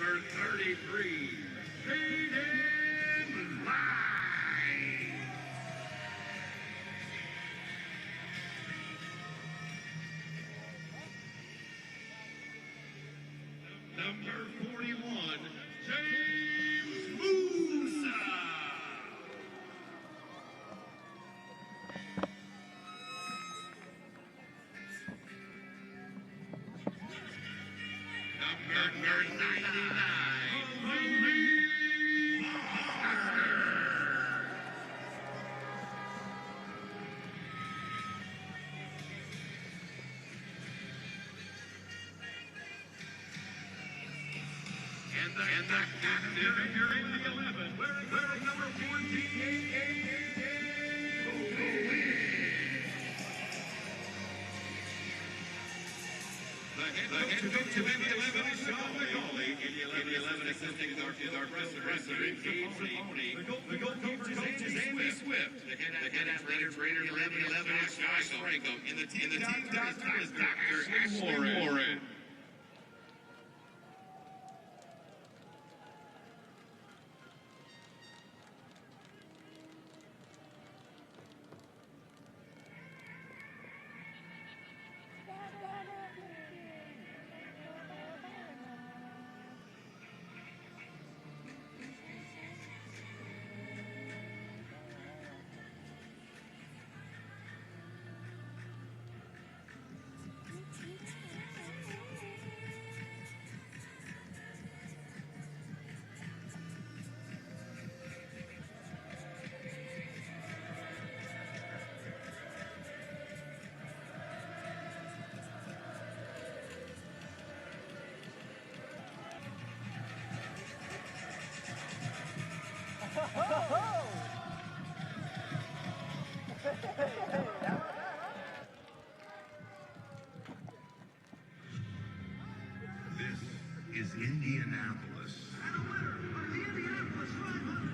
Number 33, Hayden Lai. Number 41, James Musa. Number 99, and the captain during the 11, wearing number 14, the head coach of Indy 11 is Sean McCauley. Indy 11 assisting our president, Gage Mahoney. The goalkeeper is Andy Swift. The head athlete for Indy 11 is Sky Franco. And the team doctor is Dr. Ashley Warren. This is Indianapolis. And a winner of the Indianapolis 500.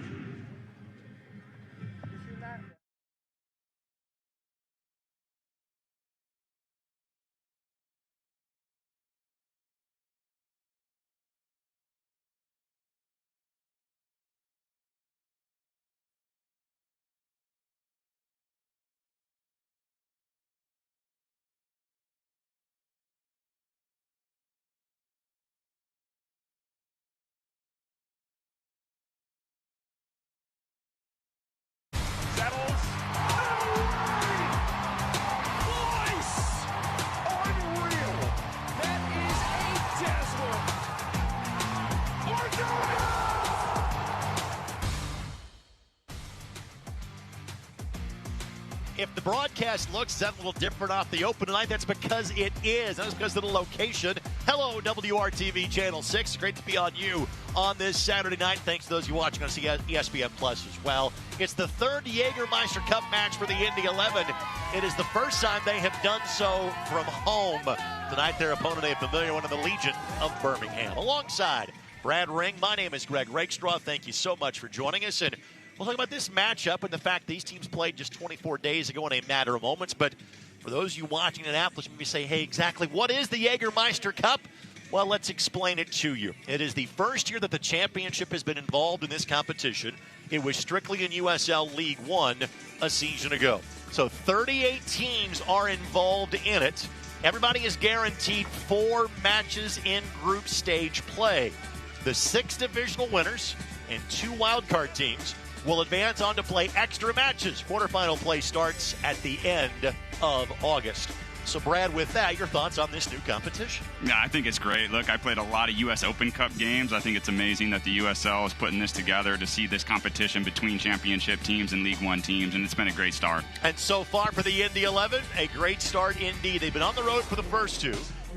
If the broadcast looks a little different off the open tonight, that's because it is. That's because of the location. Hello, WRTV Channel 6. Great to be on you on this Saturday night. Thanks to those of you watching on ESPN Plus as well. It's the third Jaggermeister Cup match for the Indy 11. It is the first time they have done so from home. Tonight, their opponent, a familiar one of the Legion of Birmingham. Alongside Brad Ring, my name is Greg Rakestraw. Thank you so much for joining us. And we'll talk about this matchup and the fact these teams played just 24 days ago in a matter of moments. But for those of you watching in Annapolis, maybe say, hey, exactly what is the Jaggermeister Cup? Well, let's explain it to you. It is the first year that the championship has been involved in this competition. It was strictly in USL League One a season ago. So 38 teams are involved in it. Everybody is guaranteed 4 matches in group stage play. The 6 divisional winners and 2 wildcard teams will advance on to play extra matches. Quarterfinal play starts at the end of August. So, Brad, with that, your thoughts on this new competition? Yeah, I think it's great. Look, I played a lot of U.S. Open Cup games. I think it's amazing that the USL is putting this together to see this competition between championship teams and League One teams, and it's been a great start. And so far for the Indy 11, a great start indeed. They've been on the road for the first 2,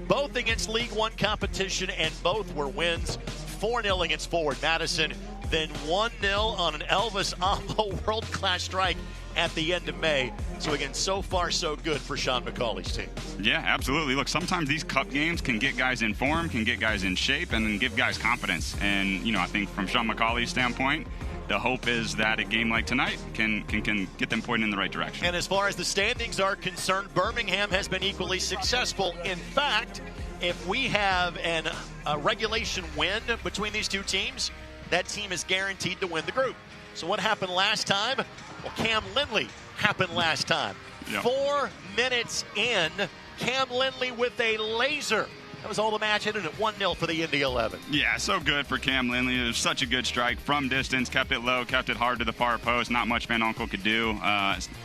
both against League One competition, and both were wins. 4-0 against Forward Madison, then 1-0 on an Elvis Ambo world-class strike at the end of May. So again, so far so good for Sean McCauley's team. Yeah, absolutely. Look, sometimes these cup games can get guys in form, can get guys in shape, and then give guys confidence. And, you know, I think from Sean McCauley's standpoint, the hope is that a game like tonight can get them pointed in the right direction. And as far as the standings are concerned, Birmingham has been equally successful. In fact, if we have a regulation win between these two teams, that team is guaranteed to win the group. So what happened last time? Well, Cam Lindley happened last time. Yep. 4 minutes in, Cam Lindley with a laser. That was all the match, ended at 1-0 for the Indy 11. Yeah, so good for Cam Lindley. It was such a good strike from distance, kept it low, kept it hard to the far post. Not much Van Unkel could do,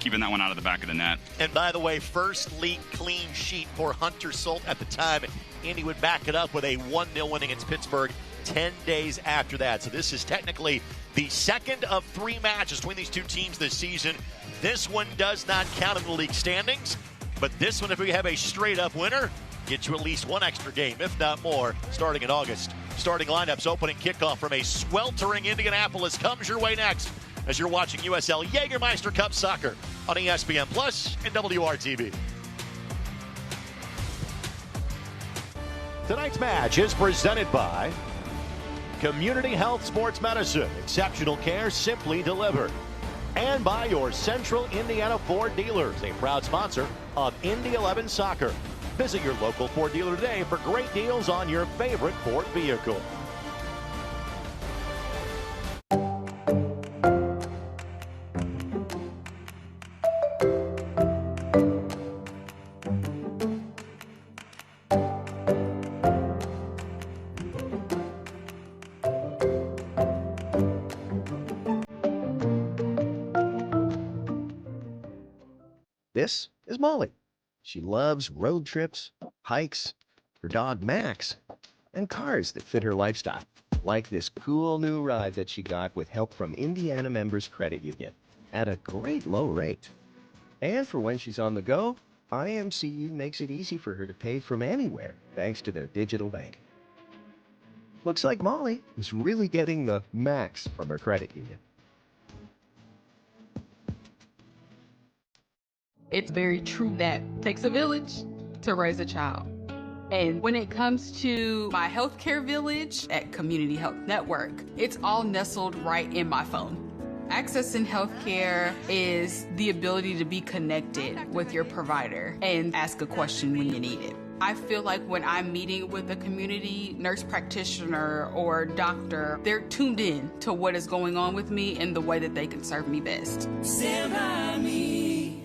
keeping that one out of the back of the net. And by the way, first league clean sheet for Hunter Solt at the time. Indy would back it up with a 1-0 win against Pittsburgh 10 days after that. So this is technically the second of 3 matches between these two teams this season. This one does not count in the league standings, but this one, if we have a straight-up winner, get you at least 1 extra game, if not more, starting in August. Starting lineups, opening kickoff from a sweltering Indianapolis comes your way next as you're watching USL Jaggermeister Cup soccer on ESPN Plus and WRTV. Tonight's match is presented by Community Health Sports Medicine, exceptional care simply delivered. And by your Central Indiana Ford dealers, a proud sponsor of Indy 11 Soccer. Visit your local Ford dealer today for great deals on your favorite Ford vehicle. This is Molly. She loves road trips, hikes, her dog Max, and cars that fit her lifestyle, like this cool new ride that she got with help from Indiana Members Credit Union at a great low rate. And for when she's on the go, IMCU makes it easy for her to pay from anywhere thanks to their digital bank. Looks like Molly is really getting the max from her credit union. It's very true that it takes a village to raise a child. And when it comes to my healthcare village at Community Health Network, it's all nestled right in my phone. Accessing healthcare is the ability to be connected with your provider and ask a question when you need it. I feel like when I'm meeting with a community nurse practitioner or doctor, they're tuned in to what is going on with me and the way that they can serve me best. Stand by me.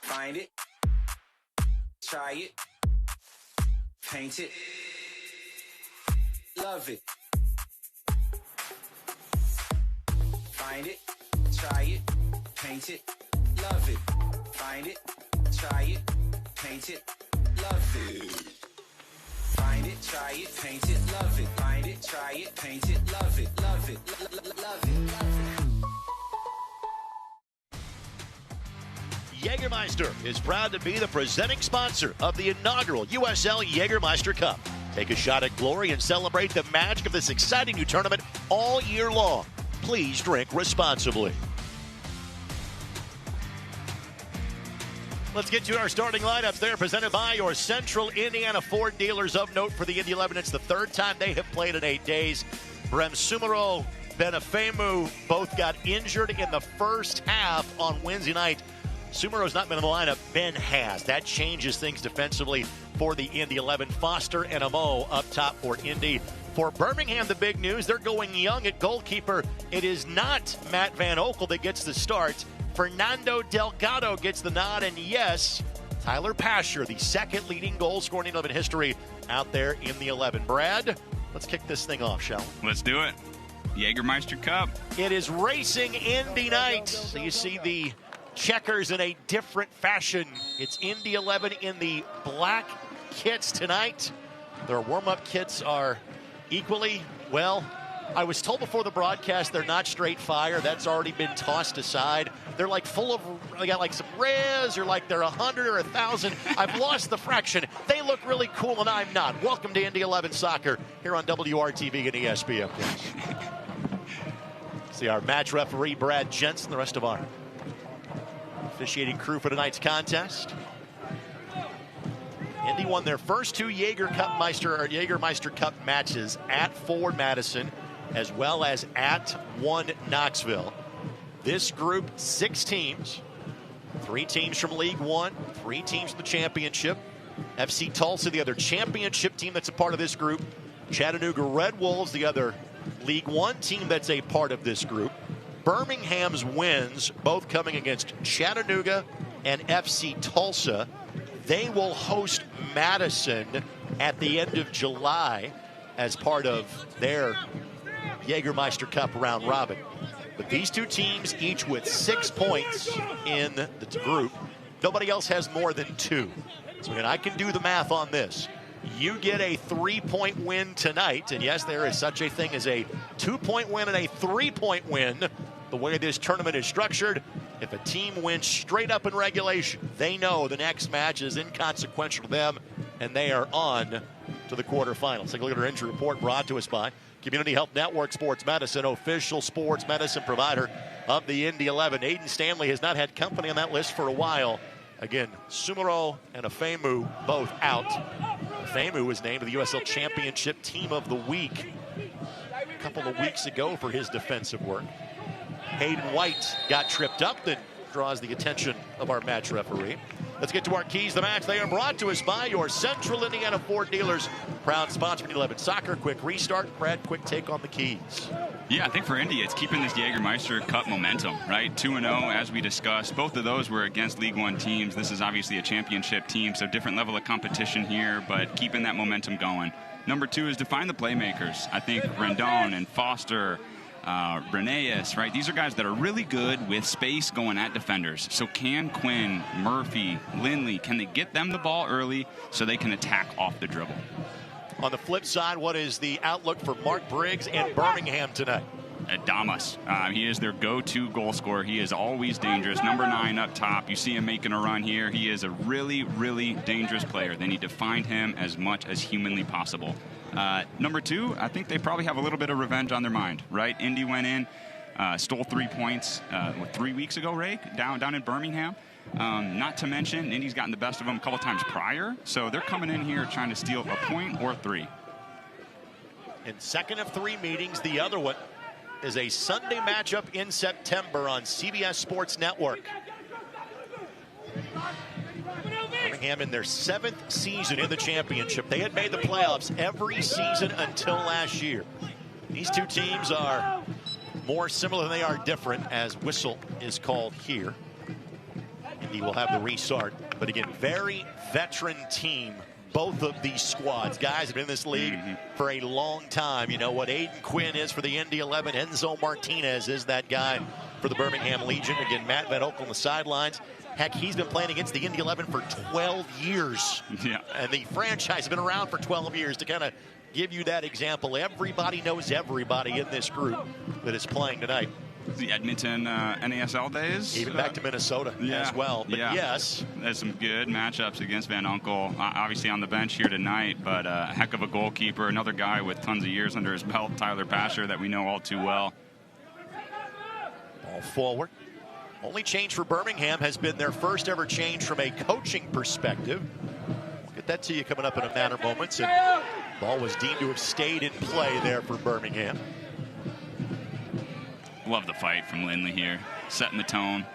Find it, try it, paint it, love it. Find it, try it, paint it, love it. Find it, try it, paint it, love it. Find it, try it, paint it, love it. Find it, try it, paint it, love it, love it, love it, love it. Jaggermeister is proud to be the presenting sponsor of the inaugural USL Jaggermeister Cup. Take a shot at glory and celebrate the magic of this exciting new tournament all year long. Please drink responsibly. Let's get to our starting lineups. They're presented by your Central Indiana Ford dealers. Of note for the Indy 11, it's the 3rd time they have played in 8 days. Brem Sumero, Benefemu both got injured in the first half on Wednesday night. Sumero's not been in the lineup. Ben has. That changes things defensively for the Indy 11. Foster and Amo up top for Indy. For Birmingham, the big news, they're going young at goalkeeper. It is not Matt Van Oekel that gets the start. Fernando Delgado gets the nod, and yes, Tyler Pasher, the 2nd leading goal scorer in 11 history, out there in the 11. Brad, let's kick this thing off, shall we? Let's do it. Jaggermeister Cup. It is racing Indy night. So you see the checkers in a different fashion. It's Indy 11 in the black kits tonight. Their warm-up kits are equally, well, I was told before the broadcast they're not straight fire. That's already been tossed aside. They're like full of, they got like some res, or like they're 100 or 1,000. I've lost the fraction. They look really cool, and I'm not. Welcome to Indy 11 Soccer here on WRTV and ESPN. See our match referee, Brad Jensen, the rest of our officiating crew for tonight's contest. Indy won their first 2 Jaggermeister Cup matches at Ford Madison, as well as at 1 Knoxville. This group, 6 teams, 3 teams from League One, 3 teams from the championship. FC Tulsa, the other championship team that's a part of this group. Chattanooga Red Wolves, the other League One team that's a part of this group. Birmingham's wins, both coming against Chattanooga and FC Tulsa. They will host Madison at the end of July as part of their Jaggermeister Cup round robin. But these 2 teams, each with 6 points in the group. Nobody else has more than 2. So again, I can do the math on this. You get a 3-point win tonight, and yes, there is such a thing as a 2-point win and a 3-point win. The way this tournament is structured, if a team wins straight up in regulation, they know the next match is inconsequential to them, and they are on to the quarterfinals. Take a look at our injury report brought to us by Community Health Network Sports Medicine, official sports medicine provider of the Indy 11. Aiden Stanley has not had company on that list for a while. Again, Sumero and Afemu both out. Afemu was named to the USL Championship Team of the Week a couple of weeks ago for his defensive work. Hayden White got tripped up, that draws the attention of our match referee. Let's get to our keys to the match. They are brought to us by your Central Indiana Ford dealers. Proud sponsor of Indy 11 Soccer. Quick restart. Brad, quick take on the keys. Yeah, I think for Indy, it's keeping this Jaggermeister Cup momentum, right? 2-0, as we discussed. Both of those were against League One teams. This is obviously a championship team, so different level of competition here, but keeping that momentum going. Number 2 is to find the playmakers. I think Rendon and Foster, Reneas, right? These are guys that are really good with space going at defenders. So can Quinn, Murphy, Lindley, can they get them the ball early so they can attack off the dribble? On the flip side, what is the outlook for Mark Briggs and Birmingham tonight? Damas. He is their go-to goal scorer. He is always dangerous. Number 9 up top. You see him making a run here. He is a really, really dangerous player. They need to find him as much as humanly possible. Number 2, I think they probably have a little bit of revenge on their mind, right? Indy went in, stole 3 points 3 weeks ago, Ray, down in Birmingham. Not to mention, Indy's gotten the best of them a couple times prior, so they're coming in here trying to steal a point or 3. In second of 3 meetings, the other one is a Sunday matchup in September on CBS Sports Network. Birmingham in their 7th season in the championship. They had made the playoffs every season until last year. These 2 teams are more similar than they are different, as whistle is called here. Indy will have the restart. But again, very veteran team, both of these squads. Guys have been in this league for a long time. You know what Aiden Quinn is for the Indy 11. Enzo Martinez is that guy for the Birmingham Legion. Again, Matt Van Oak on the sidelines. Heck, he's been playing against the Indy 11 for 12 years. Yeah. And the franchise has been around for 12 years to kind of give you that example. Everybody knows everybody in this group that is playing tonight. The Edmonton NASL days. Even back to Minnesota as well. But yes. There's some good matchups against Van Unkel. Obviously on the bench here tonight, but a heck of a goalkeeper. Another guy with tons of years under his belt, Tyler Pasher, that we know all too well. Ball forward. Only change for Birmingham has been their first ever change from a coaching perspective. We'll get that to you coming up in a matter of moments. And ball was deemed to have stayed in play there for Birmingham. Love the fight from Lindley here, setting the tone.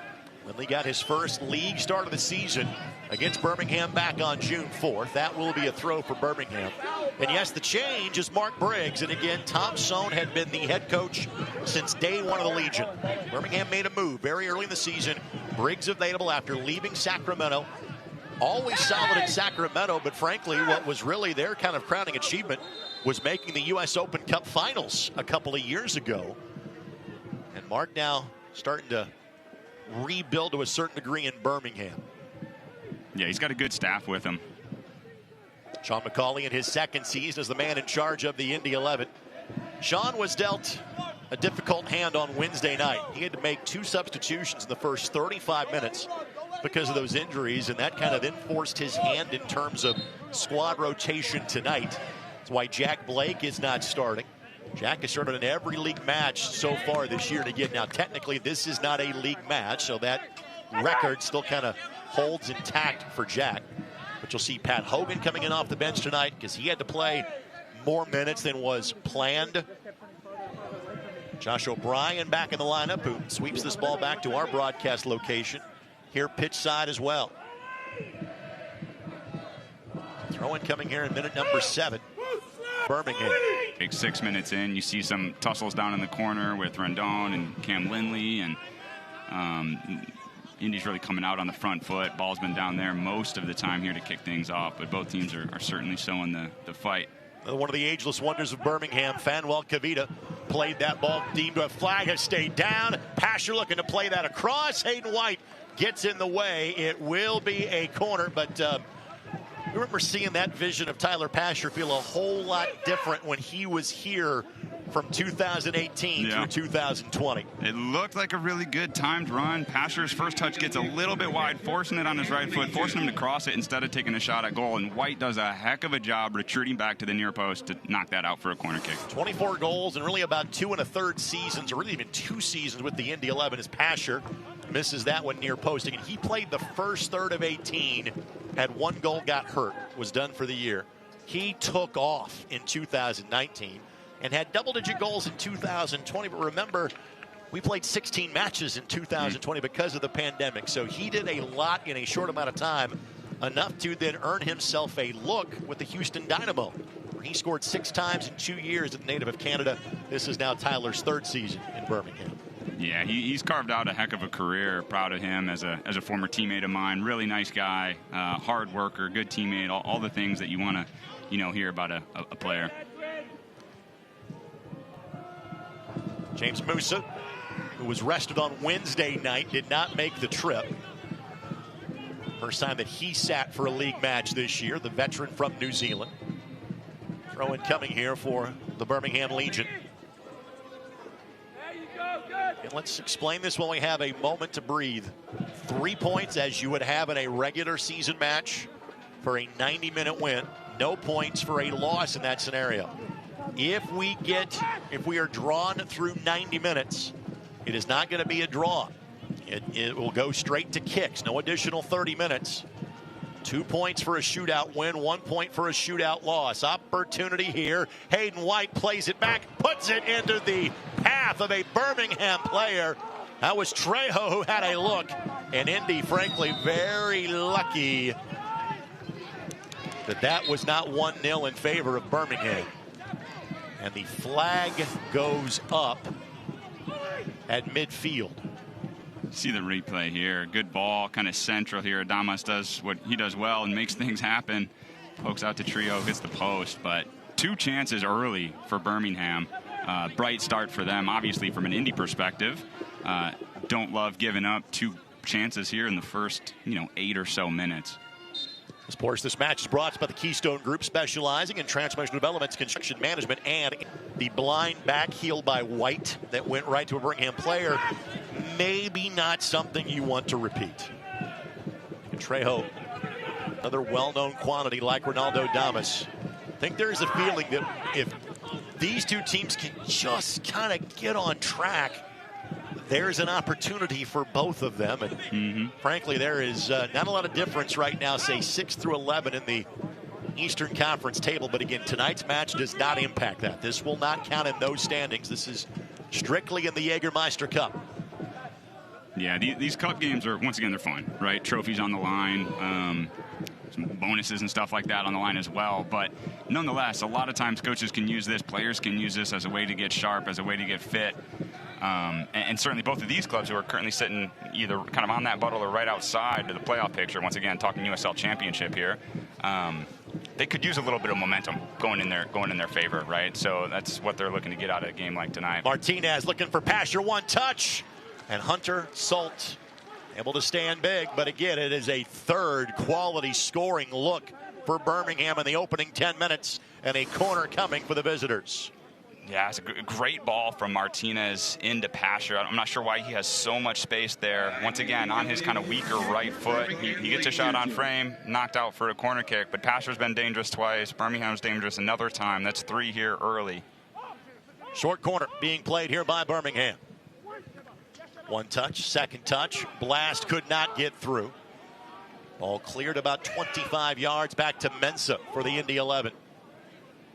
Lindley got his first league start of the season against Birmingham back on June 4th. That will be a throw for Birmingham. And yes, the change is Mark Briggs. And again, Tom Sohn had been the head coach since day one of the Legion. Birmingham made a move very early in the season. Briggs available after leaving Sacramento. Always solid in Sacramento, but frankly, what was really their kind of crowning achievement was making the U.S. Open Cup finals a couple of years ago. And Mark now starting to rebuild to a certain degree in Birmingham. Yeah, he's got a good staff with him. Sean McCauley in his second season as the man in charge of the Indy 11. Sean was dealt a difficult hand on Wednesday night. He had to make 2 substitutions in the first 35 minutes because of those injuries, and that kind of then forced his hand in terms of squad rotation tonight. That's why Jack Blake is not starting. Jack has started in every league match so far this year. And again, now technically this is not a league match, so that record still kind of holds intact for Jack. But you'll see Pat Hogan coming in off the bench tonight because he had to play more minutes than was planned. Josh O'Brien back in the lineup, who sweeps this ball back to our broadcast location. here pitch side as well. Throw-in coming here in minute number 7. Birmingham. Big 6 minutes in, you see some tussles down in the corner with Rendon and Cam Lindley, and Indy's really coming out on the front foot. Ball's been down there most of the time here to kick things off, but both teams are certainly showing the fight. One of the ageless wonders of Birmingham, Fanuel Kavita, played that ball, deemed a flag, has stayed down. Pasher looking to play that across. Hayden White gets in the way. It will be a corner, but I remember seeing that vision of Tyler Pasher feel a whole lot different when he was here from 2018 through 2020. It looked like a really good timed run. Pasher's first touch gets a little bit wide, forcing it on his right foot, forcing him to cross it instead of taking a shot at goal. And White does a heck of a job retreating back to the near post to knock that out for a corner kick. 24 goals and really about 2 1/3 seasons, or really even 2 seasons with the Indy 11 as Pasher misses that one near posting. And he played the first third of 18, had 1 goal, got hurt, was done for the year. He took off in 2019. And had double-digit goals in 2020. But remember, we played 16 matches in 2020 because of the pandemic. So he did a lot in a short amount of time, enough to then earn himself a look with the Houston Dynamo, where he scored 6 times in 2 years as a native of Canada. This is now Tyler's 3rd season in Birmingham. Yeah, he's carved out a heck of a career. Proud of him as a former teammate of mine. Really nice guy, hard worker, good teammate, all the things that you want to hear about a player. James Musa, who was rested on Wednesday night, did not make the trip. First time that he sat for a league match this year, the veteran from New Zealand. Throw-in coming here for the Birmingham Legion. And let's explain this while we have a moment to breathe. 3 points as you would have in a regular season match for a 90-minute win. No points for a loss in that scenario. If we are drawn through 90 minutes, it is not going to be a draw. It will go straight to kicks. No additional 30 minutes. 2 points for a shootout win, 1 point for a shootout loss. Opportunity here. Hayden White plays it back, puts it into the path of a Birmingham player. That was Trejo who had a look. And Indy, frankly, very lucky that was not 1-0 in favor of Birmingham. And the flag goes up at midfield. See the replay here. Good ball, kind of central here. Adamas does what he does well and makes things happen. Pokes out to Trio, hits the post. But 2 chances early for Birmingham. Bright start for them, obviously, from an Indy perspective. Don't love giving up 2 chances here in the first, 8 or so minutes. Of course, this match is brought to you by the Keystone Group, specializing in transformational developments, construction management, and the blind back heel by White that went right to a Birmingham player. Maybe not something you want to repeat. And Trejo, another well-known quantity like Ronaldo Damas. I think there's a feeling that if these 2 teams can just kind of get on track, there's an opportunity for both of them. And frankly, there is not a lot of difference right now, say 6 through 11 in the Eastern Conference table. But again, tonight's match does not impact that. This will not count in those standings. This is strictly in the Jaggermeister Cup. Yeah, these cup games are, once again, they're fun, right? Trophies on the line, some bonuses and stuff like that on the line as well. But nonetheless, a lot of times coaches can use this, players can use this as a way to get sharp, as a way to get fit. And certainly both of these clubs who are currently sitting either kind of on that bubble or right outside of the playoff picture, once again, talking USL Championship here, they could use a little bit of momentum going in their favor, right? So that's what they're looking to get out of a game like tonight. Martinez looking for Pasher, 1 touch. And Hunter Salt able to stand big. But again, it is a 3rd quality scoring look for Birmingham in the opening 10 minutes. And a corner coming for the visitors. Yeah, it's a great ball from Martinez into Pasher. I'm not sure why he has so much space there. Once again, on his kind of weaker right foot, he gets a shot on frame, knocked out for a corner kick. But Pasher's been dangerous twice. Birmingham's dangerous another time. That's 3 here early. Short corner being played here by Birmingham. 1 touch, 2nd touch. Blast could not get through. Ball cleared about 25 yards back to Mensah for the Indy 11.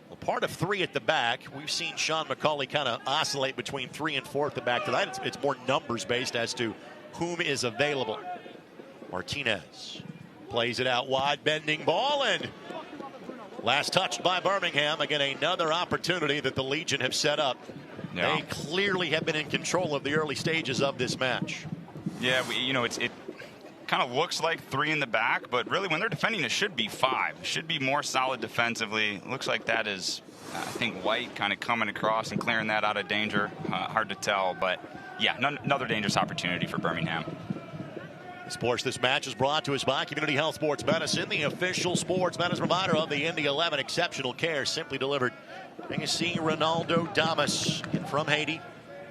Well, part of 3 at the back. We've seen Sean McCauley kind of oscillate between 3 and 4 at the back tonight. It's more numbers based as to whom is available. Martinez plays it out wide, bending ball, and last touched by Birmingham. Again, another opportunity that the Legion have set up. Yeah. They clearly have been in control of the early stages of this match. Yeah, it kind of looks like 3 in the back, but really when they're defending, it should be 5. It should be more solid defensively. It looks like that is, I think, White kind of coming across and clearing that out of danger. Hard to tell, but yeah, another dangerous opportunity for Birmingham. Sports, this match is brought to us by Community Health Sports Medicine, the official sports medicine provider of the Indy 11. Exceptional care simply delivered. You can see Ronaldo Damas from Haiti.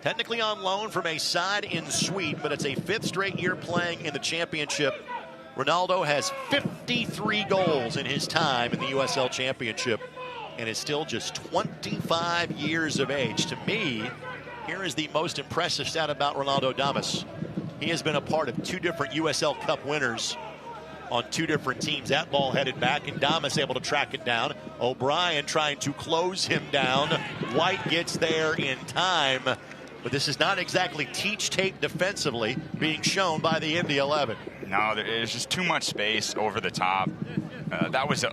Technically on loan from a side in Sweden, but it's a 5th straight year playing in the championship. Ronaldo has 53 goals in his time in the USL Championship and is still just 25 years of age. To me, here is the most impressive stat about Ronaldo Damas. He has been a part of 2 different USL Cup winners on 2 different teams. That ball headed back, and Damas able to track it down. O'Brien trying to close him down. White gets there in time, but this is not exactly teach tape defensively being shown by the Indy 11. No, there's just too much space over the top. That was a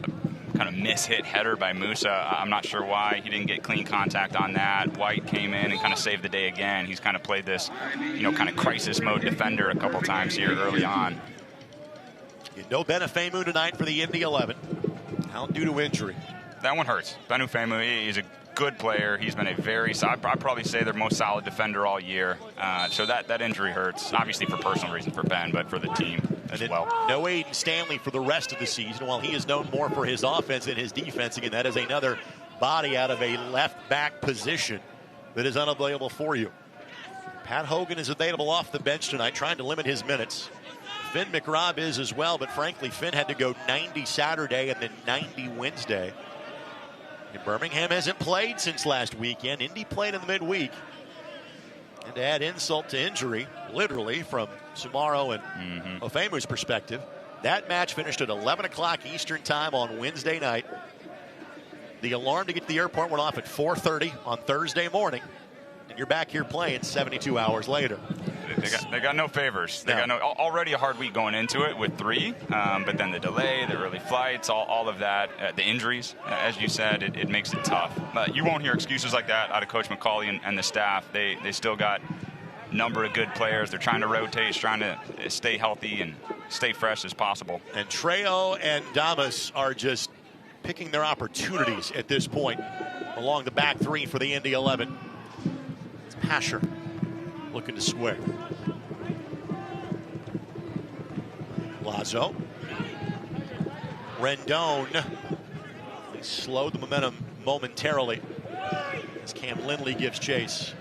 kind of miss-hit header by Musa. I'm not sure why he didn't get clean contact on that. White came in and kind of saved the day again. He's kind of played this, kind of crisis mode defender a couple times here early on. No Benufemu tonight for the Indy 11. Out due to injury. That one hurts. Benufemu is a good player. He's been a very solid, I'd probably say their most solid defender all year. So that injury hurts, obviously for personal reasons for Ben, but for the team as well. No Aiden Stanley for the rest of the season, while he is known more for his offense than his defense. Again, that is another body out of a left back position that is unavailable for you. Pat Hogan is available off the bench tonight, trying to limit his minutes. Finn McRobb is as well, but frankly, Finn had to go 90 Saturday and then 90 Wednesday. And Birmingham hasn't played since last weekend. Indy played in the midweek. And to add insult to injury, literally, from Sumaro and Ofemu's perspective, that match finished at 11 o'clock Eastern time on Wednesday night. The alarm to get to the airport went off at 4:30 on Thursday morning. And you're back here playing 72 hours later. They got no favors. They got already a hard week going into it with 3, but then the delay, the early flights, all of that, the injuries, as you said, it makes it tough. But you won't hear excuses like that out of Coach McCauley and the staff. They still got a number of good players. They're trying to rotate, trying to stay healthy and stay fresh as possible. And Trejo and Damas are just picking their opportunities at this point along the back 3 for the Indy 11. It's Pasher looking to square. Lazo. Rendon. They slowed the momentum momentarily as Cam Lindley gives chase.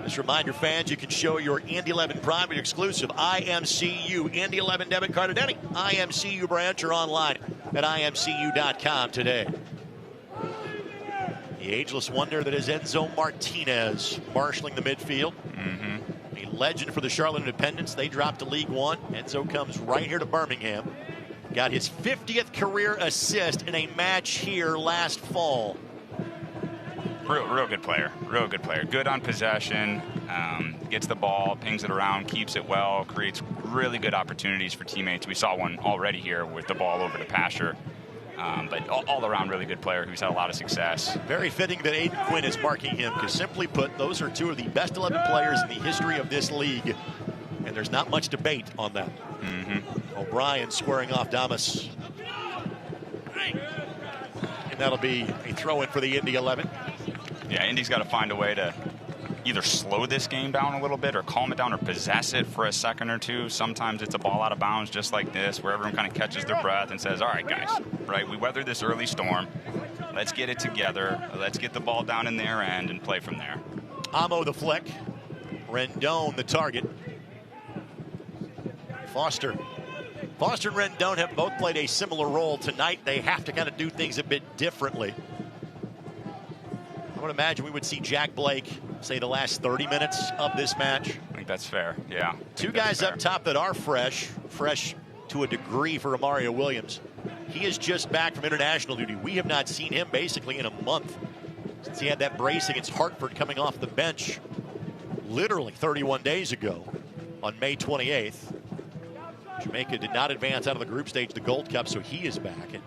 Just remind your fans you can show your Indy 11 Prime with exclusive IMCU Indy 11 debit card at any IMCU branch or online at imcu.com today. The ageless wonder that is Enzo Martinez marshaling the midfield. A legend for the Charlotte Independents. They dropped to League One. Enzo comes right here to Birmingham. Got his 50th career assist in a match here last fall. Real good player. Real good player. Good on possession. Gets the ball, pings it around, keeps it well, creates really good opportunities for teammates. We saw one already here with the ball over to Pasher. But all around really good player who's had a lot of success. Very fitting that Aiden Quinn is marking him, because simply put, those are 2 of the best 11 players in the history of this league, and there's not much debate on that. O'Brien squaring off Damas. And that'll be a throw-in for the Indy 11. Yeah, Indy's got to find a way to either slow this game down a little bit or calm it down or possess it for a second or 2. Sometimes it's a ball out of bounds just like this, where everyone kind of catches their breath and says, all right, guys, right, we weathered this early storm. Let's get it together. Let's get the ball down in their end and play from there. Amo the flick. Rendon the target. Foster and Rendon have both played a similar role tonight. They have to kind of do things a bit differently. I would imagine we would see Jack Blake, say, the last 30 minutes of this match. I think that's fair, yeah. 2 guys up top that are fresh to a degree for Amario Williams. He is just back from international duty. We have not seen him basically in a month since he had that brace against Hartford coming off the bench literally 31 days ago on May 28th. Jamaica did not advance out of the group stage, the Gold Cup, so he is back. And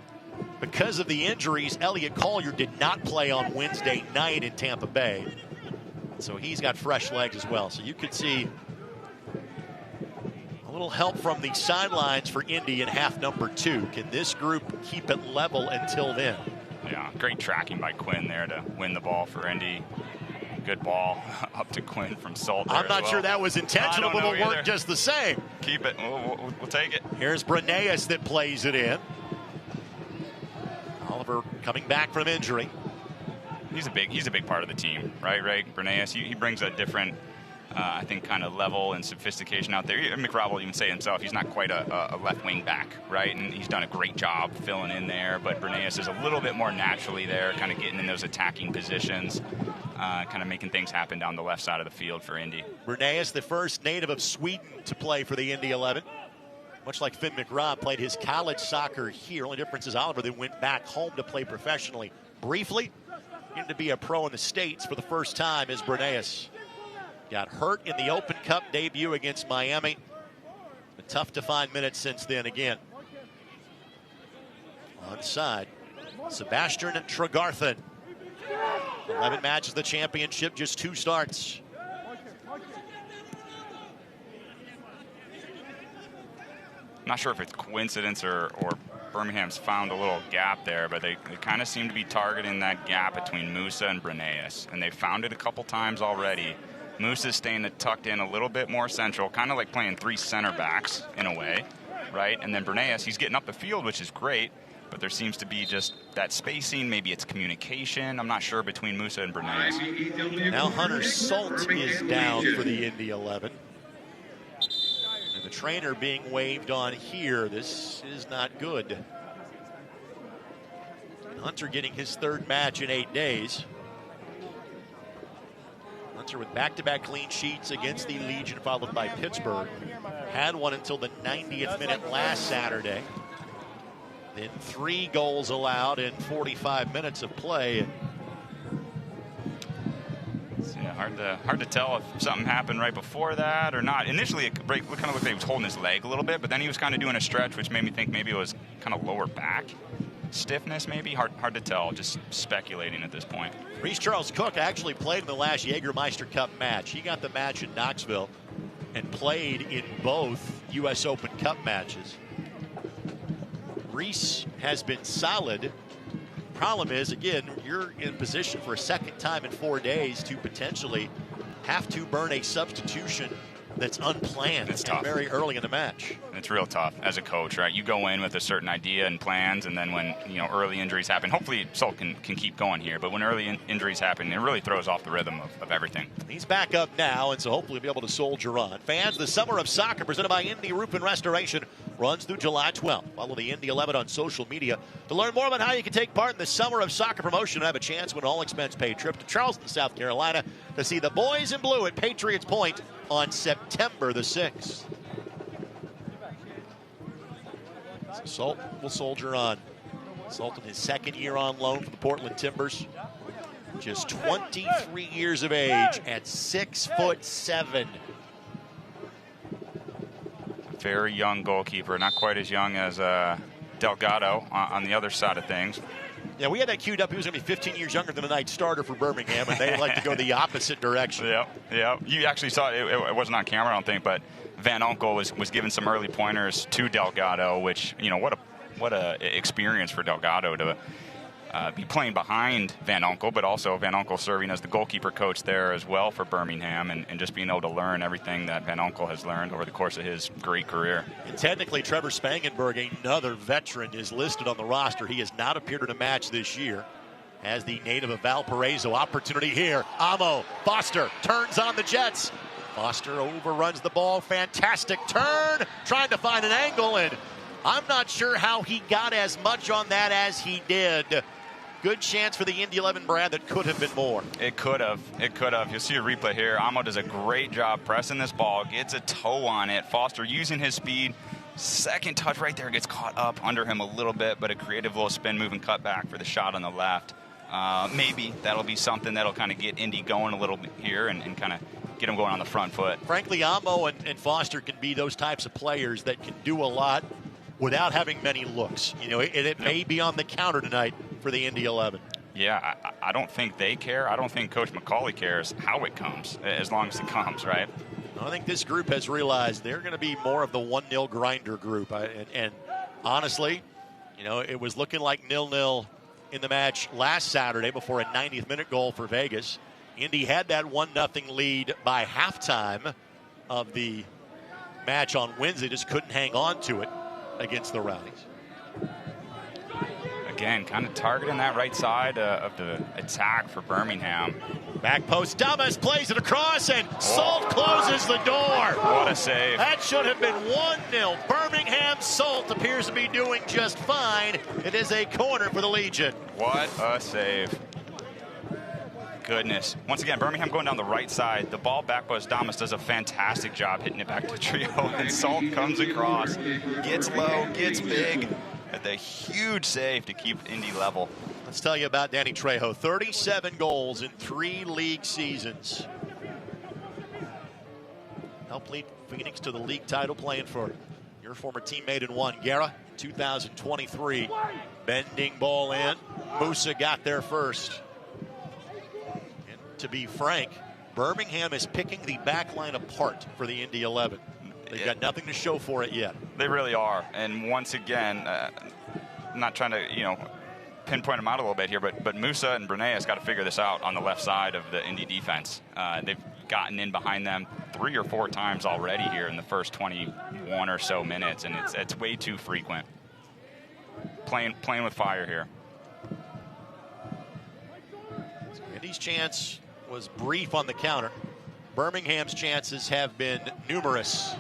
because of the injuries, Elliot Collier did not play on Wednesday night in Tampa Bay. So he's got fresh legs as well. So you could see a little help from the sidelines for Indy in half number 2. Can this group keep it level until then? Yeah, great tracking by Quinn there to win the ball for Indy. Good ball up to Quinn from Salt. I'm not sure that was intentional, but it'll work just the same. Keep it. We'll take it. Here's Breneas that plays it in. Oliver coming back from injury. He's a big part of the team, right? Breneas, he brings a different, I think, kind of level and sophistication out there. McRobb will even say himself, he's not quite a left wing back, right? And he's done a great job filling in there. But Breneas is a little bit more naturally there, kind of getting in those attacking positions, kind of making things happen down the left side of the field for Indy. Breneas, the first native of Sweden to play for the Indy 11. Much like Finn McRobb, played his college soccer here. Only difference is Oliver then went back home to play professionally briefly. To be a pro in the States for the first time is Breneas. Got hurt in the Open Cup debut against Miami. But tough to find minutes since then again. Onside, Sebastian Tregarthen. 11 matches the championship, just 2 starts. Not sure if it's coincidence or Birmingham's found a little gap there, but they kind of seem to be targeting that gap between Musa and Breneas, and they found it a couple times already. Musa's staying tucked in a little bit more central, kind of like playing 3 center backs in a way, right? And then Breneas, he's getting up the field, which is great, but there seems to be just that spacing. Maybe it's communication. I'm not sure between Musa and Breneas. Now Hunter Salt is down for the Indy 11. And the trainer being waved on here. This is not good. Hunter getting his 3rd match in 8 days. Hunter with back-to-back clean sheets against the Legion, followed by Pittsburgh. Had one until the 90th minute last Saturday. Then 3 goals allowed in 45 minutes of play. Yeah, hard to tell if something happened right before that or not. Initially, it kind of looked like he was holding his leg a little bit, but then he was kind of doing a stretch, which made me think maybe it was kind of lower back stiffness, maybe. Hard to tell, just speculating at this point. Reese Charles Cook actually played in the last Jaggermeister Cup match. He got the match in Knoxville and played in both U.S. Open Cup matches. Reese has been solid. Problem is, again, you're in position for a second time in 4 days to potentially have to burn a substitution that's unplanned. It's tough. Very early in the match. It's real tough as a coach, right? You go in with a certain idea and plans, and then when early injuries happen, hopefully Salt can keep going here, but when early injuries happen, it really throws off the rhythm of everything. He's back up now, and so hopefully he'll be able to soldier on. Fans, the Summer of Soccer presented by Indy Roof and Restoration runs through July 12th. Follow the Indy 11 on social media to learn more about how you can take part in the Summer of Soccer promotion and have a chance to win an all-expense-paid trip to Charleston, South Carolina to see the boys in blue at Patriots Point on September the 6th. So Salt will soldier on. Salt in his 2nd year on loan for the Portland Timbers. Just 23 years of age at 6'7". Very young goalkeeper, not quite as young as Delgado on the other side of things. Yeah, we had that queued up. He was going to be 15 years younger than the night starter for Birmingham, and they like to go the opposite direction. Yeah. You actually saw it. It wasn't on camera, I don't think, but Van Onkel was giving some early pointers to Delgado, which, what a experience for Delgado to be playing behind Van Onkel, but also Van Onkel serving as the goalkeeper coach there as well for Birmingham, and just being able to learn everything that Van Onkel has learned over the course of his great career. And technically, Trevor Spangenberg, another veteran, is listed on the roster. He has not appeared in a match this year. As the native of Valparaiso, opportunity here. Amo, Foster turns on the Jets. Foster overruns the ball. Fantastic turn, trying to find an angle, and I'm not sure how he got as much on that as he did. Good chance for the Indy 11, Brad, that could have been more. It could have. You'll see a replay here. Amo does a great job pressing this ball, gets a toe on it. Foster using his speed. Second touch right there, gets caught up under him a little bit, but a creative little spin move and cut back for the shot on the left. Maybe that'll be something that'll kind of get Indy going a little bit here and kind of them going on the front foot. Frankly, Amo and Foster can be those types of players that can do a lot without having many looks. You know, it may be on the counter tonight for the Indy 11. Yeah, I don't think they care. I don't think Coach McCauley cares how it comes, as long as it comes, right? I think this group has realized they're going to be more of the 1-0 grinder group. And honestly, you know, it was looking like 0-0 in the match last Saturday before a 90th minute goal for Vegas. Indy had that 1-0 lead by halftime of the match on Wednesday, just couldn't hang on to it against the Rowdies. Again, kind of targeting that right side of the attack for Birmingham. Back post, Damas plays it across, and Salt closes the door. What a save. That should have been 1-0. Birmingham Salt appears to be doing just fine. It is a corner for the Legion. What a save. Goodness. Once again, Birmingham going down the right side. The ball back post, Damas does a fantastic job hitting it back to Trio, and Salt comes across, gets low, gets big. At the huge save to keep Indy level. Let's tell you about Danny Trejo. 37 goals in 3 league seasons. Helped lead Phoenix to the league title, playing for your former teammate in one, Guerra, 2023. Bending ball in. Musa got there first. And to be frank, Birmingham is picking the back line apart for the Indy 11. They've got nothing to show for it yet. They really are. And once again, I'm not trying to, pinpoint them out a little bit here, but Musa and Brenea's got to figure this out on the left side of the Indy defense. They've gotten in behind them 3 or 4 times already here in the first 21 or so minutes, and it's way too frequent. Playing with fire here. Indy's chance was brief on the counter. Birmingham's chances have been numerous.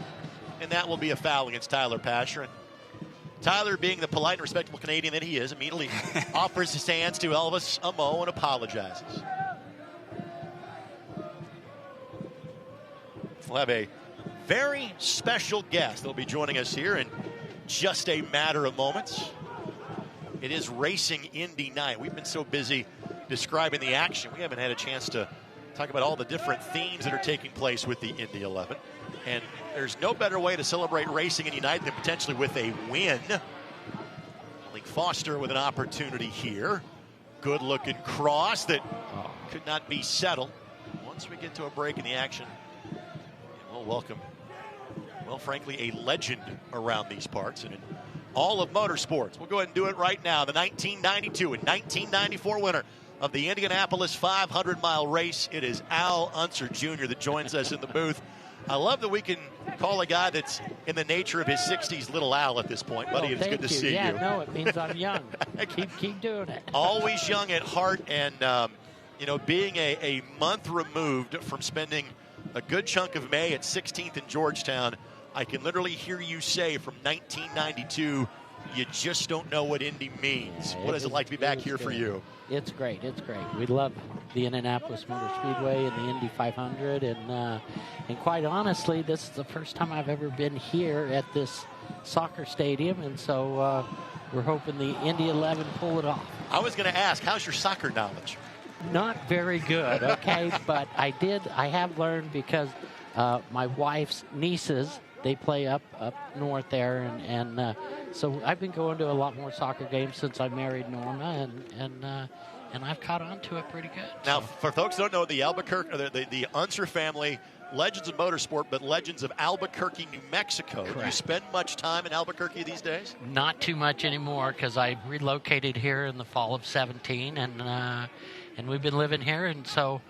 And that will be a foul against Tyler Pasher. And Tyler, being the polite and respectable Canadian that he is, immediately offers his hands to Elvis Amo and apologizes. We'll have a very special guest that will be joining us here in just a matter of moments. It is Racing Indy night. We've been so busy describing the action, we haven't had a chance to talk about all the different themes that are taking place with the Indy 11. And there's no better way to celebrate Racing Indy night than potentially with a win. Malik Foster with an opportunity here. Good looking cross that could not be settled. Once we get to a break in the action, we'll welcome, well, frankly, a legend around these parts and in all of motorsports. We'll go ahead and do it right now. The 1992 and 1994 winner of the Indianapolis 500-mile race. It is Al Unser Jr. that joins us in the booth. I love that we can call a guy that's in the nature of his 60s little Al at this point. Buddy, it's good to see you. Yeah, no, it means I'm young. keep doing it. Always young at heart, and, being a month removed from spending a good chunk of May at 16th in Georgetown, I can literally hear you say from 1992, you just don't know what Indy means. What is it like to be back here for you? It's great. It's great. We love the Indianapolis Motor Speedway and the Indy 500. And quite honestly, this is the first time I've ever been here at this soccer stadium. And so we're hoping the Indy 11 pull it off. I was going to ask, how's your soccer knowledge? Not very good, okay? But I have learned because my wife's nieces, they play up north there, and so I've been going to a lot more soccer games since I married Norma, and I've caught on to it pretty good. Now, for folks who don't know, the Albuquerque, the Unser family, legends of motorsport, but legends of Albuquerque, New Mexico. Correct. Do you spend much time in Albuquerque these days? Not too much anymore because I relocated here in the fall of 17, and we've been living here, and so,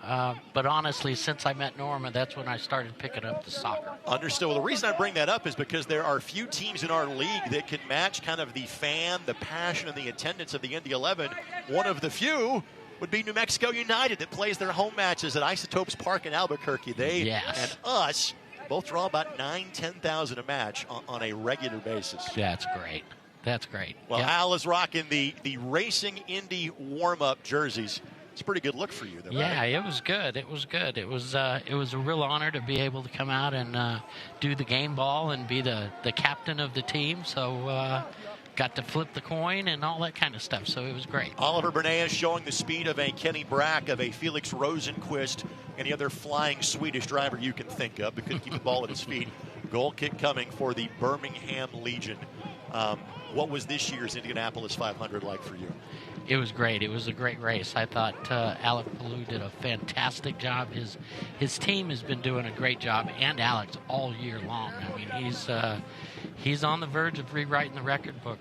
but honestly, since I met Norma, that's when I started picking up the soccer. Understood. Well, the reason I bring that up is because there are few teams in our league that can match kind of the fan, the passion, and the attendance of the Indy 11. One of the few would be New Mexico United that plays their home matches at Isotopes Park in Albuquerque. They and us both draw about 10,000 a match on a regular basis. That's great. That's great. Well, Al is rocking the Racing Indy warm-up jerseys. It's a pretty good look for you, though. Yeah, right? it was good. It was good. It was a real honor to be able to come out and do the game ball and be the captain of the team. So got to flip the coin and all that kind of stuff. So it was great. Oliver Bernays showing the speed of a Kenny Brack, of a Felix Rosenquist, any other flying Swedish driver you can think of, but couldn't keep the ball at his feet. Goal kick coming for the Birmingham Legion. What was this year's Indianapolis 500 like for you? It was great. It was a great race. I thought Alec Palou did a fantastic job. His team has been doing a great job, and Alex all year long. I mean, he's on the verge of rewriting the record book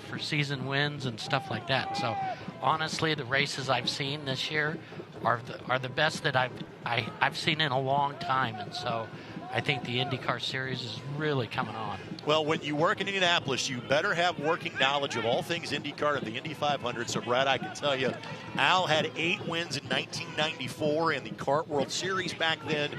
for season wins and stuff like that. So, honestly, the races I've seen this year are the best that I've seen in a long time, and so I think the IndyCar Series is really coming on. Well, when you work in Indianapolis, you better have working knowledge of all things IndyCar and the Indy 500. So, Brad, I can tell you, Al had 8 wins in 1994 in the Kart World Series back then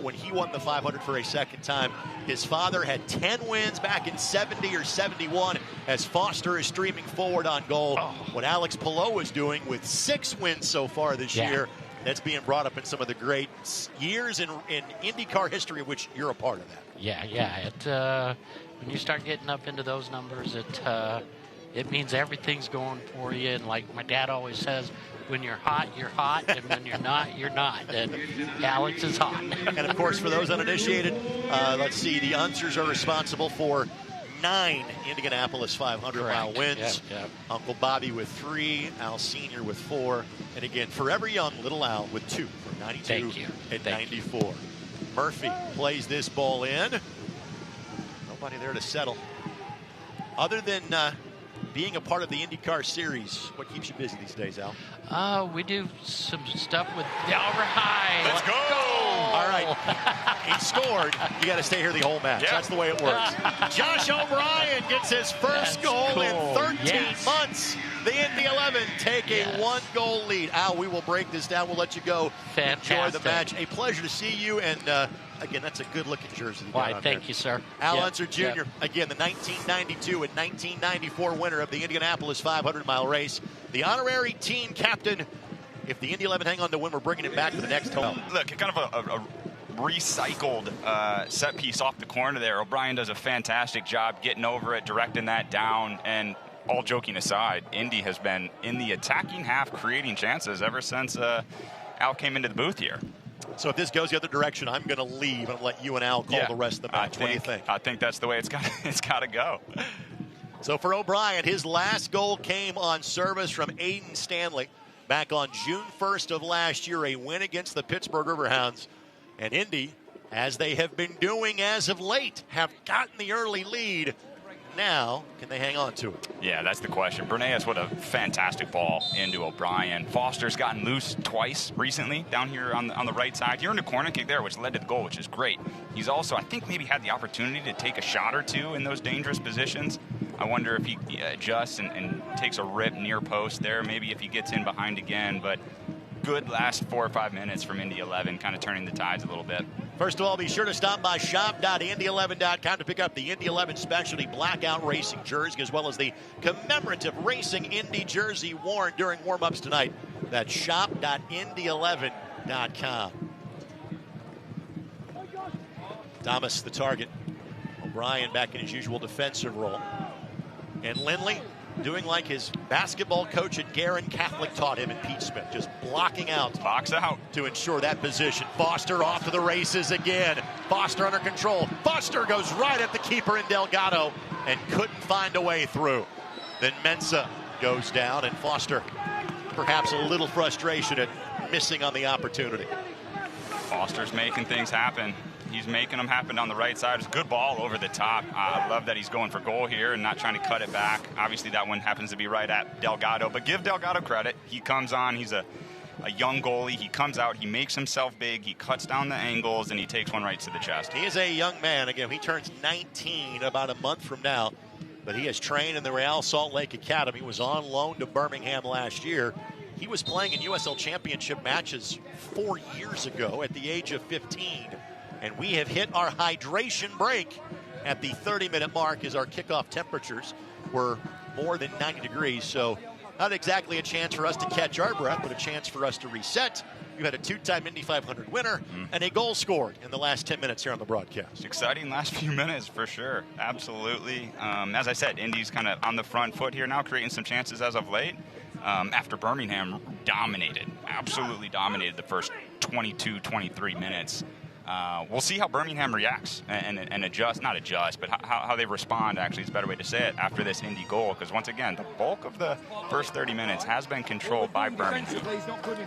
when he won the 500 for a second time. His father had 10 wins back in 70 or 71 as Foster is streaming forward on goal. What Alex Palou is doing with 6 wins so far this year. That's being brought up in some of the great years in IndyCar history, of which you're a part of that. Yeah. When you start getting up into those numbers, it means everything's going for you. And like my dad always says, when you're hot, and when you're not, you're not. And Alex is hot. And of course, for those uninitiated, let's see, the Unsers are responsible for 9 Indianapolis 500-mile wins. Yep. Uncle Bobby with 3, Al Sr. with 4, and again, Forever Young, Little Al with 2 from 92 and 94. Murphy plays this ball in. Nobody there to settle. Other than being a part of the IndyCar Series, what keeps you busy these days, Al? We do some stuff with Delra High. Let's go! All right. He scored. You got to stay here the whole match. Yep. That's the way it works. Josh O'Brien gets his first goal in 13 months. The Indy 11 take a 1-goal lead. Al, we will break this down. We'll let you go. Fantastic. Enjoy the match. A pleasure to see you. And, again, that's a good-looking jersey. Why, thank you, sir. Al Unser Jr., again, the 1992 and 1994 winner of the Indianapolis 500-mile race. The honorary team captain. If the Indy 11 hang on to win, we're bringing it back to the next home. Look, kind of a recycled set piece off the corner there. O'Brien does a fantastic job getting over it, directing that down, and all joking aside, Indy has been in the attacking half creating chances ever since Al came into the booth here. So if this goes the other direction, I'm going to leave and let you and Al call the rest of the match. What do you think? I think that's the way it's got to go. So for O'Brien, his last goal came on service from Aiden Stanley back on June 1st of last year, a win against the Pittsburgh Riverhounds. And Indy, as they have been doing as of late, have gotten the early lead. Now, can they hang on to it? Yeah, that's the question. Bernays with a fantastic ball into O'Brien. Foster's gotten loose twice recently down here on the right side. He earned a corner kick there, which led to the goal, which is great. He's also, I think, maybe had the opportunity to take a shot or two in those dangerous positions. I wonder if he adjusts and takes a rip near post there, maybe if he gets in behind again. But good last 4 or 5 minutes from Indy 11, kind of turning the tides a little bit. First of all, be sure to stop by shop.indy11.com to pick up the Indy 11 Specialty Blackout Racing jersey, as well as the commemorative Racing Indy jersey worn during warm-ups tonight. That's shop.indy11.com. Thomas, the target. O'Brien back in his usual defensive role. And Lindley doing like his basketball coach at Guerin Catholic taught him in Pete Smith, just blocking out. Box out. To ensure that position. Foster off to the races again. Foster under control. Foster goes right at the keeper in Delgado and couldn't find a way through. Then Mensah goes down, and Foster perhaps a little frustration at missing on the opportunity. Foster's making things happen. He's making them happen on the right side. It's a good ball over the top. I love that he's going for goal here and not trying to cut it back. Obviously, that one happens to be right at Delgado. But give Delgado credit. He comes on. He's a young goalie. He comes out. He makes himself big. He cuts down the angles, and he takes one right to the chest. He is a young man. Again, he turns 19 about a month from now. But he has trained in the Real Salt Lake Academy. Was on loan to Birmingham last year. He was playing in USL Championship matches 4 years ago at the age of 15. And we have hit our hydration break at the 30-minute mark as our kickoff temperatures were more than 90 degrees. So not exactly a chance for us to catch our breath, but a chance for us to reset You had a 2-time Indy 500 winner and a goal scored in the last 10 minutes here on the broadcast. Exciting last few minutes for sure. Absolutely. As I said, Indy's kind of on the front foot here now, creating some chances as of late. After Birmingham absolutely dominated the first 22, 23 minutes. We'll see how Birmingham reacts and not adjust, but how they respond, actually, is a better way to say it, after this Indy goal. Because once again, the bulk of the first 30 minutes has been controlled by Birmingham.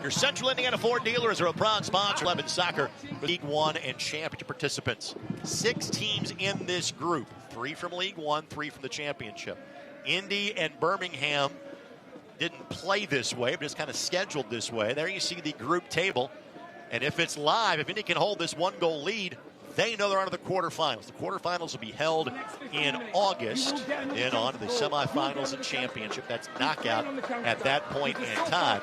Your Central Indiana Ford dealers are a proud sponsor of 11 Soccer, League One and Championship participants. 6 teams in this group, 3 from League One, 3 from the Championship. Indy and Birmingham didn't play this way, but it's kind of scheduled this way. There you see the group table. And if it's live, if Indy can hold this 1-goal lead, they know they're on to the quarterfinals. The quarterfinals will be held in August, then on to the semifinals and championship. That's knockout at that point in time.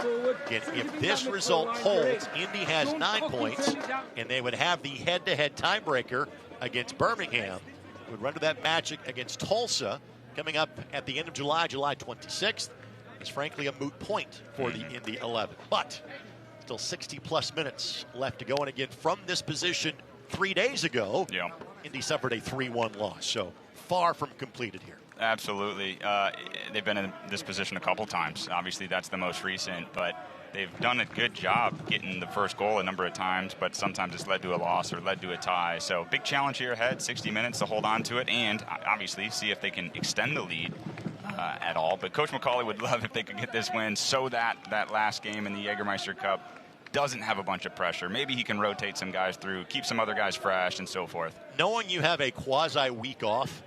And if this result holds, Indy has 9 points, and they would have the head-to-head tiebreaker against Birmingham. Would run to that match against Tulsa coming up at the end of July 26th. It's frankly a moot point for the Indy 11. But still 60-plus minutes left to go. And again, from this position 3 days ago, Indy suffered a 3-1 loss. So far from completed here. Absolutely. They've been in this position a couple times. Obviously, that's the most recent. But they've done a good job getting the first goal a number of times. But sometimes it's led to a loss or led to a tie. So big challenge here ahead, 60 minutes to hold on to it. And obviously see if they can extend the lead at all. But Coach McCauley would love if they could get this win so that last game in the Jaggermeister Cup doesn't have a bunch of pressure. Maybe he can rotate some guys through, keep some other guys fresh, and so forth. Knowing you have a quasi-week off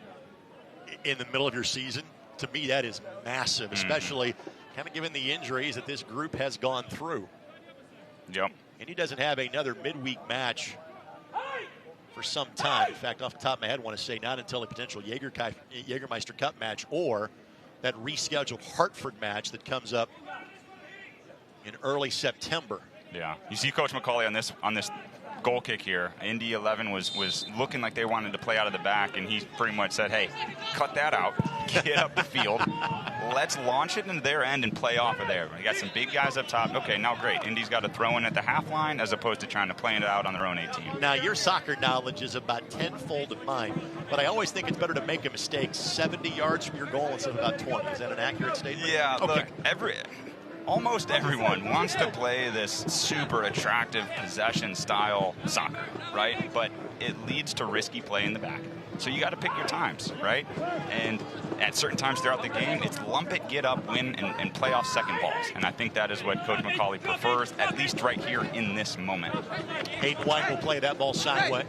in the middle of your season, to me that is massive, especially kind of given the injuries that this group has gone through. Yep. And he doesn't have another midweek match for some time. In fact, off the top of my head, I want to say not until a potential Jaggermeister Cup match or that rescheduled Hartford match that comes up in early September. Yeah, you see Coach McCauley on this goal kick here. Indy 11 was looking like they wanted to play out of the back, and he pretty much said, hey, cut that out, get up the field, let's launch it into their end and play off of there. We got some big guys up top. Okay, now great. Indy's got to throw in at the half line as opposed to trying to play it out on their own 18. Now, your soccer knowledge is about tenfold of mine, but I always think it's better to make a mistake 70 yards from your goal instead of about 20. Is that an accurate statement? Yeah, okay. Look, almost everyone wants to play this super attractive possession style soccer, right? But it leads to risky play in the back. So you got to pick your times, right? And at certain times throughout the game, it's lump it, get up, win, and play off second balls. And I think that is what Coach McCauley prefers, at least right here in this moment. Hayden White will play that ball sideways.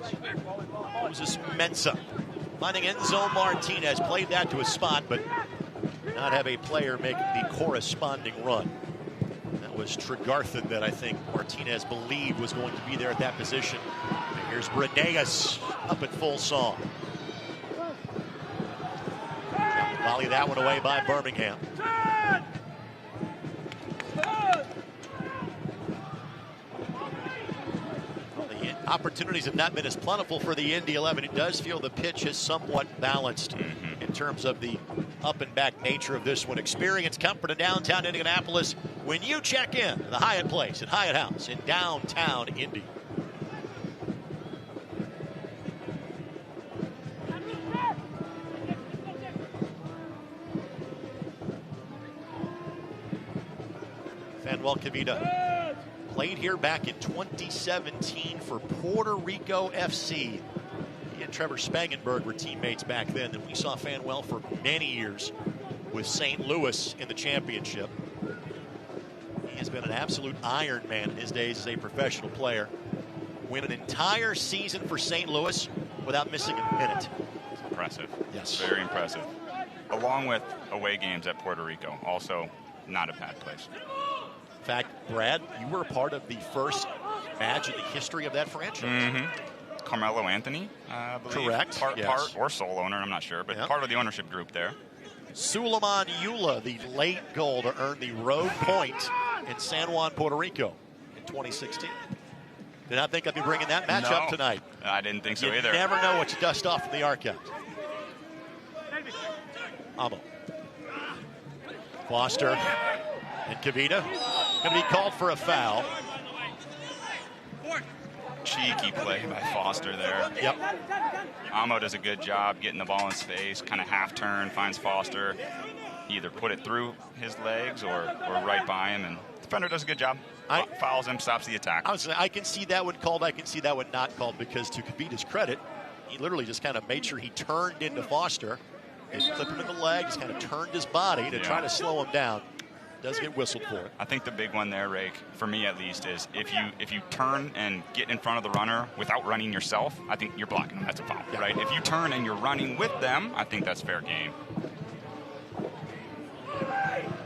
Moses Mensah finding Enzo Martinez. Played that to a spot, but not have a player make the corresponding run. That was Tregarthen that I think Martinez believed was going to be there at that position. And here's Brenegas up at full song. Volley that one away by Birmingham. Well, the opportunities have not been as plentiful for the Indy 11. It does feel the pitch is somewhat balanced in terms of the up and back nature of this one. Experience comfort in downtown Indianapolis when you check in to the Hyatt Place at Hyatt House in downtown Indy. Manuel Cavita played here back in 2017 for Puerto Rico FC. He and Trevor Spangenberg were teammates back then, and we saw Fanuel for many years with St. Louis in the championship. He has been an absolute Iron Man in his days as a professional player. Win an entire season for St. Louis without missing a minute. It's impressive. Yes. Very impressive. Along with away games at Puerto Rico. Also not a bad place. In fact, Brad, you were a part of the first match in the history of that franchise. Carmelo Anthony, I believe. Correct. Part or sole owner, I'm not sure, but part of the ownership group there. Suleiman Eula, the late goal to earn the road point in San Juan, Puerto Rico in 2016. Did not think I'd be bringing that match up tonight. I didn't think so you either. Never know what you dust off from the archives. Amo. Foster and Cavita going to be called for a foul. Cheeky play by Foster there. Yep. Amo does a good job getting the ball in his face, kind of half turn, finds Foster. He either put it through his legs or right by him, and the defender does a good job. Fouls him, stops the attack. I can see that one called. I can see that one not called, because to Khabib's credit, he literally just kind of made sure he turned into Foster. He clipped him in the leg, just kind of turned his body to try to slow him down. Does get whistled for it. I think the big one there, Rake, for me at least, is if you turn and get in front of the runner without running yourself, I think you're blocking them. That's a foul, right? If you turn and you're running with them, I think that's fair game.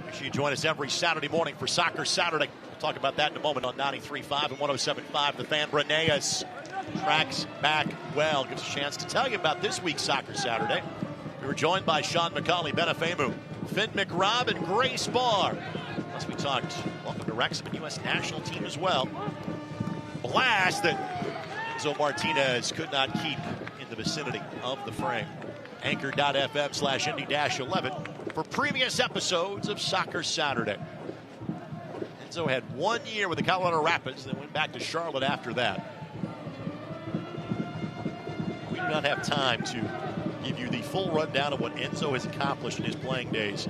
Make sure you join us every Saturday morning for Soccer Saturday. We'll talk about that in a moment on 93.5 and 107.5. The Fan. Breneas tracks back well. Gives us a chance to tell you about this week's Soccer Saturday. We were joined by Sean McCauley, Benefemu, Finn McRobb, and Grace Barr. Plus, we talked welcome to Wrexham and U.S. national team as well. Blast that Enzo Martinez could not keep in the vicinity of the frame. Anchor.fm/Indy-11 for previous episodes of Soccer Saturday. Enzo had 1 year with the Colorado Rapids, then went back to Charlotte after that. We do not have time to give you the full rundown of what Enzo has accomplished in his playing days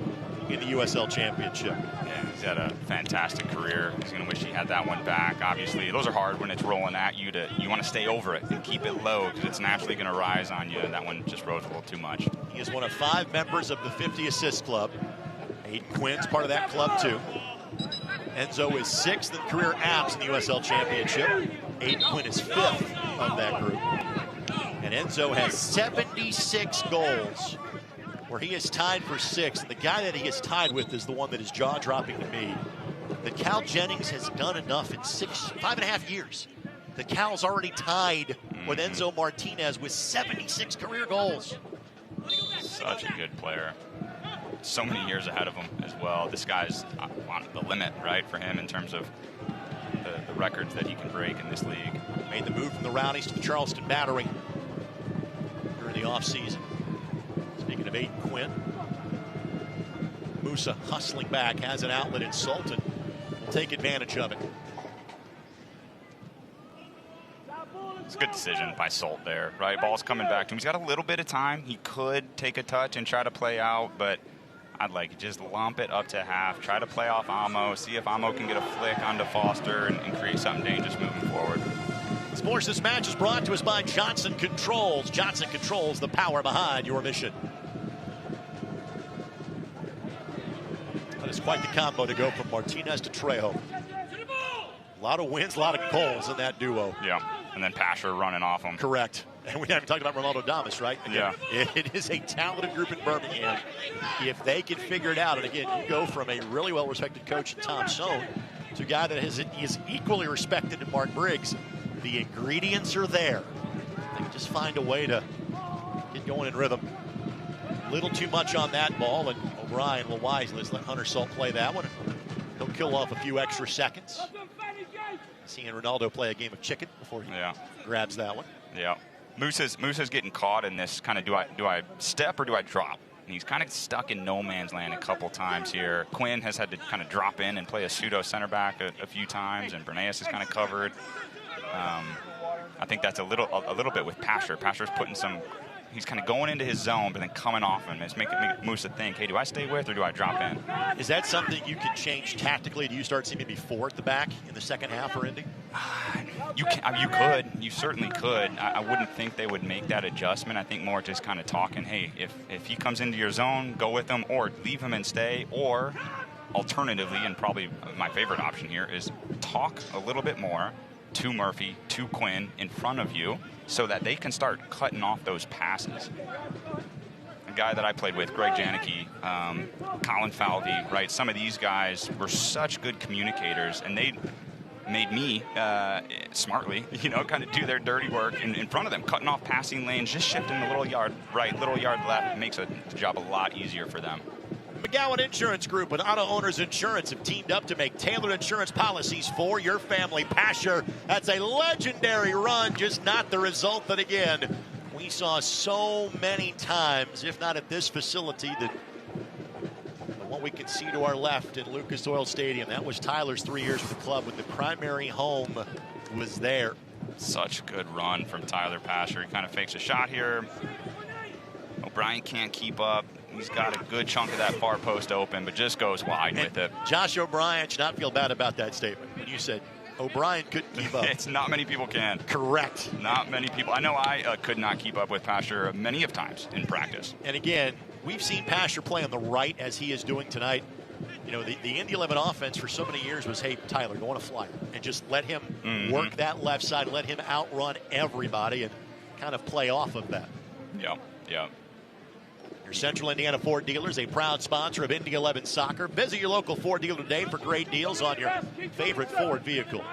in the USL Championship. Yeah, he's had a fantastic career. He's going to wish he had that one back. Obviously, those are hard when it's rolling at you. You want to stay over it and keep it low because it's naturally going to rise on you. That one just rose a little too much. He is one of 5 members of the 50 Assist Club. Aiden Quinn's part of that club too. Enzo is 6th in career apps in the USL Championship. Aiden Quinn is 5th of that group. And Enzo has 76 goals, where he is tied for 6th. And the guy that he is tied with is the one that is jaw-dropping to me. That Cal Jennings has done enough in 5.5 years. That Cal's already tied with Enzo Martinez with 76 career goals. Such a good player. So many years ahead of him as well. This guy's on the limit, right, for him in terms of the records that he can break in this league. Made the move from the Rowdies to the Charleston Battery during the offseason. Speaking of Aiden Quinn, Musa hustling back, has an outlet in Sultan. Will take advantage of it. It's a good decision by Salt there, right? Ball's coming back to him. He's got a little bit of time. He could take a touch and try to play out, but I'd like just lump it up to half, try to play off Amo, see if Amo can get a flick onto Foster and create something dangerous moving forward. Sports This Match is brought to us by Johnson Controls. Johnson Controls, the power behind your mission. That is quite the combo to go from Martinez to Trejo. A lot of wins, a lot of goals in that duo. Yeah, and then Pasher running off him. Correct. And we haven't talked about Ronaldo Damas, right? Again, yeah. It is a talented group in Birmingham. If they can figure it out, and again, you go from a really well-respected coach in Tom Sohn to a guy that is equally respected in Mark Briggs. The ingredients are there. They can just find a way to get going in rhythm. A little too much on that ball, and O'Brien will wisely let Hunter Salt play that one. He'll kill off a few extra seconds. Seeing Ronaldo play a game of chicken before he grabs that one. Yeah. Musa's getting caught in this kind of do I step or do I drop? And he's kind of stuck in no man's land a couple times here. Quinn has had to kind of drop in and play a pseudo center back a few times, and Bernays is kind of covered. I think that's a little bit with Pasher. Pasher's putting some. He's kind of going into his zone, but then coming off him. It's making Musa think, hey, do I stay with or do I drop in? Is that something you can change tactically? Do you start seeing maybe 4 at the back in the second half for Indy? You could. You certainly could. I wouldn't think they would make that adjustment. I think more just kind of talking, hey, if he comes into your zone, go with him or leave him and stay. Or alternatively, and probably my favorite option here, is talk a little bit more to Murphy, to Quinn in front of you so that they can start cutting off those passes. A guy that I played with, Greg Janicki, Colin Falvey, right? Some of these guys were such good communicators, and they made me smartly, kind of do their dirty work in front of them, cutting off passing lanes, just shifting a little yard right, little yard left. It makes the job a lot easier for them. McGowan Insurance Group and Auto Owners Insurance have teamed up to make tailored insurance policies for your family. Pasher, that's a legendary run, just not the result that, again, we saw so many times, if not at this facility, that what we can see to our left in Lucas Oil Stadium. That was Tyler's 3 years with the club when the primary home was there. Such a good run from Tyler Pasher. He kind of fakes a shot here. O'Brien can't keep up. He's got a good chunk of that far post open, but just goes wide with it. Josh O'Brien should not feel bad about that statement when you said O'Brien couldn't keep up. It's not many people can. Correct. Not many people. I know I could not keep up with Pasher many of times in practice. And again, we've seen Pasher play on the right as he is doing tonight. You know, the Indy 11 offense for so many years was, hey, Tyler, go on a flyer and just let him work that left side, let him outrun everybody and kind of play off of that. Yep, yep. Your Central Indiana Ford dealers, a proud sponsor of Indy 11 soccer. Visit your local Ford dealer today for great deals on your favorite Ford vehicle.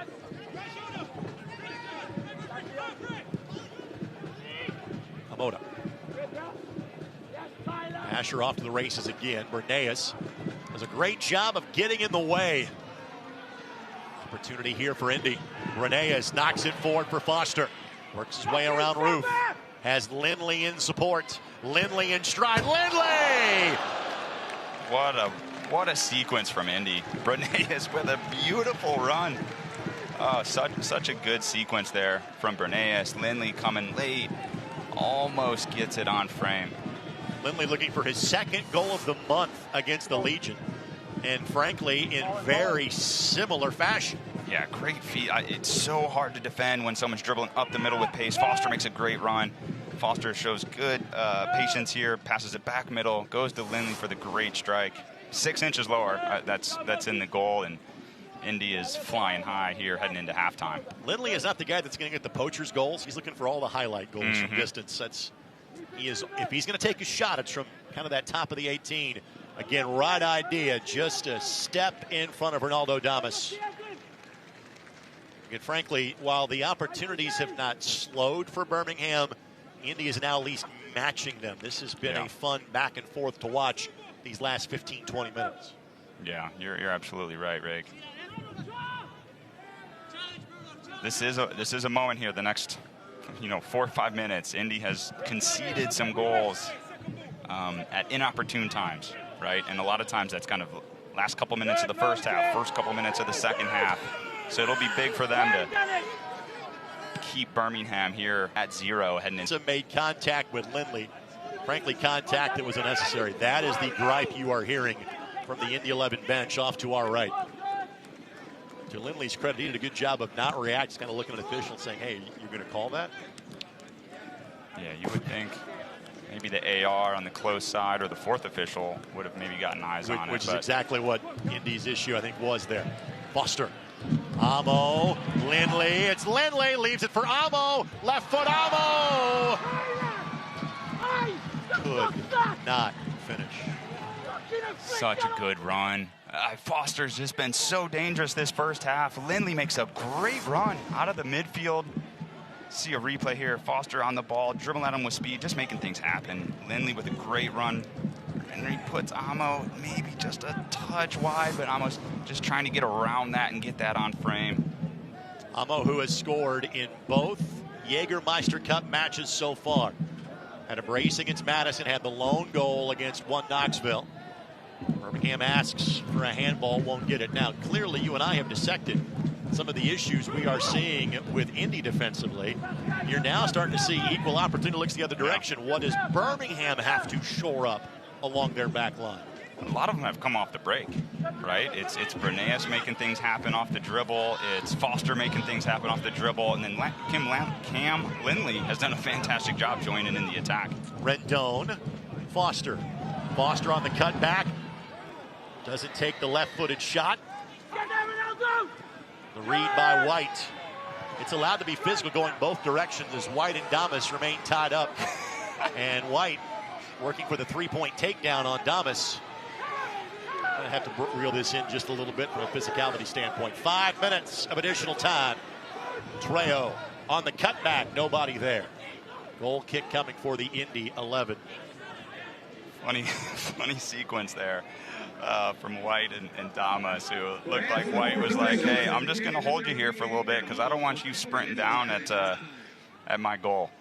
Hamoda. Asher off to the races again. Bernays does a great job of getting in the way. Opportunity here for Indy. Bernays knocks it forward for Foster. Works his way around Roof. Has Lindley in support. Lindley in stride. Lindley! What a sequence from Indy. Bernays with a beautiful run. Oh, such a good sequence there from Bernays. Lindley coming late. Almost gets it on frame. Lindley looking for his second goal of the month against the Legion. And frankly, in very similar fashion. Yeah, great feet. It's so hard to defend when someone's dribbling up the middle with pace. Foster makes a great run. Foster shows good patience here, passes it back middle, goes to Lindley for the great strike. 6 inches lower, that's in the goal, and Indy is flying high here heading into halftime. Lindley is not the guy that's going to get the poacher's goals. He's looking for all the highlight goals from distance. If he's going to take a shot, it's from kind of that top of the 18. Again, right idea, just a step in front of Ronaldo Damas. And frankly, while the opportunities have not slowed for Birmingham, Indy is now at least matching them. This has been a fun back and forth to watch these last 15, 20 minutes. Yeah, you're absolutely right, Rick. This is a moment here. The next, 4 or 5 minutes, Indy has conceded some goals at inopportune times, right? And a lot of times that's kind of last couple minutes of the first half, first couple minutes of the second half. So it'll be big for them to keep Birmingham here at 0 heading in. Made contact with Lindley. Frankly, contact that was unnecessary. That is the gripe you are hearing from the Indy 11 bench off to our right. To Lindley's credit, he did a good job of not reacting, just kind of looking at officials saying, hey, you're going to call that? Yeah, you would think maybe the AR on the close side or the fourth official would have maybe gotten eyes on it. Which is exactly what Indy's issue, I think, was there. Foster. Amo. Lindley. It's Lindley. Leaves it for Amo. Left foot Amo. Could not finish. Such a good run. Foster's just been so dangerous this first half. Lindley makes a great run out of the midfield. See a replay here. Foster on the ball, dribbling at him with speed, just making things happen. Lindley with a great run. And he puts Amo maybe just a touch wide, but Amo's just trying to get around that and get that on frame. Amo, who has scored in both Jaggermeister Cup matches so far. Had a brace against Madison, had the lone goal against Knoxville. Birmingham asks for a handball, won't get it. Now, clearly you and I have dissected some of the issues we are seeing with Indy defensively. You're now starting to see equal opportunity looks the other direction. What does Birmingham have to shore up along their back line? A lot of them have come off the break, right? It's Bernays making things happen off the dribble. It's Foster making things happen off the dribble. And then Cam Lindley has done a fantastic job joining in the attack. Rendon, Foster. Foster on the cutback. Doesn't take the left-footed shot. The read by White. It's allowed to be physical going both directions as White and Damas remain tied up. And White working for the three-point takedown on Damas. Gonna have to reel this in just a little bit from a physicality standpoint. 5 minutes of additional time. Trejo on the cutback, nobody there. Goal kick coming for the Indy 11. Funny sequence there from White and Damas, who looked like White was like, hey, I'm just going to hold you here for a little bit because I don't want you sprinting down at my goal.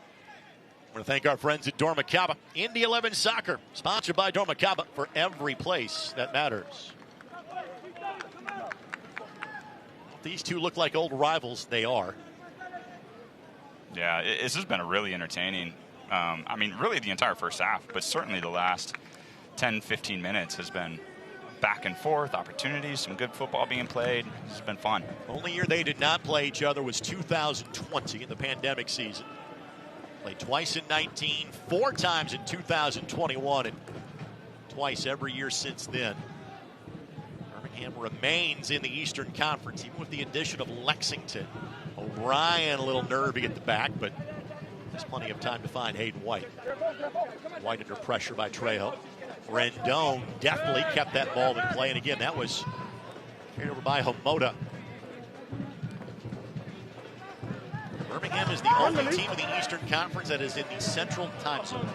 I want to thank our friends at Dormicaba. Indy 11 Soccer, sponsored by Dormicaba for every place that matters. These two look like old rivals. They are. Yeah, this has been a really entertaining, I mean, really the entire first half, but certainly the last 10, 15 minutes has been back and forth, opportunities, some good football being played. This has been fun. Only year they did not play each other was 2020 in the pandemic season. Played twice in 19, 4 times in 2021, and twice every year since then. Birmingham remains in the Eastern Conference, even with the addition of Lexington. O'Brien a little nervy at the back, but there's plenty of time to find Hayden White. White under pressure by Trejo. Rendon definitely kept that ball in play, and again, that was carried over by Homoda. Birmingham is the only team in the Eastern Conference that is in the Central Time Zone.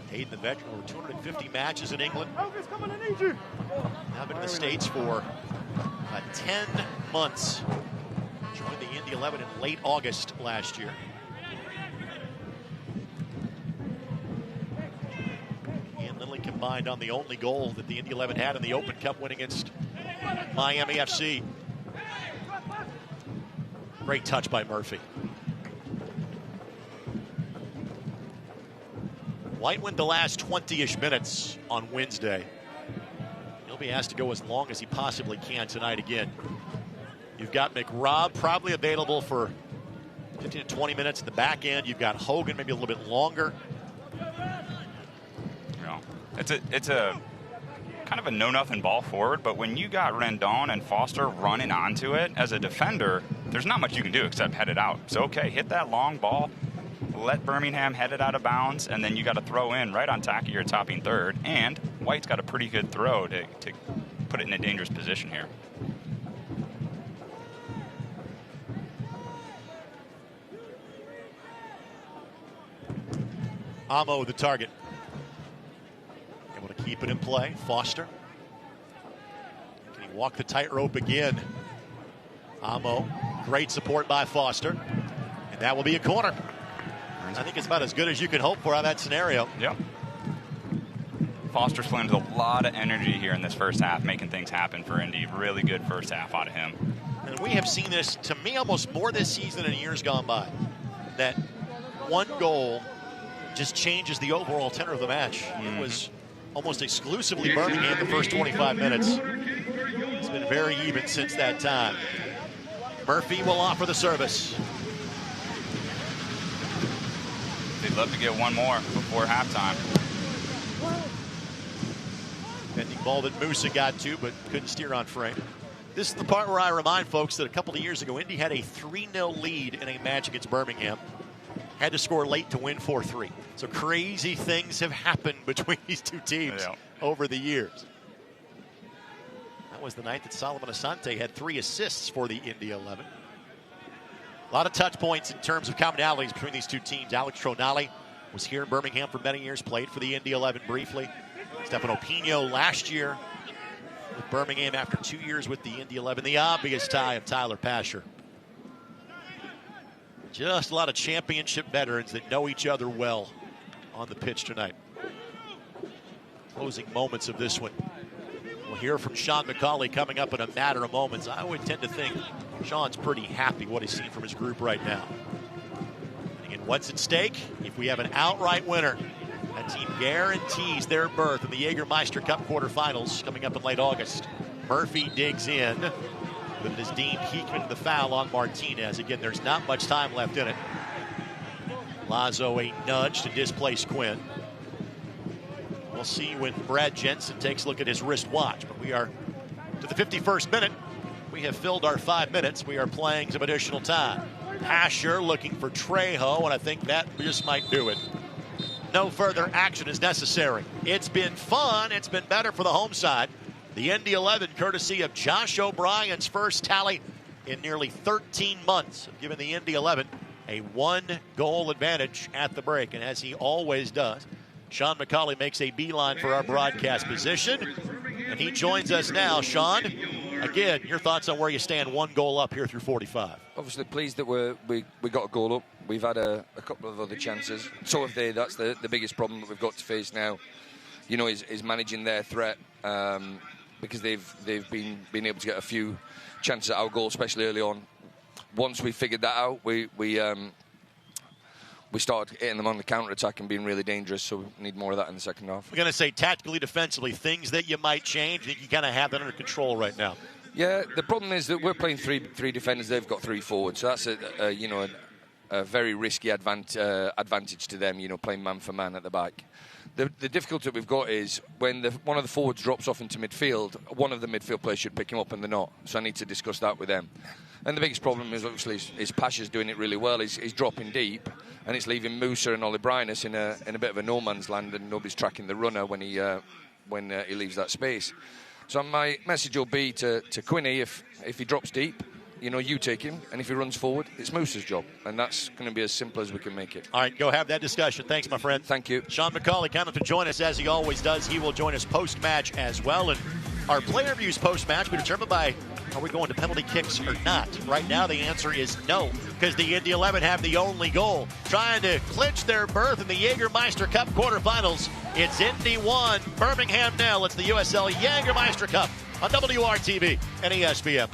Hayden, the veteran, over 250 matches in England. Now been in the States for 10 months. Joined the Indy 11 in late August last year. He and Lindley combined on the only goal that the Indy 11 had in the Open Cup win against Miami FC. Great touch by Murphy. White went the last 20-ish minutes on Wednesday. He'll be asked to go as long as he possibly can tonight again. You've got McRobb probably available for 15 to 20 minutes at the back end. You've got Hogan maybe a little bit longer. Yeah. It's a kind of a know-nothing ball forward, but when you got Rendon and Foster running onto it, as a defender, there's not much you can do except head it out. So, okay, hit that long ball, let Birmingham head it out of bounds, and then you got to throw in right on tack of your topping third, and White's got a pretty good throw to put it in a dangerous position here. Amo the target. Able to keep it in play. Foster. Can he walk the tightrope again? Amo. Great support by Foster. And that will be a corner. I think it's about as good as you can hope for out of that scenario. Yep. Foster's playing with a lot of energy here in this first half, making things happen for Indy. Really good first half out of him. And we have seen this, to me, almost more this season than years gone by. That one goal just changes the overall tenor of the match. It was almost exclusively Birmingham the first 25 minutes. It's been very even since that time. Murphy will offer the service. They'd love to get one more before halftime. Bending ball that Musa got to, but couldn't steer on frame. This is the part where I remind folks that a couple of years ago, Indy had a 3-0 lead in a match against Birmingham. Had to score late to win 4-3. So crazy things have happened between these two teams over the years. That was the night that Solomon Asante had 3 assists for the Indy 11. A lot of touch points in terms of commonalities between these two teams. Alex Tronali was here in Birmingham for many years, played for the Indy 11 briefly. Stefano Pino last year with Birmingham after 2 years with the Indy 11. The obvious tie of Tyler Pasher. Just a lot of championship veterans that know each other well on the pitch tonight. Closing moments of this one. We'll hear from Sean McCauley coming up in a matter of moments. I would tend to think Sean's pretty happy what he's seen from his group right now. And again, what's at stake? If we have an outright winner, that team guarantees their berth in the Jaggermeister Cup quarterfinals coming up in late August. Murphy digs in, but it is deemed Heekman the foul on Martinez. Again, there's not much time left in it. Lazo a nudge to displace Quinn. We'll see when Brad Jensen takes a look at his wristwatch, but we are to the 51st minute. We have filled our 5 minutes. We are playing some additional time. Pasher looking for Trejo, and I think that just might do it. No further action is necessary. It's been fun. It's been better for the home side. The Indy 11, courtesy of Josh O'Brien's first tally in nearly 13 months, have given the Indy 11 a 1-goal advantage at the break. And as he always does, Sean McCauley makes a beeline for our broadcast position. And he joins us now. Sean, again, your thoughts on where you stand 1 goal up here through 45. Obviously pleased that we got a goal up. We've had a couple of other chances. So have they. That's the biggest problem that we've got to face now. You know, is managing their threat. because they've been able to get a few chances at our goal, especially early on. Once we figured that out, we started hitting them on the counter-attack and being really dangerous, so we need more of that in the second half. We're going to say tactically, defensively, things that you might change. I think you kind of have that under control right now. Yeah, the problem is that we're playing three defenders. They've got 3 forwards, so that's a very risky advantage to them. Playing man for man at the back. The difficulty we've got is when one of the forwards drops off into midfield, one of the midfield players should pick him up and they're not. So I need to discuss that with them. And the biggest problem is obviously is Pasha's doing it really well. He's dropping deep, and it's leaving Musa and Olibrinus in a bit of a no man's land, and nobody's tracking the runner when he leaves that space. So my message will be to Quinny, if he drops deep, you take him, and if he runs forward, it's Musa's job, and that's going to be as simple as we can make it. All right, go have that discussion. Thanks, my friend. Thank you. Sean McCauley coming to join us as he always does. He will join us post-match as well, and our player views post-match will be determined by are we going to penalty kicks or not. Right now, the answer is no, because the Indy 11 have the only goal, trying to clinch their berth in the Jaggermeister Cup quarterfinals. It's Indy 1, Birmingham 0. It's the USL Jaggermeister Cup on WRTV and ESPN+.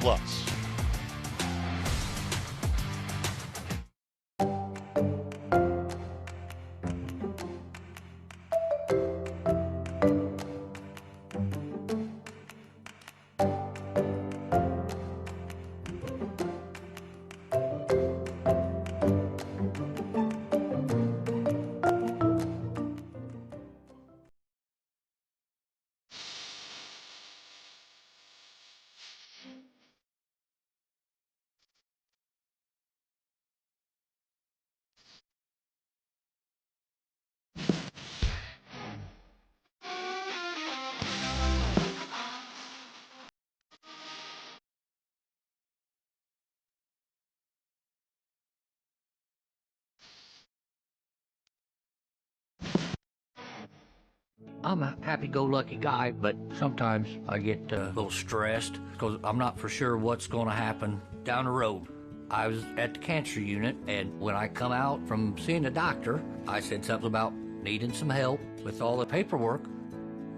I'm a happy-go-lucky guy, but sometimes I get a little stressed because I'm not for sure what's going to happen down the road. I was at the cancer unit, and when I come out from seeing the doctor, I said something about needing some help with all the paperwork.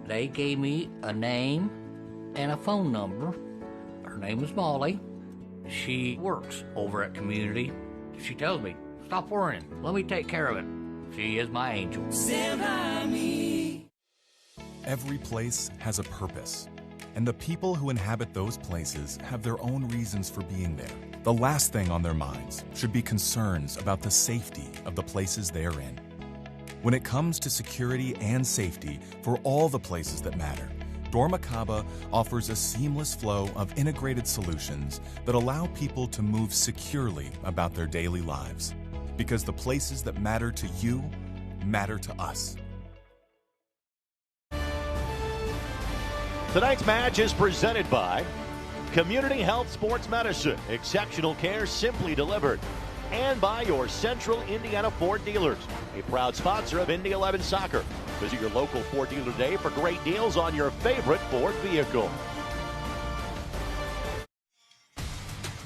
They gave me a name and a phone number. Her name is Molly. She works over at Community. She tells me, stop worrying, let me take care of it. She is my angel. Stand by me. Every place has a purpose, and the people who inhabit those places have their own reasons for being there. The last thing on their minds should be concerns about the safety of the places they are in. When it comes to security and safety for all the places that matter, Dormakaba offers a seamless flow of integrated solutions that allow people to move securely about their daily lives. Because the places that matter to you matter to us. Tonight's match is presented by Community Health Sports Medicine, exceptional care simply delivered, and by your Central Indiana Ford dealers, a proud sponsor of Indy 11 Soccer. Visit your local Ford dealer today for great deals on your favorite Ford vehicle.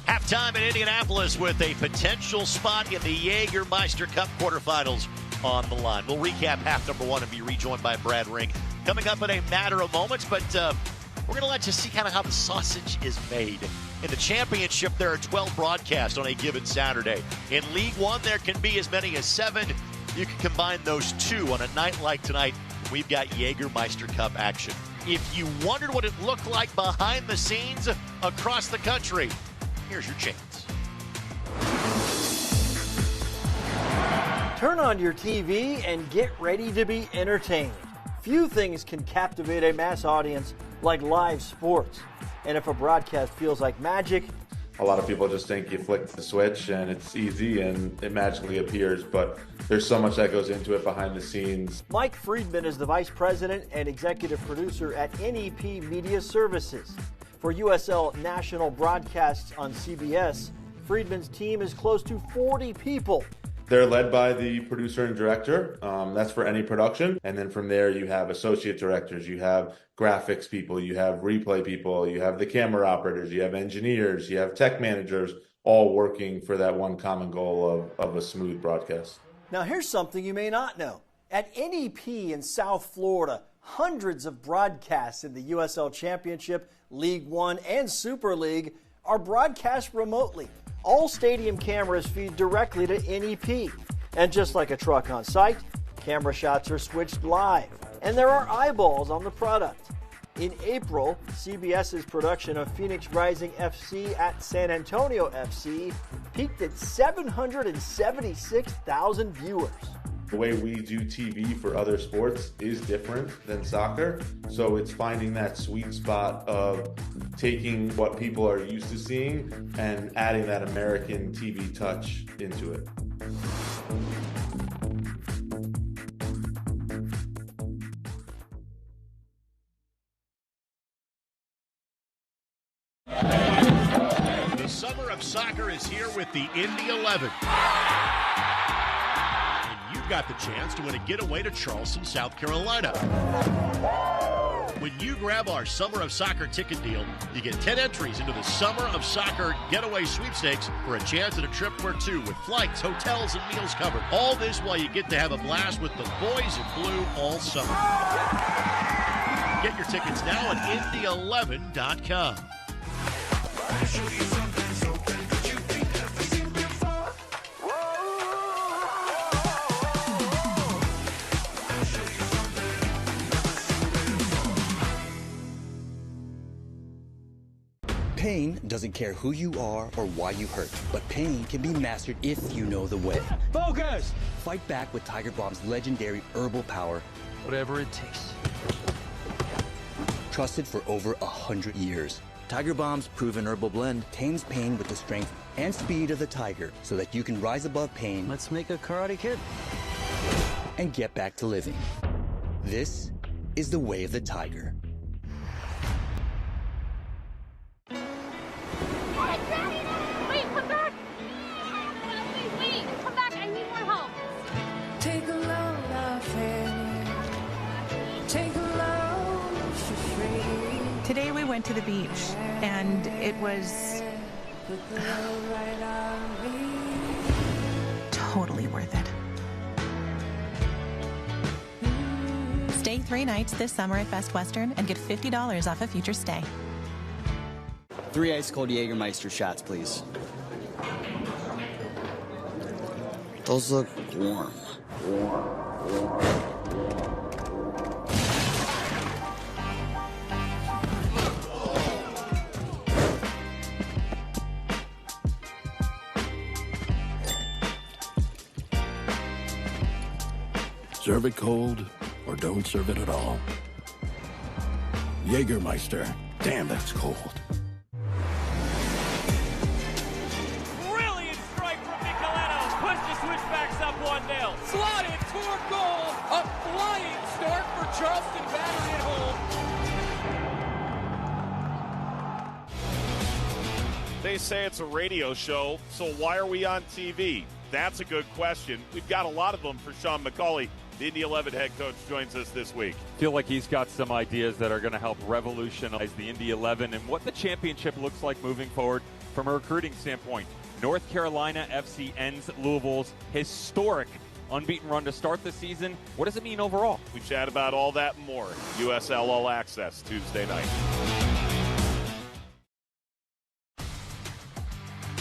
Halftime in Indianapolis with a potential spot in the Jaggermeister Cup quarterfinals on the line. We'll recap half number 1 and be rejoined by Brad Ring coming up in a matter of moments, but we're going to let you see kind of how the sausage is made. In the championship, there are 12 broadcasts on a given Saturday. In League One, there can be as many as 7. You can combine those 2 on a night like tonight. We've got Jaggermeister Cup action. If you wondered what it looked like behind the scenes across the country, here's your chance. Turn on your TV and get ready to be entertained. Few things can captivate a mass audience like live sports. And if a broadcast feels like magic, a lot of people just think you flick the switch and it's easy and it magically appears, but there's so much that goes into it behind the scenes. Mike Friedman is the vice president and executive producer at NEP Media Services. For USL National Broadcasts on CBS, Friedman's team is close to 40 people. They're led by the producer and director. That's for any production. And then from there, you have associate directors, you have graphics people, you have replay people, you have the camera operators, you have engineers, you have tech managers, all working for that one common goal of a smooth broadcast. Now, here's something you may not know. At NEP in South Florida, hundreds of broadcasts in the USL Championship, League One, and Super League are broadcast remotely. All stadium cameras feed directly to NEP. And just like a truck on site, camera shots are switched live, and there are eyeballs on the product. In April, CBS's production of Phoenix Rising FC at San Antonio FC peaked at 776,000 viewers. The way we do TV for other sports is different than soccer, so it's finding that sweet spot of taking what people are used to seeing and adding that American TV touch into it. The summer of soccer is here with the Indy 11. And you've got the chance to win a getaway to Charleston, South Carolina. When you grab our Summer of Soccer ticket deal, you get 10 entries into the Summer of Soccer Getaway Sweepstakes for a chance at a trip or two with flights, hotels, and meals covered. All this while you get to have a blast with the boys in blue all summer. Get your tickets now at Indy11.com. Pain doesn't care who you are or why you hurt, but pain can be mastered if you know the way. Focus! Fight back with Tiger Balm's legendary herbal power. Whatever it takes. Trusted for over 100 years. Tiger Balm's proven herbal blend tames pain with the strength and speed of the tiger so that you can rise above pain. Let's make a Karate Kid. And get back to living. This is the way of the tiger. Wait, come back! Wait, come back, I need more help. Take a load off it. Take a load for free. Today we went to the beach, and it was totally worth it. Stay 3 nights this summer at Best Western and get $50 off a future stay. 3 ice-cold Jaggermeister shots, please. Those look warm. Serve it cold or don't serve it at all. Jaggermeister. Damn, that's cold. Brilliant strike from Nicoletto. Push the switchbacks up 1-0. Slotted toward goal. A flying start for Charleston Battery at home. They say it's a radio show, so why are we on TV? That's a good question. We've got a lot of them for Sean McCauley. The Indy 11 head coach joins us this week. Feel like he's got some ideas that are going to help revolutionize the Indy 11 and what the championship looks like moving forward from a recruiting standpoint. North Carolina FC ends Louisville's historic unbeaten run to start the season. What does it mean overall? We chat about all that and more. USL All Access Tuesday night.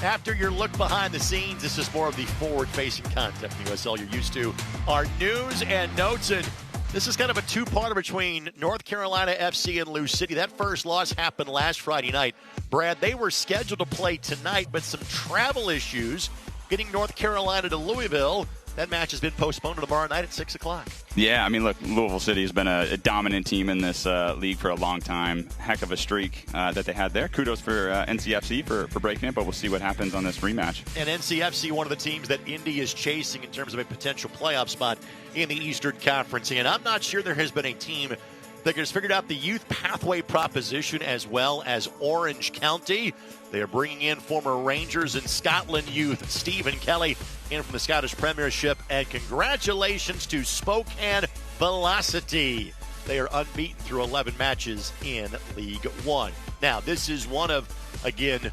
After your look behind the scenes, this is more of the forward-facing content from USL you're used to. Our news and notes, and this is kind of a two-parter between North Carolina FC and Lou City. That first loss happened last Friday night. Brad, they were scheduled to play tonight, but some travel issues getting North Carolina to Louisville. That match has been postponed to tomorrow night at 6 o'clock. Yeah, I mean, look, Louisville City has been a dominant team in this league for a long time. Heck of a streak that they had there. Kudos for NCFC for breaking it, but we'll see what happens on this rematch. And NCFC, one of the teams that Indy is chasing in terms of a potential playoff spot in the Eastern Conference. And I'm not sure there has been a team that has figured out the youth pathway proposition as well as Orange County. They are bringing in former Rangers and Scotland youth Stephen Kelly in from the Scottish Premiership. And congratulations to Spokane Velocity. They are unbeaten through 11 matches in League One. Now, this is one of, again,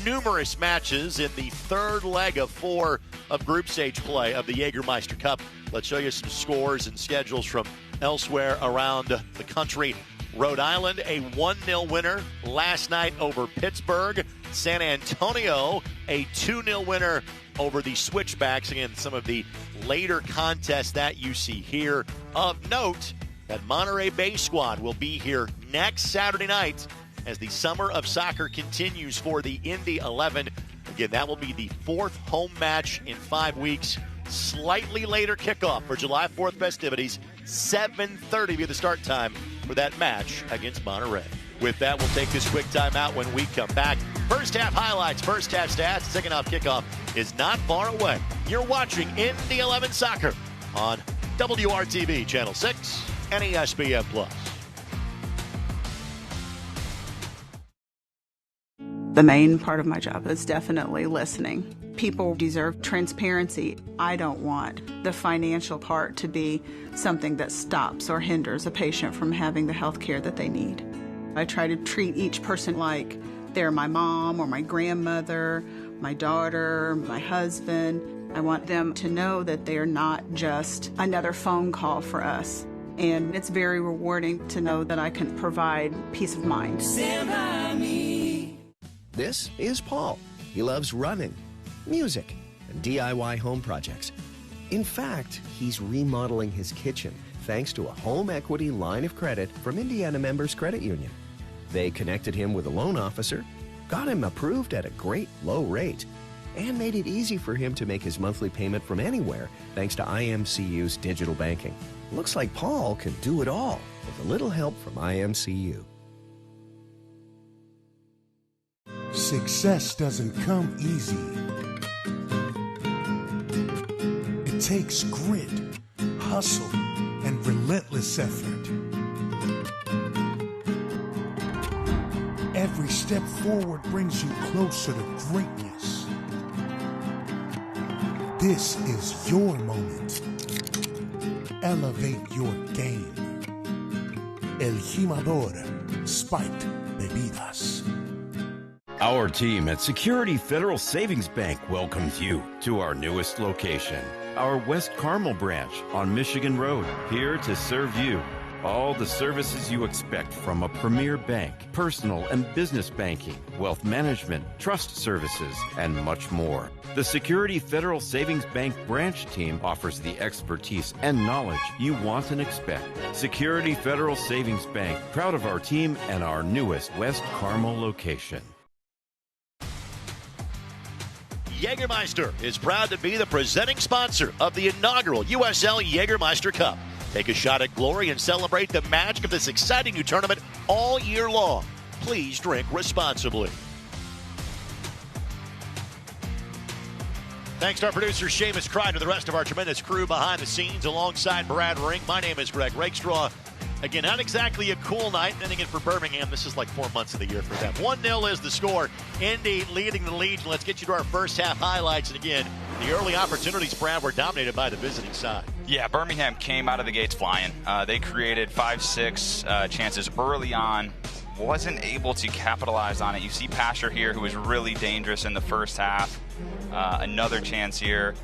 numerous matches in the third leg of 4 of group stage play of the Jaggermeister Cup. Let's show you some scores and schedules from elsewhere around the country. Rhode Island, a 1-0 winner last night over Pittsburgh. San Antonio, a 2-0 winner over the Switchbacks. Again, some of the later contests that you see here. Of note, that Monterey Bay squad will be here next Saturday night as the summer of soccer continues for the Indy 11. Again, that will be the 4th home match in 5 weeks. Slightly later kickoff for July 4th festivities. 7:30 be the start time for that match against Monterey. With that, we'll take this quick timeout. When we come back, first half highlights, first half stats, second half kickoff is not far away. You're watching Indy 11 Soccer on WRTV Channel 6 and ESPN+. The main part of my job is definitely listening. People deserve transparency. I don't want the financial part to be something that stops or hinders a patient from having the health care that they need. I try to treat each person like they're my mom or my grandmother, my daughter, my husband. I want them to know that they're not just another phone call for us. And it's very rewarding to know that I can provide peace of mind. Stand by me. This is Paul. He loves running, music, and DIY home projects. In fact, he's remodeling his kitchen thanks to a home equity line of credit from Indiana Members Credit Union. They connected him with a loan officer, got him approved at a great low rate, and made it easy for him to make his monthly payment from anywhere thanks to IMCU's digital banking. Looks like Paul can do it all with a little help from IMCU. Success doesn't come easy. It takes grit, hustle, and relentless effort. Every step forward brings you closer to greatness. This is your moment. Elevate your game. El Jimador Spiked Bebidas. Our team at Security Federal Savings Bank welcomes you to our newest location, our West Carmel branch on Michigan Road, here to serve you. All the services you expect from a premier bank, personal and business banking, wealth management, trust services, and much more. The Security Federal Savings Bank branch team offers the expertise and knowledge you want and expect. Security Federal Savings Bank, proud of our team and our newest West Carmel location. Jaggermeister is proud to be the presenting sponsor of the inaugural USL Jaggermeister Cup. Take a shot at glory and celebrate the magic of this exciting new tournament all year long. Please drink responsibly. Thanks to our producer, Seamus Crider, and the rest of our tremendous crew behind the scenes alongside Brad Ring. My name is Greg Rakestraw. Again, not exactly a cool night. Ending it for Birmingham. This is like 4 months of the year for them. 1-0 is the score. Indy leading the lead. Let's get you to our first half highlights. And again, the early opportunities, Brad, were dominated by the visiting side. Yeah, Birmingham came out of the gates flying. They created 5-6 chances early on. Wasn't able to capitalize on it. You see Pasher here, who was really dangerous in the first half. Another chance here,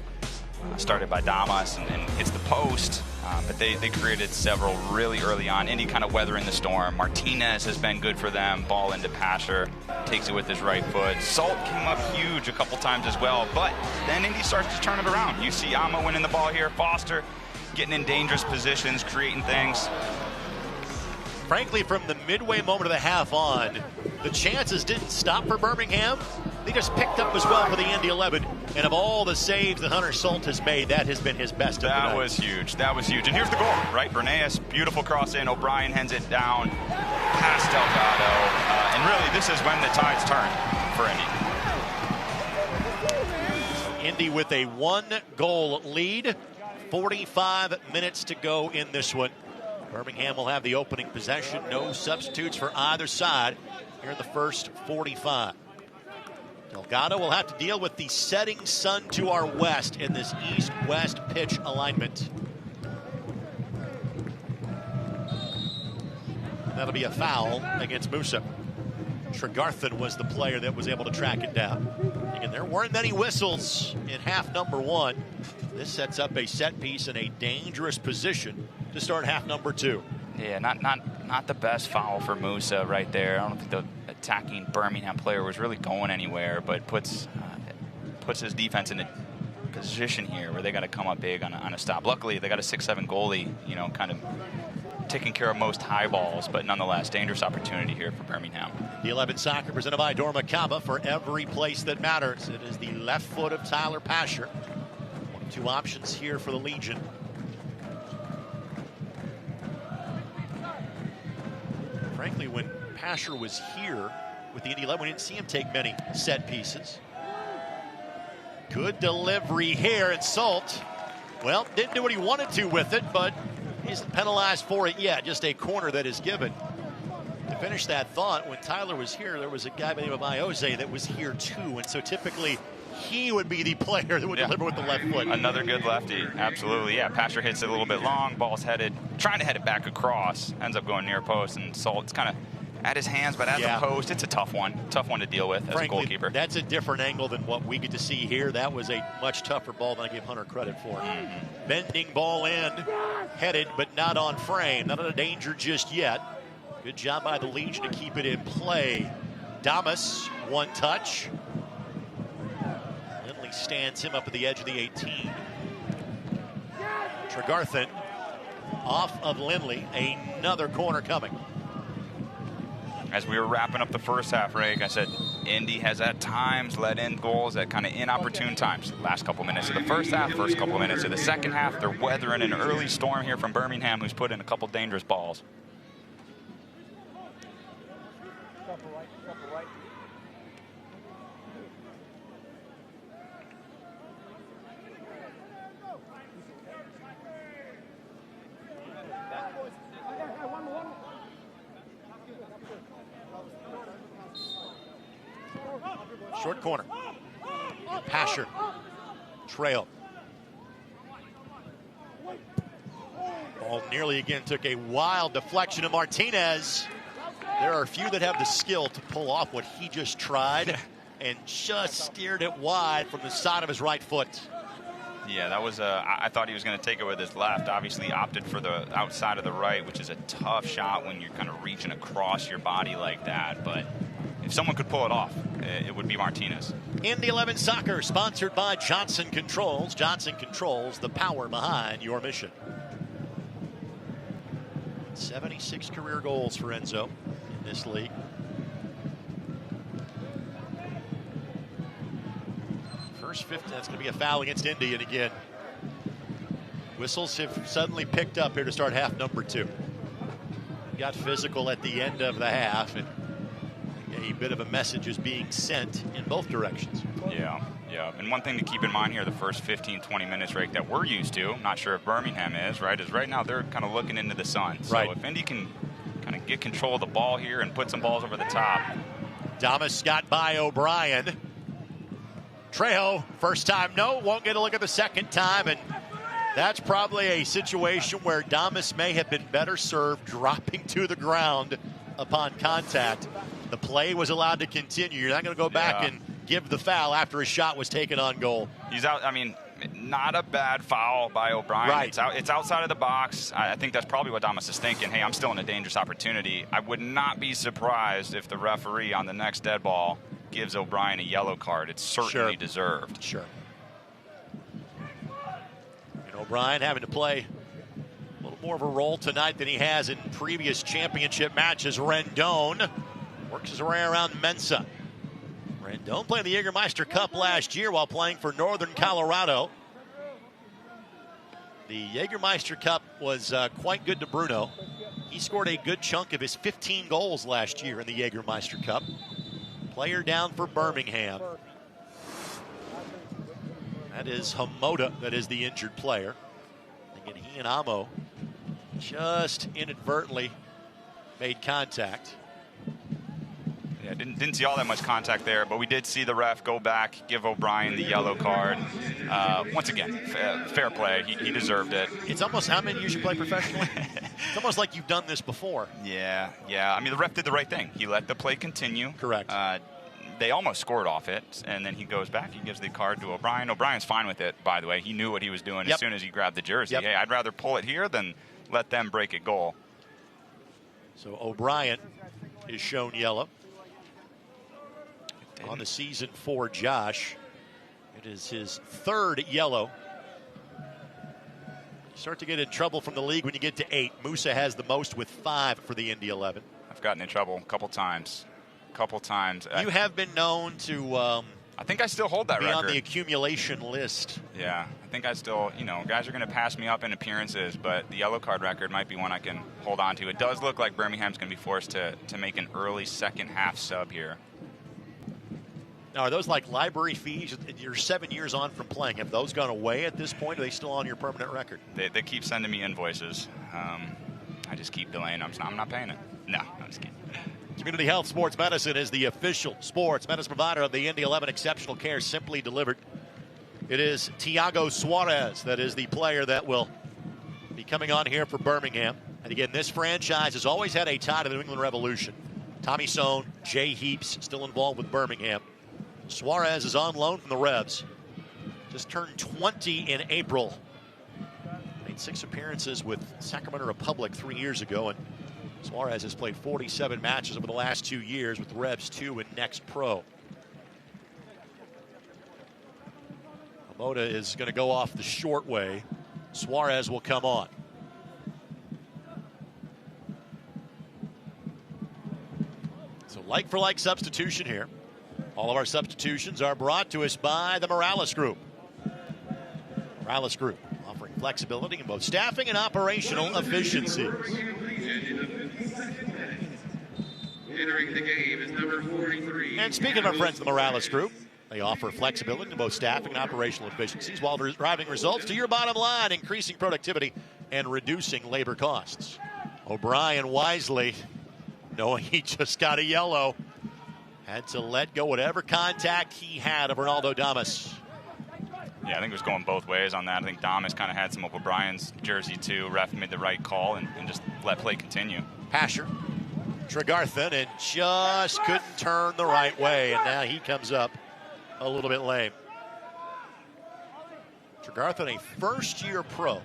started by Damas and hits the post. But they created several really early on. Indy kind of weathering the storm. Martinez has been good for them. Ball into Pasher. Takes it with his right foot. Salt came up huge a couple times as well. But then Indy starts to turn it around. You see Amma winning the ball here. Foster getting in dangerous positions, creating things. Frankly, from the midway moment of the half on, the chances didn't stop for Birmingham. They just picked up as well for the Indy 11. And of all the saves that Hunter Salt has made, that has been his best of the night. That was huge. That was huge. And here's the goal, right? Bernays, beautiful cross in. O'Brien hands it down past Delgado. And really, this is when the tides turn for Indy. Indy with a 1-goal lead. 45 minutes to go in this one. Birmingham will have the opening possession. No substitutes for either side here in the first 45. Delgado will have to deal with the setting sun to our west in this east-west pitch alignment. That'll be a foul against Musa. Tregarthen was the player that was able to track it down. Again, there weren't many whistles in half number one. This sets up a set piece in a dangerous position to start half number 2. Yeah, not the best foul for Musa right there. I don't think the attacking Birmingham player was really going anywhere, but puts his defense in a position here where they got to come up big on a stop. Luckily, they got a 6'7" goalie, you know, kind of taking care of most high balls, but nonetheless, dangerous opportunity here for Birmingham. The 11 soccer presented by Dorma Kaba for every place that matters. It is the left foot of Tyler Pasher. 1 of 2 options here for the Legion. Frankly, when Pasher was here with the Indy 11, we didn't see him take many set pieces. Good delivery here, and Salt, well, didn't do what he wanted to with it, but isn't penalized for it yet. Just a corner that is given. To finish that thought, when Tyler was here, there was a guy by the name of Iose that was here too, and so typically he would be the player that would deliver with the left foot. Another good lefty, absolutely. Yeah, Pasher hits it a little bit long, ball's headed, trying to head it back across, ends up going near post, and Salt's kind of at his hands, but at the post, it's a tough one to deal with as a goalkeeper. That's a different angle than what we get to see here. That was a much tougher ball than I give Hunter credit for. Bending ball in, headed, but not on frame. Not out of danger just yet. Good job by the Legion to keep it in play. Damas, 1 touch. Lindley stands him up at the edge of the 18. Tregarthen off of Lindley. Another corner coming. As we were wrapping up the first half, Rick, I said Indy has at times let in goals at kind of inopportune times. Last couple minutes of the first half, first couple minutes of the second half, they're weathering an early storm here from Birmingham, who's put in a couple dangerous balls. Short corner. Pasher. Trail. Ball nearly again took a wild deflection of Martinez. There are a few that have the skill to pull off what he just tried and just steered it wide from the side of his right foot. Yeah, that was I thought he was going to take it with his left. Obviously opted for the outside of the right, which is a tough shot when you're kind of reaching across your body like that. But if someone could pull it off, it would be Martinez. Indy 11 Soccer, sponsored by Johnson Controls. Johnson Controls, the power behind your mission. 76 career goals for Enzo in this league. First 50, that's going to be a foul against Indy, and again, whistles have suddenly picked up here to start half number 2. Got physical at the end of the half, and a bit of a message is being sent in both directions. Yeah. And one thing to keep in mind here, the first 15-20 minutes, Rick, that we're used to, I'm not sure if Birmingham is right now they're kind of looking into the sun. So if Indy can kind of get control of the ball here and put some balls over the top. Damas got by O'Brien. Trejo, first time, no, won't get a look at the second time, and that's probably a situation where Damas may have been better served dropping to the ground upon contact. The play was allowed to continue. You're not going to go back and give the foul after a shot was taken on goal. He's out. I mean, not a bad foul by O'Brien. Right. It's outside of the box. I think that's probably what Damas is thinking. Hey, I'm still in a dangerous opportunity. I would not be surprised if the referee on the next dead ball gives O'Brien a yellow card. It's certainly deserved. Sure. And O'Brien having to play a little more of a role tonight than he has in previous championship matches. Rendon works his way around Mensah. Rendon played the Jaggermeister Cup last year while playing for Northern Colorado. The Jaggermeister Cup was quite good to Bruno. He scored a good chunk of his 15 goals last year in the Jaggermeister Cup. Player down for Birmingham. That is Hamoda, that is the injured player. Again, he and Amo just inadvertently made contact. Yeah, didn't see all that much contact there, but we did see the ref go back, give O'Brien the yellow card. Once again, fair play. He deserved it. It's almost how many years you play professionally? It's almost like you've done this before. Yeah. I mean, the ref did the right thing. He let the play continue. Correct. they almost scored off it, and then he goes back. He gives the card to O'Brien. O'Brien's fine with it, by the way. He knew what he was doing as soon as he grabbed the jersey. Hey, I'd rather pull it here than let them break a goal. So O'Brien is shown yellow. On the season for Josh, it is his third yellow. You start to get in trouble from the league when you get to 8. Musa has the most with 5 for the Indy 11. I've gotten in trouble a couple times. You have been known to I think I still hold that record. on the accumulation list. Yeah, I think I still, guys are going to pass me up in appearances, but the yellow card record might be one I can hold on to. It does look like Birmingham's going to be forced to make an early second half sub here. Now, are those like library fees? You're 7 years on from playing. Have those gone away at this point? Or are they still on your permanent record? They keep sending me invoices. I just keep delaying. I'm not paying it. No, I'm just kidding. Community Health Sports Medicine is the official sports medicine provider of the Indy 11. Exceptional care simply delivered. It is Thiago Suarez that is the player that will be coming on here for Birmingham. And again, this franchise has always had a tie to the New England Revolution. Tommy Sohn, Jay Heaps still involved with Birmingham. Suarez is on loan from the Revs. Just turned 20 in April. Made 6 appearances with Sacramento Republic 3 years ago, and Suarez has played 47 matches over the last 2 years with the Revs 2 and Next Pro. Moda is going to go off the short way. Suarez will come on. So like-for-like substitution here. All of our substitutions are brought to us by the Morales Group. Morales Group, offering flexibility in both staffing and operational efficiencies. Entering the game is number 43. And speaking of our friends at the Morales Group, they offer flexibility in both staffing and operational efficiencies while driving results to your bottom line, increasing productivity and reducing labor costs. O'Brien wisely, knowing he just got a yellow, had to let go whatever contact he had of Ronaldo Damas. Yeah, I think it was going both ways on that. I think Damas kind of had some of O'Brien's jersey too. Ref made the right call and just let play continue. Pasher, Tregarthen, and just couldn't turn the right way, and now he comes up a little bit lame. Tregarthen, a first-year pro.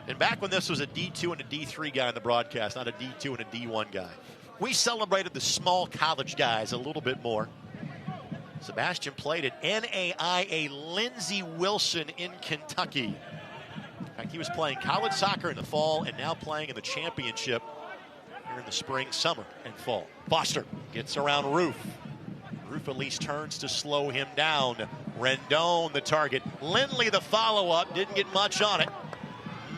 And back when this was a D2 and a D3 guy in the broadcast, not a D2 and a D1 guy, we celebrated the small college guys a little bit more. Sebastian played at NAIA Lindsey Wilson in Kentucky. In fact, he was playing college soccer in the fall and now playing in the championship here in the spring, summer, and fall. Foster gets around Roof. Roof at least turns to slow him down. Rendon the target. Lindley the follow-up. Didn't get much on it.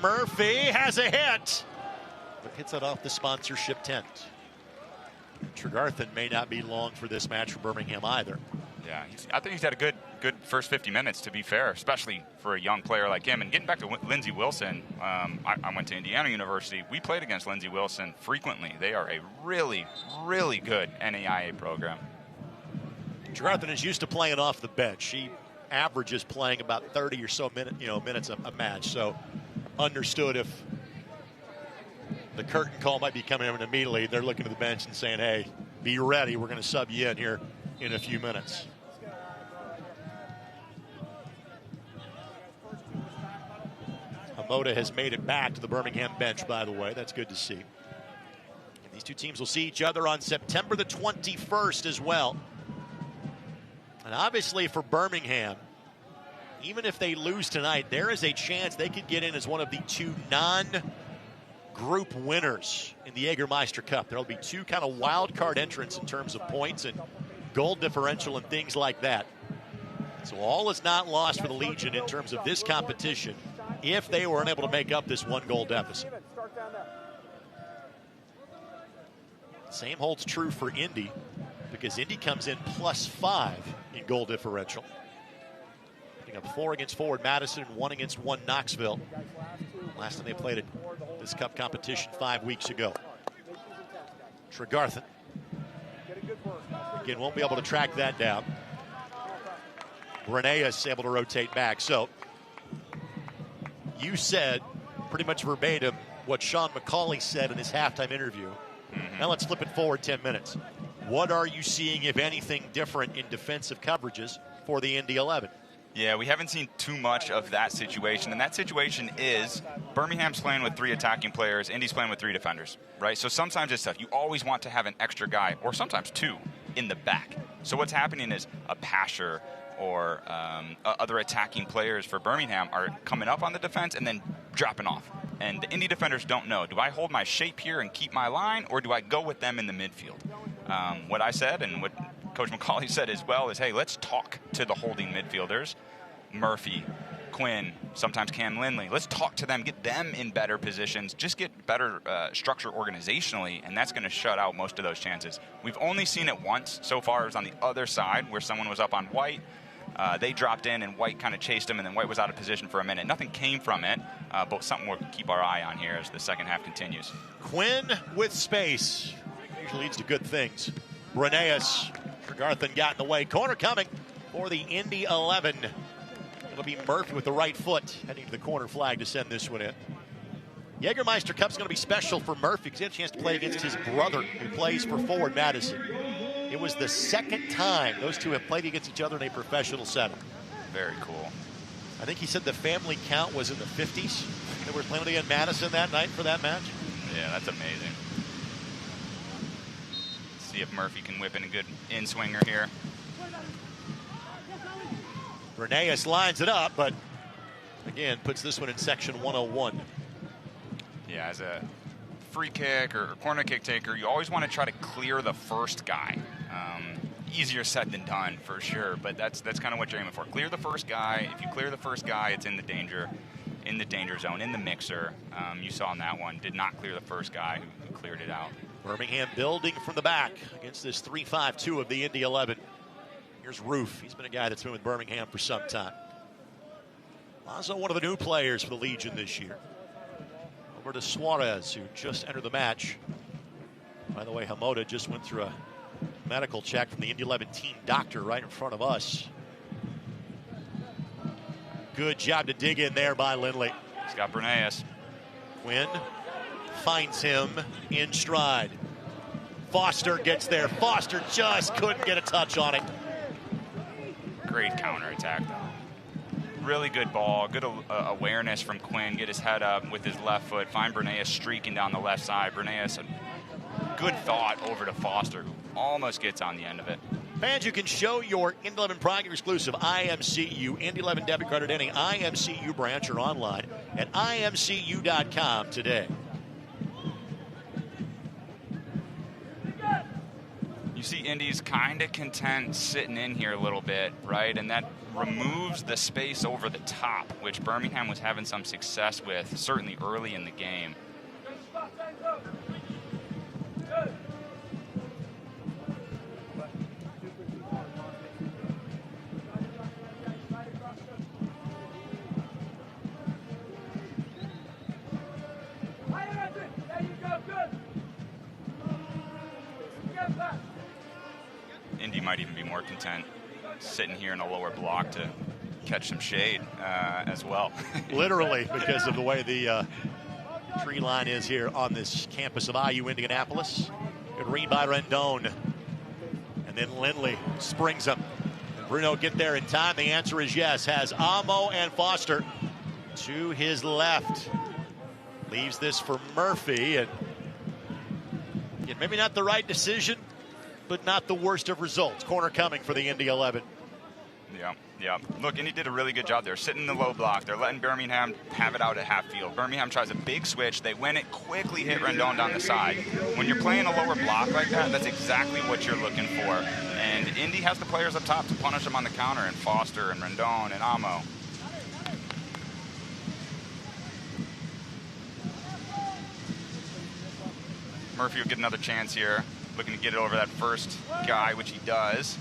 Murphy has a hit, but hits it off the sponsorship tent. Tregarthen may not be long for this match for Birmingham either. Yeah, I think he's had a good first 50 minutes, to be fair, especially for a young player like him. And getting back to Lindsey Wilson, I went to Indiana University. We played against Lindsey Wilson frequently. They are a really, really good NAIA program. Tregarthen is used to playing off the bench. He averages playing about 30 or so minutes a match. So understood if the curtain call might be coming in immediately. They're looking to the bench and saying, hey, be ready. We're going to sub you in here in a few minutes. Hamoda has made it back to the Birmingham bench, by the way. That's good to see. And these two teams will see each other on September the 21st as well. And obviously for Birmingham, even if they lose tonight, there is a chance they could get in as one of the 2 non-group winners in the Jaggermeister Cup. There will be 2 kind of wild card entrants in terms of points and goal differential and things like that. So all is not lost for the Legion in terms of this competition if they were unable to make up this 1-goal deficit. Same holds true for Indy, because Indy comes in +5 in goal differential. Putting up 4 against Forward Madison and 1 against 1 Knoxville. Last time they played this cup competition 5 weeks ago. Tregarthen. Again, won't be able to track that down. Breneas able to rotate back. So you said pretty much verbatim what Sean McCauley said in his halftime interview. Now let's flip it forward 10 minutes. What are you seeing, if anything, different in defensive coverages for the Indy 11? Yeah, we haven't seen too much of that situation, and that situation is Birmingham's playing with 3 attacking players, Indy's playing with 3 defenders, right? So sometimes it's tough. You always want to have an extra guy, or sometimes 2, in the back. So what's happening is a passer or other attacking players for Birmingham are coming up on the defense and then dropping off. And the Indy defenders don't know, do I hold my shape here and keep my line, or do I go with them in the midfield? What I said and what Coach McCauley said as well is, hey, let's talk to the holding midfielders, Murphy, Quinn, sometimes Cam Lindley. Let's talk to them, get them in better positions, just get better structure organizationally, and that's going to shut out most of those chances. We've only seen it once so far. It was on the other side where someone was up on White. They dropped in, and White kind of chased him, and then White was out of position for a minute. Nothing came from it, but something we'll keep our eye on here as the second half continues. Quinn with space usually leads to good things. Breneas, Garthan got in the way. Corner coming for the Indy 11. It'll be Murphy with the right foot heading to the corner flag to send this one in. Jaggermeister Cup's going to be special for Murphy because he had a chance to play against his brother who plays for Forward Madison. It was the second time those two have played against each other in a professional setting. Very cool. I think he said the family count was in the 50s. They were playing against Madison that night for that match. Yeah, that's amazing. Let's see if Murphy can whip in a good in-swinger here. Breneas lines it up, but again, puts this one in section 101. Yeah, as a free kick or corner kick taker, you always want to try to clear the first guy. Easier said than done, for sure, but that's kind of what you're aiming for. Clear the first guy. If you clear the first guy, it's in the danger zone, in the mixer. You saw in that one, did not clear the first guy who cleared it out. Birmingham building from the back against this 3-5-2 of the Indy 11. Here's Roof. He's been a guy that's been with Birmingham for some time. Lazo, one of the new players for the Legion this year. Over to Suarez, who just entered the match. By the way, Hamoda just went through a medical check from the Indy 11 team doctor right in front of us. Good job to dig in there by Lindley. He's got Breneas. Quinn finds him in stride. Foster gets there. Foster just couldn't get a touch on it. Great counterattack, though. Really good ball, good awareness from Quinn. Get his head up with his left foot. Find Breneas streaking down the left side. Breneas, a good thought over to Foster, who almost gets on the end of it. Fans, you can show your Indy 11 Prime exclusive IMCU Indy 11 debit card at any IMCU branch or online at imcu.com today. You see Indy's kind of content sitting in here a little bit, right? And that removes the space over the top, which Birmingham was having some success with, certainly early in the game. Indy might even be more content sitting here in a lower block to catch some shade as well. Literally, because of the way the tree line is here on this campus of IU Indianapolis. Good read by Rendon. And then Lindley springs him. Can Bruno get there in time? The answer is yes. Has Amo and Foster to his left. Leaves this for Murphy. And again, maybe not the right decision, but not the worst of results. Corner coming for the Indy 11. Yeah. Look, Indy did a really good job there, sitting in the low block. They're letting Birmingham have it out at half field. Birmingham tries a big switch. They win it, quickly hit Rendon down the side. When you're playing a lower block like that, that's exactly what you're looking for. And Indy has the players up top to punish them on the counter, and Foster and Rendon and Amo. Murphy will get another chance here, looking to get it over that first guy, which he does.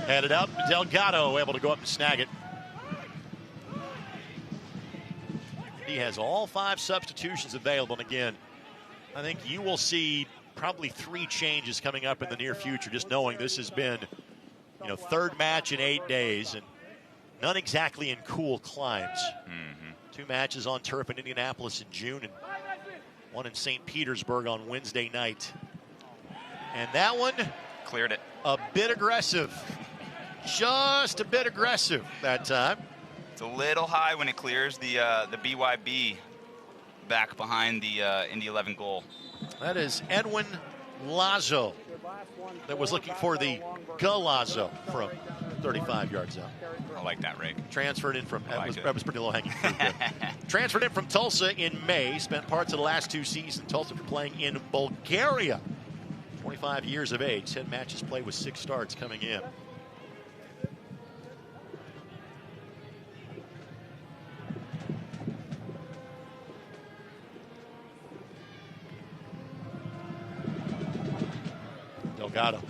Headed out, Delgado able to go up and snag it. He has all 5 substitutions available. And again, I think you will see probably 3 changes coming up in the near future, just knowing this has been, third match in 8 days, and none exactly in cool climes. 2 matches on turf in Indianapolis in June, and 1 in St. Petersburg on Wednesday night. And that one cleared it. A bit aggressive. Just a bit aggressive that time. It's a little high when it clears the BYB back behind the Indy 11 goal. That is Edwin Lazo that was looking for the Galazo from 35 yards out. I like that, Rick. Transferred in from, that was pretty low-hanging fruit there. Transferred in from Tulsa in May. Spent parts of the last 2 seasons. Tulsa for playing in Bulgaria. 25 years of age. 10 matches played with 6 starts coming in. Delgado.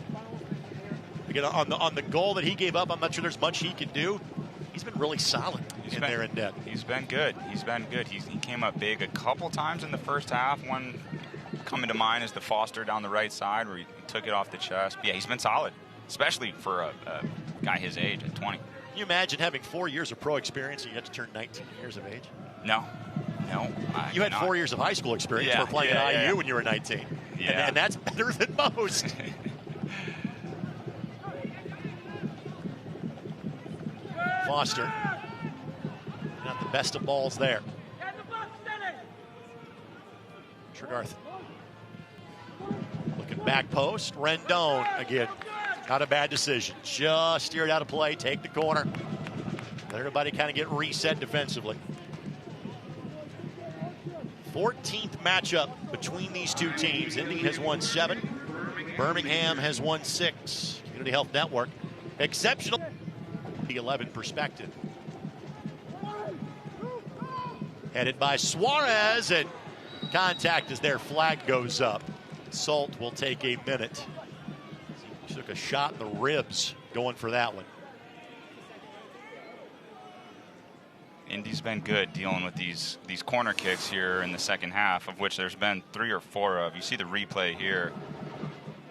Again, on the goal that he gave up, I'm not sure there's much he can do. He's been really solid there in net. He's been good. He's been good. He came up big a couple times in the first half. One coming to mind is the Foster down the right side where he took it off the chest. But yeah, he's been solid, especially for a guy his age at 20. Can you imagine having 4 years of pro experience and you had to turn 19 years of age? No. You had 4 years of high school experience for playing at IU when you were 19. Yeah. And that's better than most. Foster, not the best of balls there. Tregarth looking back post. Rendon again, not a bad decision. Just steered out of play, take the corner. Let everybody kind of get reset defensively. 14th matchup between these two teams. Indy has won 7. Birmingham has won 6. Community Health Network. Exceptional. The 11 perspective. Headed by Suarez, and contact as their flag goes up. Salt will take a minute. He took a shot in the ribs going for that one. Indy's been good dealing with these corner kicks here in the second half, of which there's been 3 or 4 of. You see the replay here.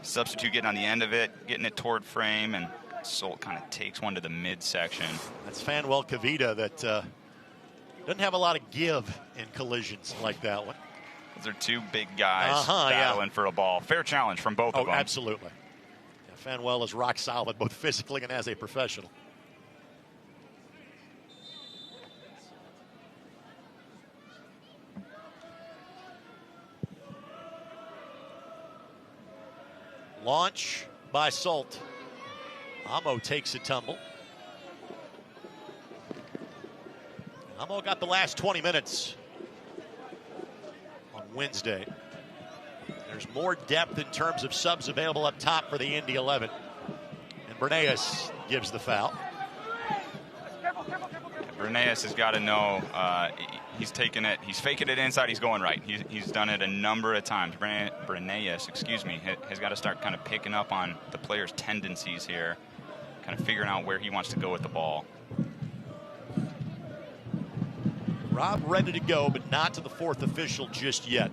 Substitute getting on the end of it, getting it toward frame, and Salt kind of takes one to the midsection. That's Fanuel Kavita that doesn't have a lot of give in collisions like that one. Those are 2 big guys battling for a ball. Fair challenge from both of them. Absolutely. Yeah, Fanuel is rock solid, both physically and as a professional. Launch by Salt. Amo takes a tumble. Amo got the last 20 minutes on Wednesday. There's more depth in terms of subs available up top for the Indy 11. And Bernays gives the foul. Bernays has got to know he's taking it. He's faking it inside. He's going right. He's done it a number of times. Bernays, has got to start kind of picking up on the player's tendencies here. Kind of figuring out where he wants to go with the ball. Rob ready to go, but not to the 4th official just yet.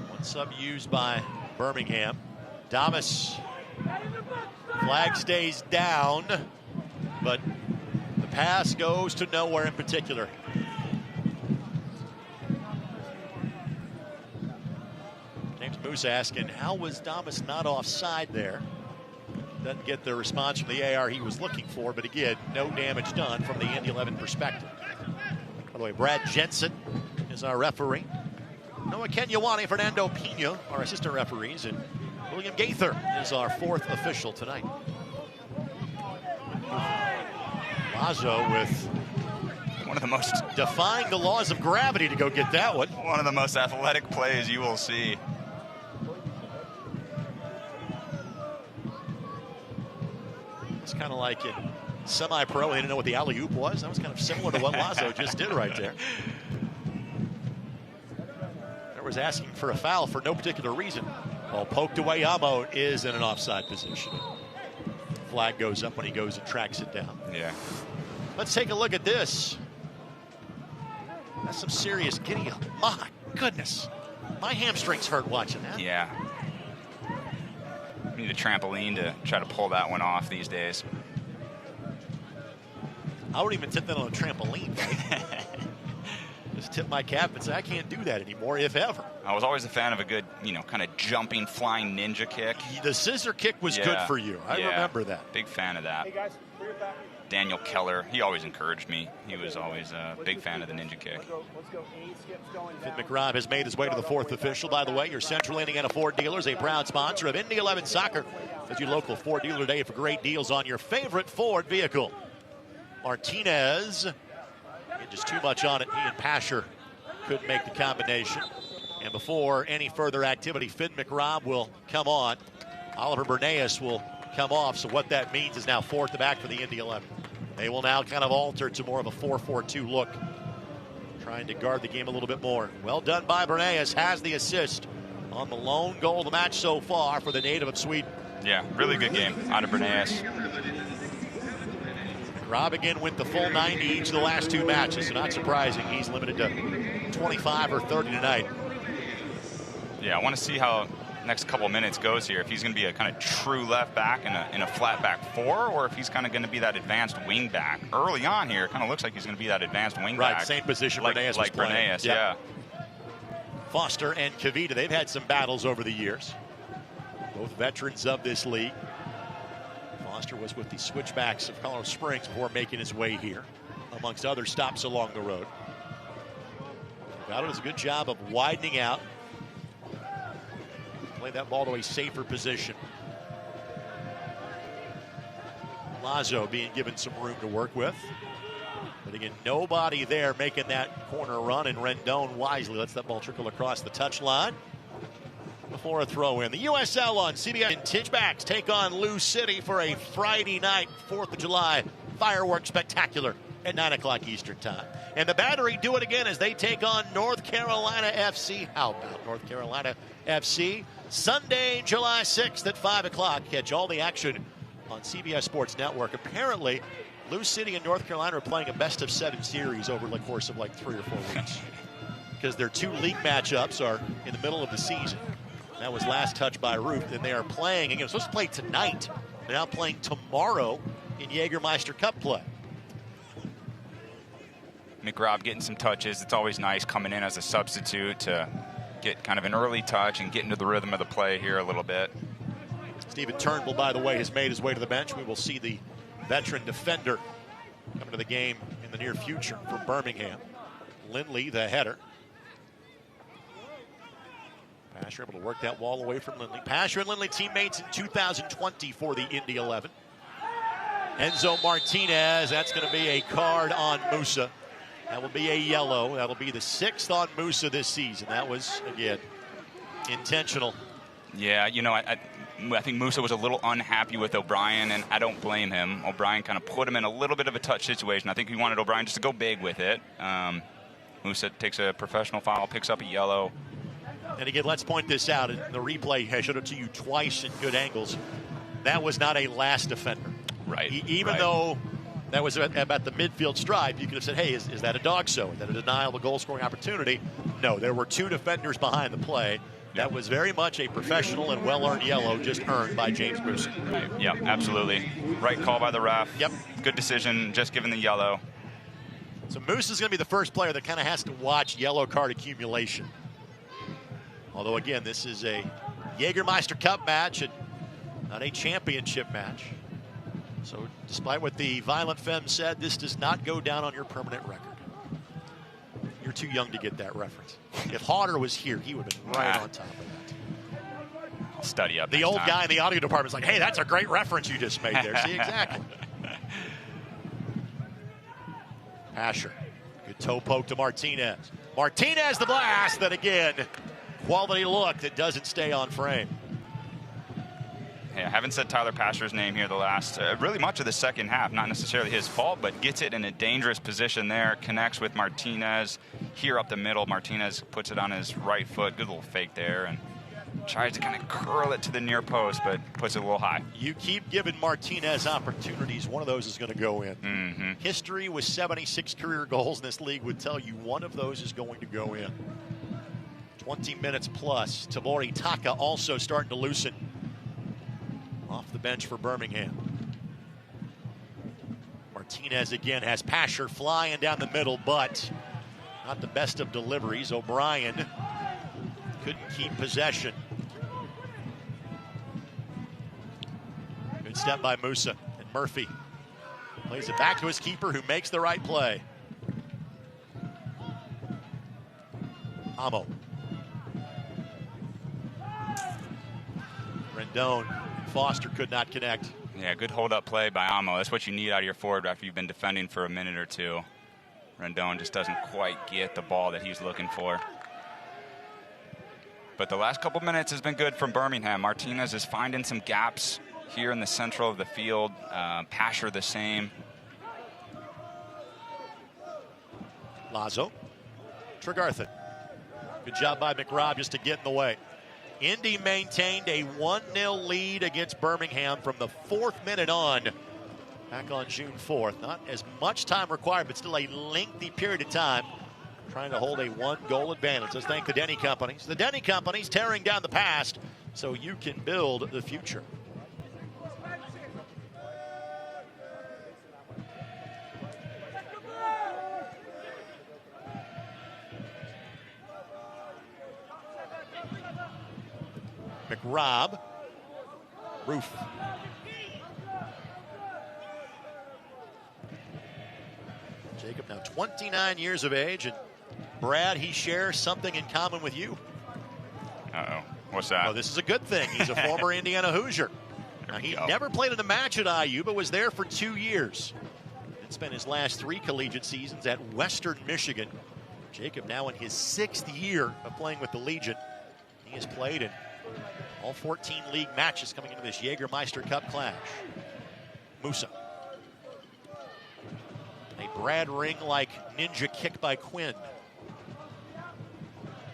One sub used by Birmingham. Damas. Flag stays down, but the pass goes to nowhere in particular. Moose asking, how was Damas not offside there? Doesn't get the response from the AR he was looking for, but again, no damage done from the Indy 11 perspective. By the way, Brad Jensen is our referee. Noah Kenyawani, Fernando Pina, our assistant referees, and William Gaither is our 4th official tonight. Lazo with one of the most defying the laws of gravity to go get that one. One of the most athletic plays you will see. It's kind of like in semi-pro, they didn't know what the alley-oop was. That was kind of similar to what Lazo just did right there. There was asking for a foul for no particular reason. Well, poked away. Amo is in an offside position. Flag goes up when he goes and tracks it down. Yeah. Let's take a look at this. That's some serious giddy up. My goodness. My hamstrings hurt watching that. Yeah. Need a trampoline to try to pull that one off these days. I wouldn't even take that on a trampoline. Just tip my cap and say I can't do that anymore, if ever. I was always a fan of a good, kind of jumping, flying ninja kick. The scissor kick was good for you. I remember that. Big fan of that. Daniel Keller, he always encouraged me. He was always a big fan of the ninja kick. Finn McRobb has made his way to the fourth official. By the way, your Central Indiana Ford dealers, a proud sponsor of Indy 11 Soccer. At your local Ford dealer today for great deals on your favorite Ford vehicle. Martinez, just too much on it. He and Pasher couldn't make the combination. And before any further activity, Finn McRobb will come on. Oliver Bernays will come off. So what that means is now 4 at the back for the Indy 11. They will now kind of alter to more of a 4-4-2 look, trying to guard the game a little bit more. Well done by Bernays, has the assist on the lone goal of the match so far for the native of Sweden. Yeah, really good game out of Bernays. Rob again went the full 90 each of the last 2 matches, so not surprising. He's limited to 25 or 30 tonight. Yeah, I want to see how next couple of minutes goes here. If he's going to be a kind of true left back in a flat back 4, or if he's kind of going to be that advanced wing back. Early on here, it kind of looks like he's going to be that advanced wing back. Right, same position Bernays like was playing. Bernays, yeah. Foster and Kavita, they've had some battles over the years. Both veterans of this league. Foster was with the Switchbacks of Colorado Springs before making his way here, amongst other stops along the road. Kavita does a good job of widening out. Play that ball to a safer position. Lazo being given some room to work with. But again, nobody there making that corner run, and Rendon wisely lets that ball trickle across the touchline before a throw in. The USL on CBS. And Tidgebacks take on Lou City for a Friday night 4th of July fireworks spectacular at 9 o'clock Eastern time. And the Battery do it again as they take on North Carolina FC. How about North Carolina FC? Sunday, July 6th at 5 o'clock. Catch all the action on CBS Sports Network. Apparently, Lou City and North Carolina are playing a best-of-7 series over the course of like 3 or 4 weeks. Because their 2 league matchups are in the middle of the season. That was last touch by Ruth, and they are playing, again, supposed to play tonight. They're now playing tomorrow in Jaggermeister Cup play. McRobb getting some touches. It's always nice coming in as a substitute to get kind of an early touch and get into the rhythm of the play here a little bit. Stephen Turnbull, by the way, has made his way to the bench. We will see the veteran defender coming to the game in the near future for Birmingham. Lindley, the header. Pasher able to work that wall away from Lindley. Pasher and Lindley teammates in 2020 for the Indy 11. Enzo Martinez, that's going to be a card on Musa. That will be a yellow. That'll be the 6th on Musa this season. That was, again, intentional. Yeah, I think Musa was a little unhappy with O'Brien, and I don't blame him. O'Brien kind of put him in a little bit of a touch situation. I think he wanted O'Brien just to go big with it. Musa takes a professional foul, picks up a yellow. And again, let's point this out. In the replay, I showed it to you twice in good angles. That was not a last defender. Right. Even though that was about the midfield stripe, you could have said, hey, is that a dog show? Is that a denial of a goal-scoring opportunity? No, there were 2 defenders behind the play. That was very much a professional and well-earned yellow just earned by James Musa. Yeah, absolutely. Right call by the ref. Yep. Good decision, just given the yellow. So Musa's going to be the first player that kind of has to watch yellow card accumulation. Although, again, this is a Jaggermeister Cup match and not a championship match. So despite what the Violent Femme said, this does not go down on your permanent record. You're too young to get that reference. If Hodder was here, he would have been right on top of that. I'll study up. The old guy in the audio department's like, hey, that's a great reference you just made there. See, exactly. Asher, good toe poke to Martinez. Martinez the blast, then again, quality look that doesn't stay on frame. Yeah, I haven't said Tyler Pasher's name here the last, really much of the second half. Not necessarily his fault, but gets it in a dangerous position there. Connects with Martinez here up the middle. Martinez puts it on his right foot. Good little fake there. And tries to kind of curl it to the near post, but puts it a little high. You keep giving Martinez opportunities. One of those is going to go in. Mm-hmm. History with 76 career goals in this league would tell you one of those is going to go in. 20 minutes plus. Tabori Taka also starting to loosen off the bench for Birmingham. Martinez again has Pasher flying down the middle, but Not the best of deliveries. O'Brien couldn't keep possession. Good step by Musa, and Murphy plays it back to his keeper, who makes the right play. Amo. Rendon and Foster could not connect. Yeah, good hold-up play by Amo. That's what you need out of your forward after you've been defending for a minute or two. Rendon just doesn't quite get the ball that he's looking for. But the last couple minutes has been good from Birmingham. Martinez is finding some gaps here in the central of the field. Pasher the same. Lazo. Tregarthen. Good job by McRobb just to get in the way. Indy maintained a 1-0 lead against Birmingham from the 4th minute on, back on June 4th. Not as much time required, but still a lengthy period of time trying to hold a 1-goal advantage. Let's thank the Denny Companies. The Denny Companies tearing down the past so you can build the future. McRobb. Roof. Jacob now 29 years of age, and Brad, he shares something in common with you. Uh-oh. What's that? Oh, this is a good thing. He's a former Indiana Hoosier. Now, he never played in a match at IU, but was there for 2 years. And spent his last 3 collegiate seasons at Western Michigan. Jacob now in his 6th year of playing with the Legion. He has played in all 14 league matches coming into this Jaggermeister Cup clash. Musa. A Brad Ring-like ninja kick by Quinn.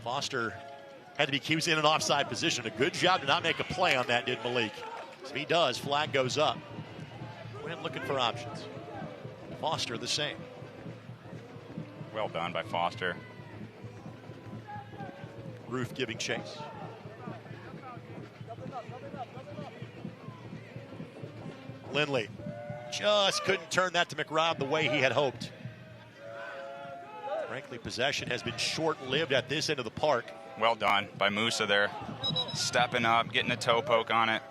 Foster had to be, he was in an offside position. A good job to not make a play on that, did Malik. So he does, flag goes up. Quinn looking for options. Foster the same. Well done by Foster. Ruth giving chase. Lindley just couldn't turn that to McRobb the way he had hoped. Frankly, possession has been short-lived at this end of the park. Well done by Musa there. Stepping up, getting a toe poke on it.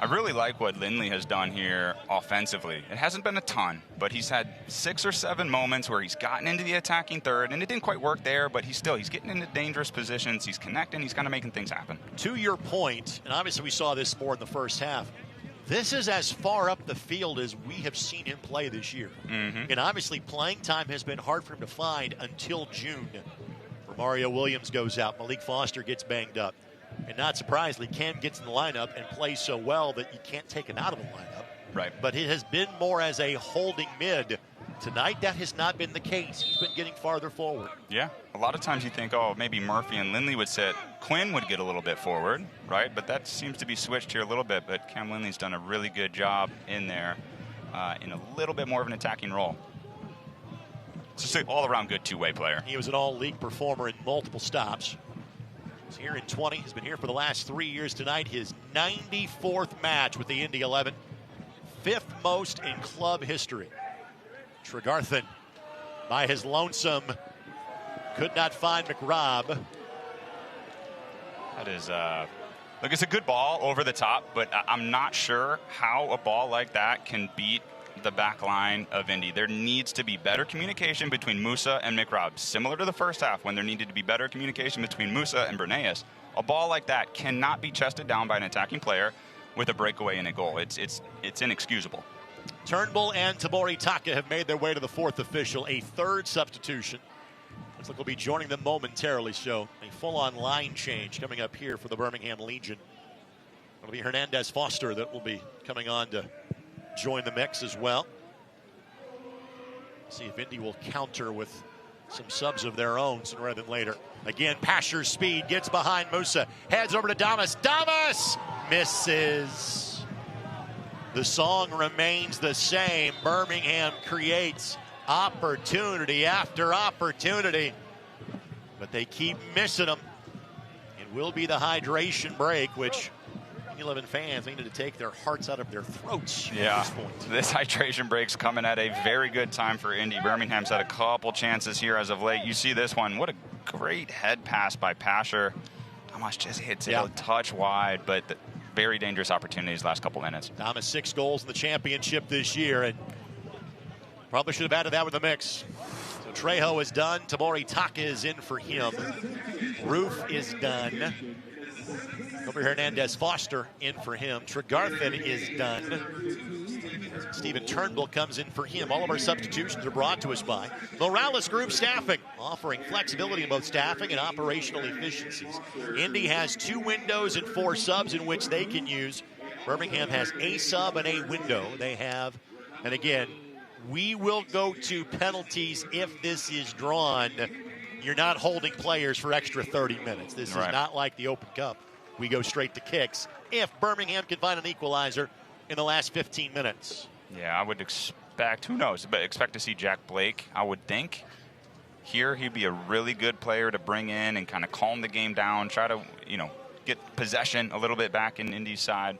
I really like what Lindley has done here offensively. It hasn't been a ton, but he's had 6 or 7 moments where he's gotten into the attacking third, and it didn't quite work there, but he's getting into dangerous positions. He's connecting. He's kind of making things happen. To your point, and obviously we saw this more in the first half, this is as far up the field as we have seen him play this year. And obviously playing time has been hard for him to find until June. Mario Williams goes out. Malik Foster gets banged up. And not surprisingly, Cam gets in the lineup and plays so well that you can't take him out of the lineup. Right. But it has been more as a holding mid. Tonight, that has not been the case. He's been getting farther forward. Yeah. A lot of times you think, oh, maybe Murphy and Lindley would sit. Quinn would get a little bit forward, right? But that seems to be switched here a little bit. But Cam Lindley's done a really good job in there in a little bit more of an attacking role. It's just an all-around good two-way player. He was an all-league performer in multiple stops. He's here in 20. He's been here for the last 3 years. Tonight, his 94th match with the Indy 11. 5th most in club history. Tregarthen by his lonesome. Could not find McRobb. That is, look, it's a good ball over the top, but I'm not sure how a ball like that can beat the back line of Indy. There needs to be better communication between Musa and McRobb, similar to the first half when there needed to be better communication between Musa and Bernays. A ball like that cannot be chested down by an attacking player with a breakaway and a goal. It's inexcusable. Turnbull and Tabori Taka have made their way to the 4th official, a 3rd substitution. Looks like we'll be joining them momentarily, so a full-on line change coming up here for the Birmingham Legion. It'll be Hernandez Foster that will be coming on to join the mix as well. See if Indy will counter with some subs of their own sooner rather than later. Again, Pasher's speed gets behind Musa. Heads over to Damas. Damas misses. The song remains the same. Birmingham creates opportunity after opportunity, but they keep missing them. It will be the hydration break, which Indy 11 fans needed to take their hearts out of their throats at Yeah, this point. this hydration break's coming at a very good time for Indy. Birmingham's had a couple chances here as of late. You see this one. What a great head pass by Pasher. Thomas just hits it a touch wide, but very dangerous opportunities last couple minutes. Thomas 6 goals in the championship this year, and probably should have added that with the mix. So Trejo is done. Tamori Taka is in for him. Roof is done. Kobe Hernandez Foster in for him. Tregarthen is done. Stephen Turnbull comes in for him. All of our substitutions are brought to us by Morales Group Staffing, offering flexibility in both staffing and operational efficiencies. Indy has 2 windows and 4 subs in which they can use. Birmingham has a sub and a window. They have, and again, we will go to penalties if this is drawn. You're not holding players for extra 30 minutes. This is not like the Open Cup. We go straight to kicks if Birmingham can find an equalizer in the last 15 minutes. Yeah, I would expect, who knows, but expect to see Jack Blake, I would think. Here, he'd be a really good player to bring in and kind of calm the game down, try to, get possession a little bit back in Indy's side.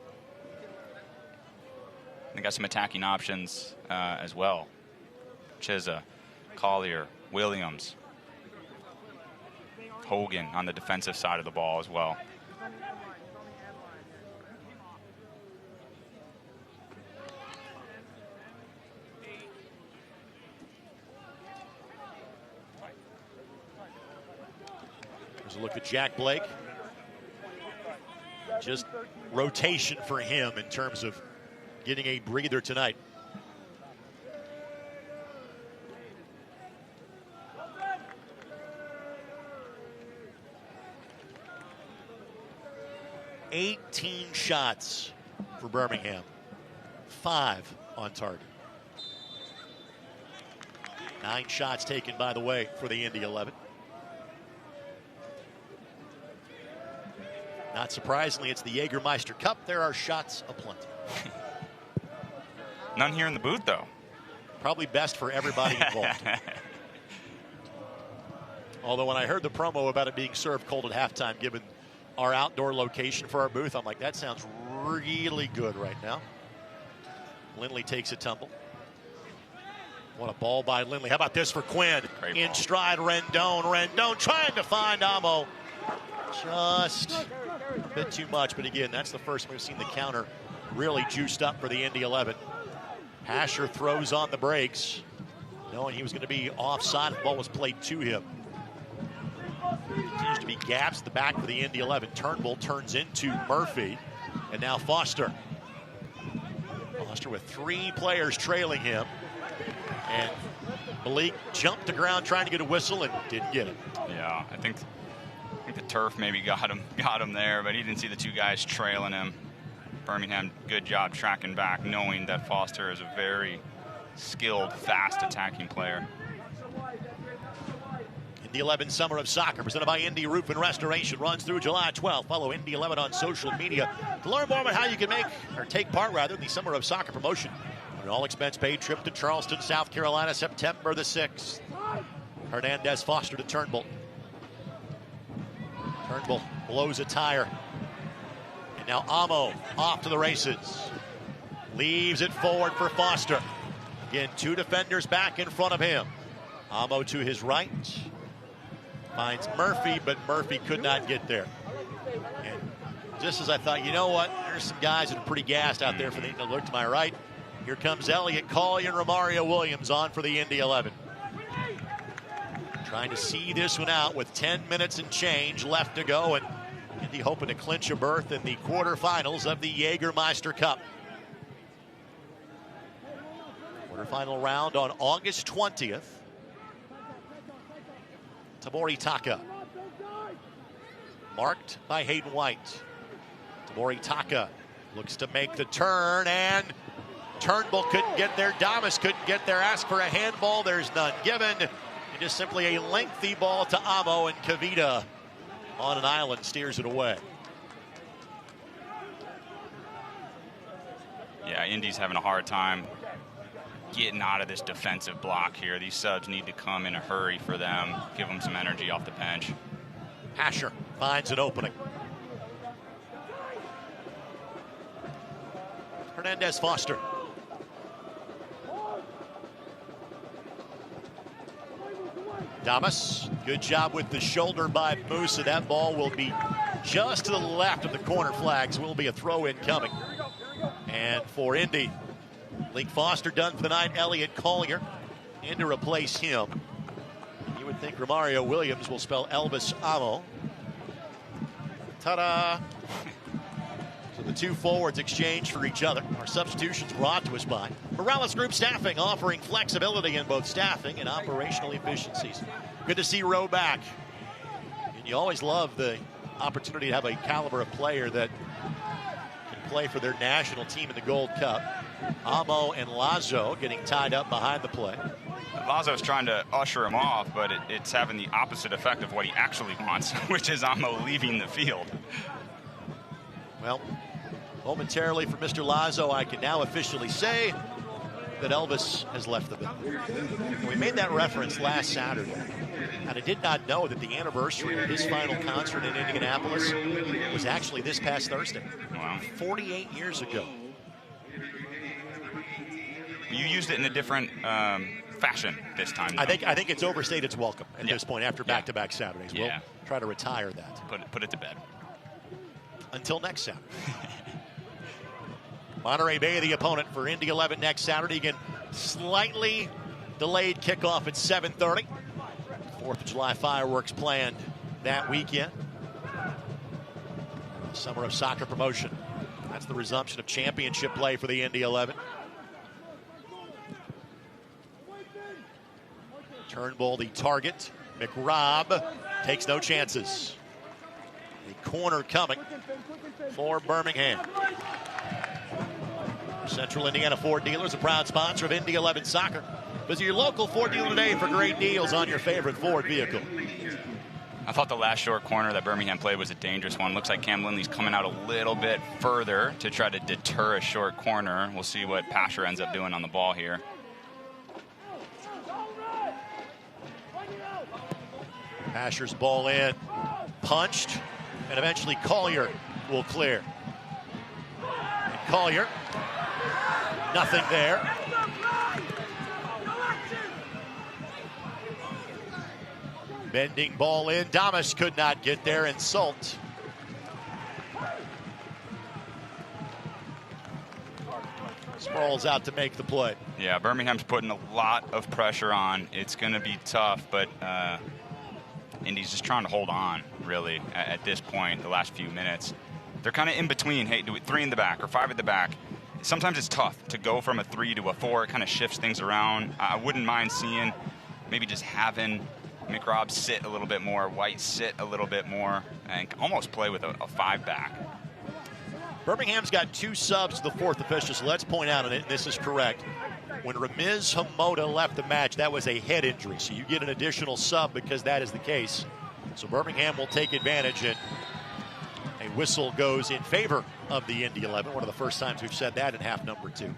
They got some attacking options as well. Chiza, Collier, Williams, Hogan on the defensive side of the ball as well. There's a look at Jack Blake. Just rotation for him in terms of getting a breather tonight. $18 shots for Birmingham, 5 on target. 9 shots taken, by the way, for the Indy 11. Not surprisingly, it's the Jaggermeister Cup. There are shots aplenty. None here in the booth, though. Probably best for everybody involved. Although when I heard the promo about it being served cold at halftime, given our outdoor location for our booth, I'm like, that sounds really good right now. Lindley takes a tumble. What a ball by Lindley. How about this for Quinn? In stride, Rendon. Rendon trying to find Amo. Just a bit too much, but again, that's the first we've seen the counter really juiced up for the Indy 11. Asher throws on the brakes, knowing he was going to be offside. The ball was played to him. Continues to be gaps at the back for the Indy 11. Turnbull turns into Murphy, and now Foster. Foster with 3 players trailing him, and Malik jumped the ground trying to get a whistle and didn't get it. Yeah, I think the turf maybe got him there, but he didn't see the 2 guys trailing him. Birmingham, good job tracking back, knowing that Foster is a very skilled, fast attacking player. Indy 11 Summer of Soccer, presented by Indy Roof and Restoration, runs through July 12th. Follow Indy 11 on social media to learn more about how you can take part in the Summer of Soccer promotion. An all-expense-paid trip to Charleston, South Carolina, September the 6th. Hernandez Foster to Turnbull. Turnbull blows a tire. And now Amo off to the races. Leaves it forward for Foster. Again, 2 defenders back in front of him. Amo to his right. Finds Murphy, but Murphy could not get there. And just as I thought, you know what? There's some guys that are pretty gassed out there for the look to my right. Here comes Elliott Collier and Romario Williams on for the Indy 11. Trying to see this one out with 10 minutes and change left to go, and Indy hoping to clinch a berth in the quarterfinals of the Jaggermeister Cup. Quarterfinal round on August 20th. Tamori Taka. Marked by Hayden White. Tamori Taka looks to make the turn, and Turnbull couldn't get there. Damas couldn't get there. Asked for a handball. There's none given. And just simply a lengthy ball to Amo, and Kavita on an island steers it away. Yeah, Indy's having a hard time getting out of this defensive block here. These subs need to come in a hurry for them. Give them some energy off the bench. Asher finds an opening. Hernandez Foster. Damas, good job with the shoulder by Musa. That ball will be just to the left of the corner flags. Will be a throw-in coming. And for Indy, Lee Foster done for the night. Elliot Collier in to replace him. You would think Romario Williams will spell Elvis Amo. Ta-da! So the two forwards exchange for each other. Our substitutions brought to us by Morales Group Staffing, offering flexibility in both staffing and operational efficiencies. Good to see Rowe back. And you always love the opportunity to have a caliber of player that can play for their national team in the Gold Cup. Amo and Lazo getting tied up behind the play. Lazo's trying to usher him off, but it's having the opposite effect of what he actually wants, which is Amo leaving the field. Well, momentarily for Mr. Lazo, I can now officially say that Elvis has left the building. And we made that reference last Saturday, and I did not know that the anniversary of his final concert in Indianapolis was actually this past Thursday. Wow. 48 years ago. You used it in a different fashion this time, though. I think it's overstayed its welcome at this point after back-to-back Saturdays. We'll try to retire that. Put it to bed. Until next Saturday. Monterey Bay, the opponent for Indy 11 next Saturday. Again, slightly delayed kickoff at 7:30. 4th of July fireworks planned that weekend. Summer of soccer promotion. That's the resumption of championship play for the Indy 11. Turnbull, the target. McRobb takes no chances. The corner coming for Birmingham. Central Indiana Ford Dealers, a proud sponsor of Indy 11 Soccer. Visit your local Ford dealer today for great deals on your favorite Ford vehicle. I thought the last short corner that Birmingham played was a dangerous one. Looks like Cam Lindley's coming out a little bit further to try to deter a short corner. We'll see what Pasher ends up doing on the ball here. Pasher's ball in, punched, and eventually Collier will clear. And Collier, nothing there. Bending ball in, Damas could not get there, and Salt. Sprawls out to make the play. Yeah, Birmingham's putting a lot of pressure on. It's going to be tough, but Indy's just trying to hold on, really, at this point, the last few minutes. They're kind of in between. Hey, do it 3 in the back or 5 at the back. Sometimes it's tough to go from a 3 to a 4. It kind of shifts things around. I wouldn't mind seeing maybe just having McRobb sit a little bit more, White sit a little bit more, and almost play with a 5 back. Birmingham's got 2 subs to the 4th official, so let's point out, and this is correct. When Ramiz Hamoda left the match, that was a head injury, so you get an additional sub because that is the case. So Birmingham will take advantage, and a whistle goes in favor of the Indy 11. One of the first times we've said that in half number 2.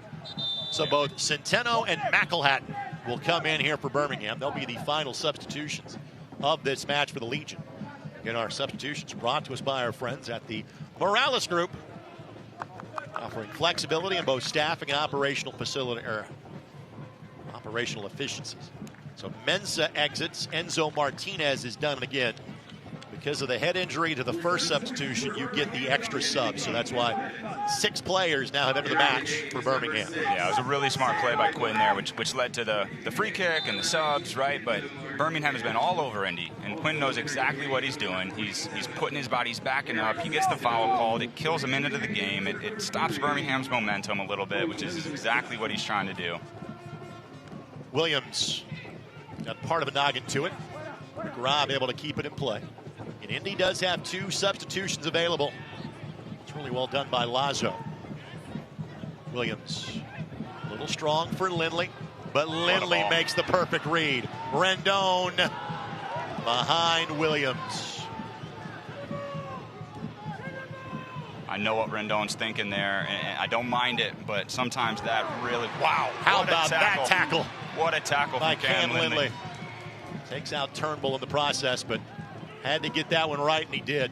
So both Centeno and McElhatton will come in here for Birmingham. They'll be the final substitutions of this match for the Legion. Again, our substitutions brought to us by our friends at the Morales Group, offering flexibility in both staffing and operational efficiencies. So Mensah exits. Enzo Martinez is done again. Because of the head injury to the first substitution, you get the extra sub. So that's why 6 players now have entered the match for Birmingham. Yeah, it was a really smart play by Quinn there, which led to the free kick and the subs, right? But Birmingham has been all over Indy, and Quinn knows exactly what he's doing. He's putting his body, he's backing up. He gets the foul called. It kills him into the game. It stops Birmingham's momentum a little bit, which is exactly what he's trying to do. Williams got part of a noggin to it. McRobb able to keep it in play. And Indy does have 2 substitutions available. It's really well done by Lazo. Williams, a little strong for Lindley, but Lindley makes the perfect read. Rendon behind Williams. I know what Rendon's thinking there, and I don't mind it, but sometimes that really, wow. How about that tackle? What a tackle by from Cam Lindley. Takes out Turnbull in the process, but had to get that one right, and he did.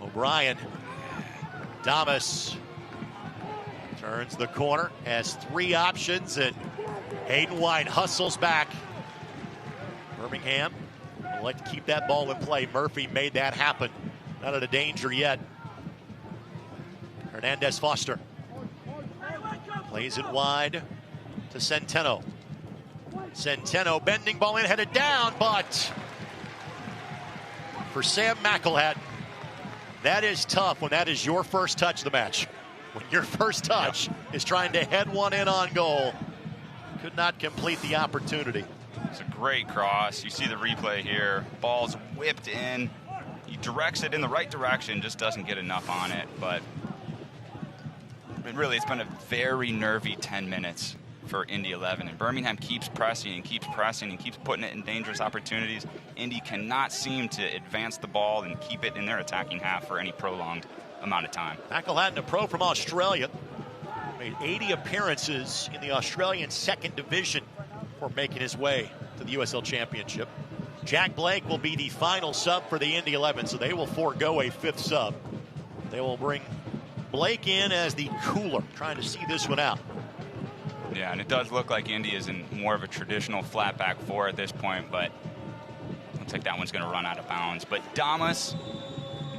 O'Brien Damas turns the corner, has 3 options, and Hayden White hustles back. Birmingham would like to keep that ball in play. Murphy made that happen. Not out of danger yet. Hernandez Foster plays it wide to Centeno. Centeno bending ball in, headed down, but for Sam McElhatton, that is tough when that is your first touch of the match. When your first touch is trying to head one in on goal. Could not complete the opportunity. It's a great cross. You see the replay here. Ball's whipped in. He directs it in the right direction, just doesn't get enough on it. But really, it's been a very nervy 10 minutes for Indy 11. And Birmingham keeps pressing and keeps pressing and keeps putting it in dangerous opportunities. Indy cannot seem to advance the ball and keep it in their attacking half for any prolonged amount of time. McElhatton, a pro from Australia, made 80 appearances in the Australian second division before making his way to the USL Championship. Jack Blake will be the final sub for the Indy 11, so they will forego a 5th sub. They will bring Blake in as the cooler, trying to see this one out. Yeah, and it does look like Indy is in more of a traditional flat back 4 at this point, but looks like that one's going to run out of bounds. But Damas,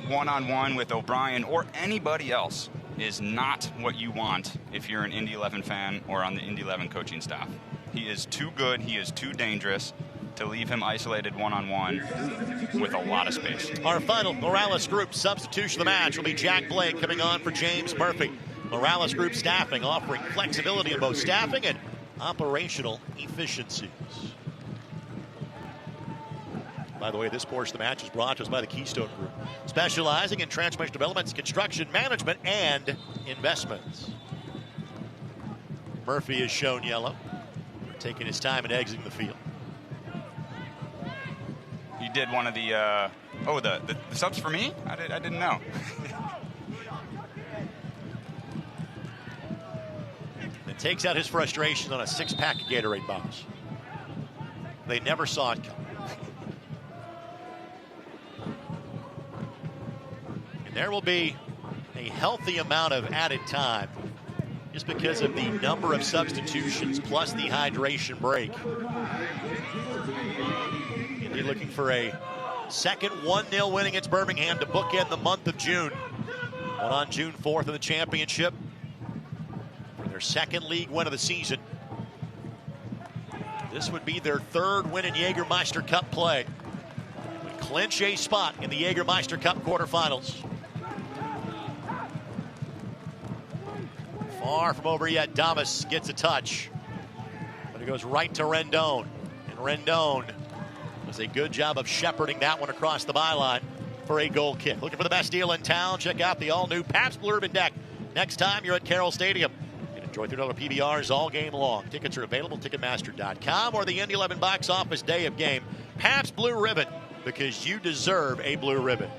one-on-one with O'Brien or anybody else, is not what you want if you're an Indy 11 fan or on the Indy 11 coaching staff. He is too good, he is too dangerous to leave him isolated one-on-one with a lot of space. Our final Morales Group substitution of the match will be Jack Blake coming on for James Murphy. Morales Group staffing offering flexibility in both staffing and operational efficiencies. By the way, this portion of the match is brought to us by the Keystone Group, specializing in transformation developments, construction management, and investments. Murphy is shown yellow, taking his time and exiting the field. He did one of the, the subs for me? I didn't know. And takes out his frustrations on a 6-pack of Gatorade bottles. They never saw it come. And there will be a healthy amount of added time just because of the number of substitutions plus the hydration break. Indy looking for a second 1-0 win against Birmingham to bookend the month of June. One on June 4th in the championship for their second league win of the season. This would be their 3rd win in Jaggermeister Cup play. Would clinch a spot in the Jaggermeister Cup quarterfinals. Far from over yet. Damas gets a touch, but it goes right to Rendon. And Rendon does a good job of shepherding that one across the byline for a goal kick. Looking for the best deal in town? Check out the all-new Pabst Blue Ribbon Deck next time you're at Carroll Stadium. And enjoy $3 PBRs all game long. Tickets are available at Ticketmaster.com or the Indy 11 box office day of game. Pabst Blue Ribbon, because you deserve a blue ribbon.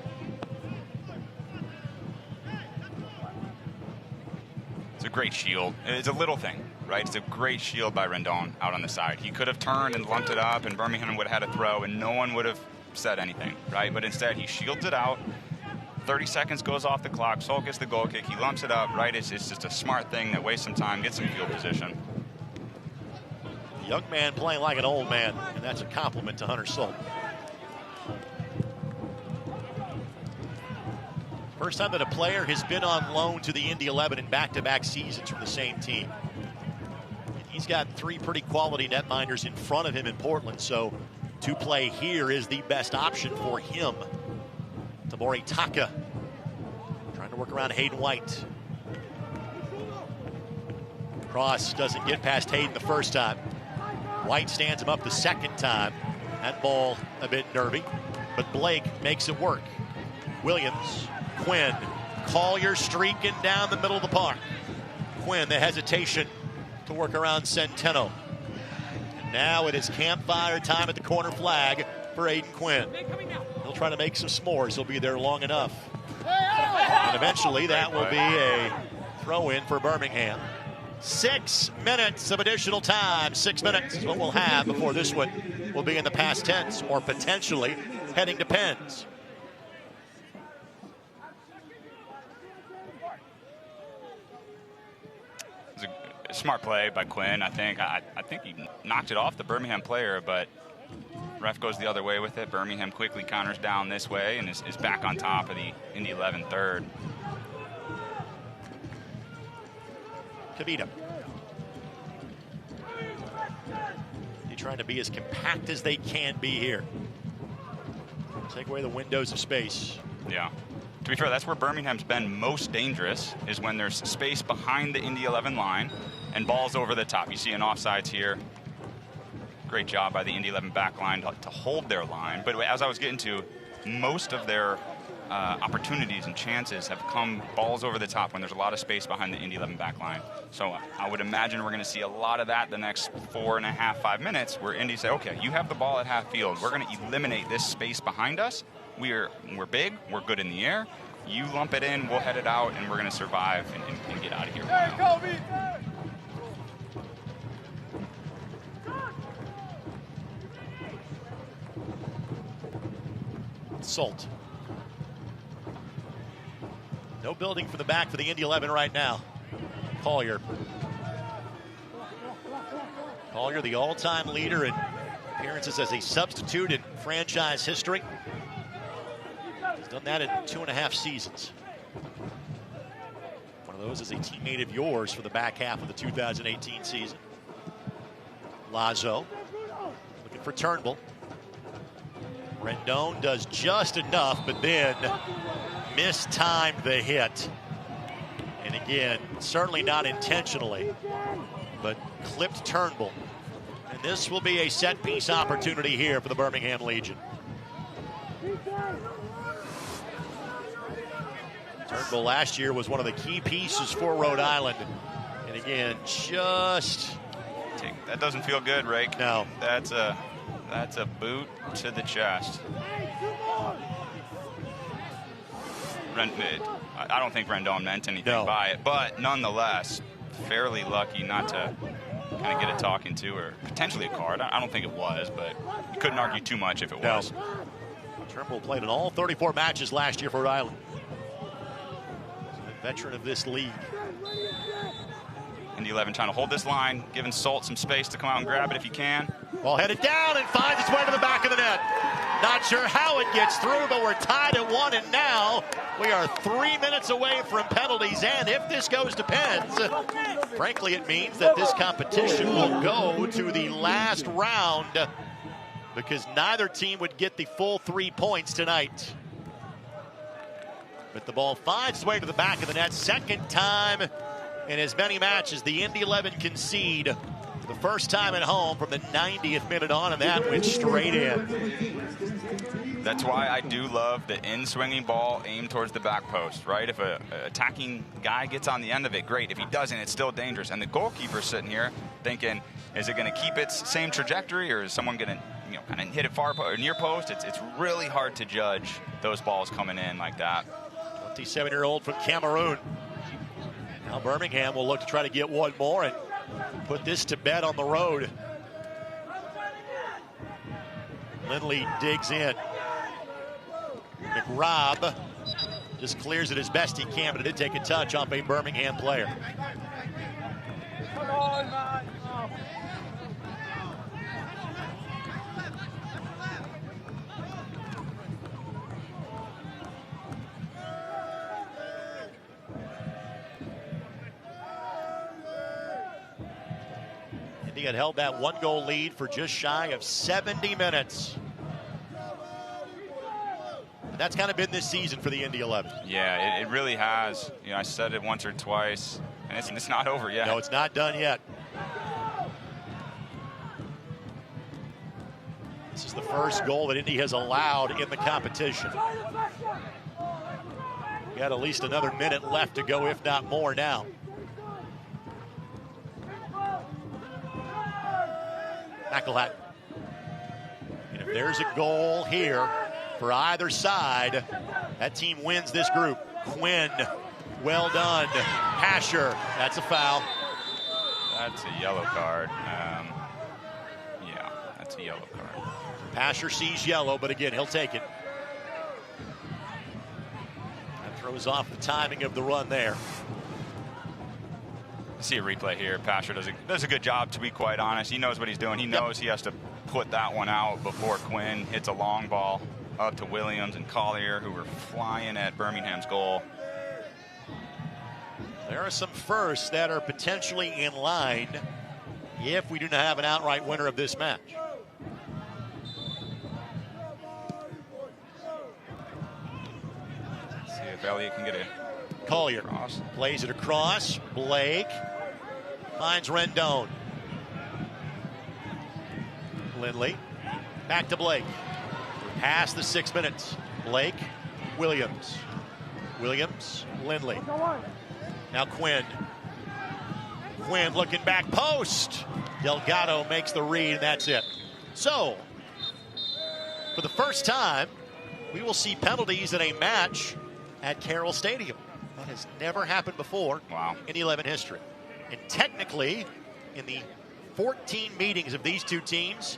It's a great shield. It's a little thing, right? It's a great shield by Rendon out on the side. He could have turned and lumped it up, and Birmingham would have had a throw, and no one would have said anything, right? But instead, he shields it out. 30 seconds goes off the clock. Sol gets the goal kick. He lumps it up, right? It's just a smart thing that wastes some time, gets some field position. The young man playing like an old man, and that's a compliment to Hunter Sol. First time that a player has been on loan to the Indy 11 in back-to-back seasons from the same team. And he's got 3 pretty quality netminders in front of him in Portland, so to play here is the best option for him. Tamori Taka trying to work around Hayden White. Cross doesn't get past Hayden the first time. White stands him up the second time. That ball a bit nervy, but Blake makes it work. Williams, Quinn, Collier streaking down the middle of the park. Quinn, the hesitation to work around Centeno. And now it is campfire time at the corner flag for Aiden Quinn. He'll try to make some s'mores. He'll be there long enough. And eventually that will be a throw-in for Birmingham. 6 minutes of additional time. 6 minutes is what we'll have before this one will be in the past tense or potentially heading to pens. Smart play by Quinn, I think. I think he knocked it off the Birmingham player, but ref goes the other way with it. Birmingham quickly counters down this way and is back on top of the Indy 11 third. Kavita. They're trying to be as compact as they can be here. Take away the windows of space. Yeah. To be fair, that's where Birmingham's been most dangerous, is when there's space behind the Indy 11 line and balls over the top. You see an offsides here. Great job by the Indy 11 back line to hold their line. But as I was getting to, most of their opportunities and chances have come balls over the top when there's a lot of space behind the Indy 11 back line. So I would imagine we're going to see a lot of that the next 4.5, 5 minutes, where Indy say, okay, you have the ball at half field. We're going to eliminate this space behind us. We're big, we're good in the air. You lump it in, we'll head it out, and we're going to survive and get out of here. Salt. No building from the back for the Indy 11 right now. Collier. Collier, the all-time leader in appearances as a substitute in franchise history. He's done that in 2.5 seasons. One of those is a teammate of yours for the back half of the 2018 season. Lazo looking for Turnbull. Rendon does just enough, but then mistimed the hit. And again, certainly not intentionally, but clipped Turnbull. And this will be a set-piece opportunity here for the Birmingham Legion. Turnbull last year was one of the key pieces for Rhode Island. And again, just... That doesn't feel good, Rake. No. That's a boot to the chest. I don't think Rendon meant anything by it, but nonetheless, fairly lucky not to kind of get a talking to or potentially a card. I don't think it was, but you couldn't argue too much if it was. Turnbull played in all 34 matches last year for Rhode Island. A veteran of this league. Indy 11 trying to hold this line, giving Salt some space to come out and grab it if he can. Ball headed down and finds its way to the back of the net. Not sure how it gets through, but we're tied at 1, and now we are 3 minutes away from penalties. And if this goes to pens, frankly, it means that this competition will go to the last round, because neither team would get the full 3 points tonight. But the ball finds its way to the back of the net. Second time in as many matches the Indy 11 concede. The first time at home from the 90th minute on, and that went straight in. That's why I do love the in-swinging ball aimed towards the back post, right? If an attacking guy gets on the end of it, great. If he doesn't, it's still dangerous. And the goalkeeper's sitting here thinking, is it going to keep its same trajectory, or is someone going to, kind of hit it far or near post? It's really hard to judge those balls coming in like that. 27-year-old from Cameroon. Now Birmingham will look to try to get one more and put this to bed on the road. Lindley digs in. McRobb just clears it as best he can, but it did take a touch off a Birmingham player. Come on, man. He had held that 1-goal lead for just shy of 70 minutes. And that's kind of been this season for the Indy 11. Yeah, it really has. I said it once or twice, and it's not over yet. No, it's not done yet. This is the first goal that Indy has allowed in the competition. We got at least another minute left to go, if not more now. McElhatton. And if there's a goal here for either side, that team wins this group. Quinn, well done. Hasher, that's a foul. That's a yellow card. Yeah, that's a yellow card. Pasher sees yellow, but again, he'll take it. That throws off the timing of the run there. see a replay here. Pasher does a good job, to be quite honest. He knows what he's doing. He knows he has to put that one out before Quinn hits a long ball up to Williams and Collier, who were flying at Birmingham's goal. There are some firsts that are potentially in line if we do not have an outright winner of this match. Let's see if Elliott can get it. Collier plays it across. Blake finds Rendon. Lindley back to Blake. Past the 6 minutes. Blake, Williams. Williams, Lindley. Now Quinn. Quinn looking back post. Delgado makes the read, and that's it. So, for the first time, we will see penalties in a match at Carroll Stadium. That has never happened before in 11 history. And technically, in the 14 meetings of these two teams,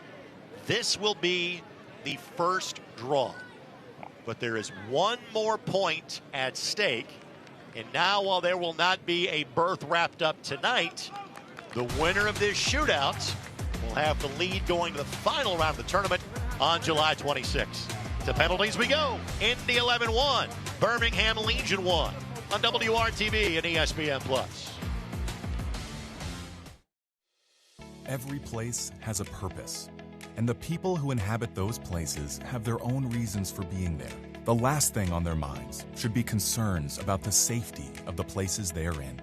this will be the first draw. But there is one more point at stake. And now, while there will not be a berth wrapped up tonight, the winner of this shootout will have the lead going to the final round of the tournament on July 26th. To penalties we go. Indy 11-1, Birmingham Legion 1 on WRTV and ESPN+. Every place has a purpose, and the people who inhabit those places have their own reasons for being there. The last thing on their minds should be concerns about the safety of the places they are in.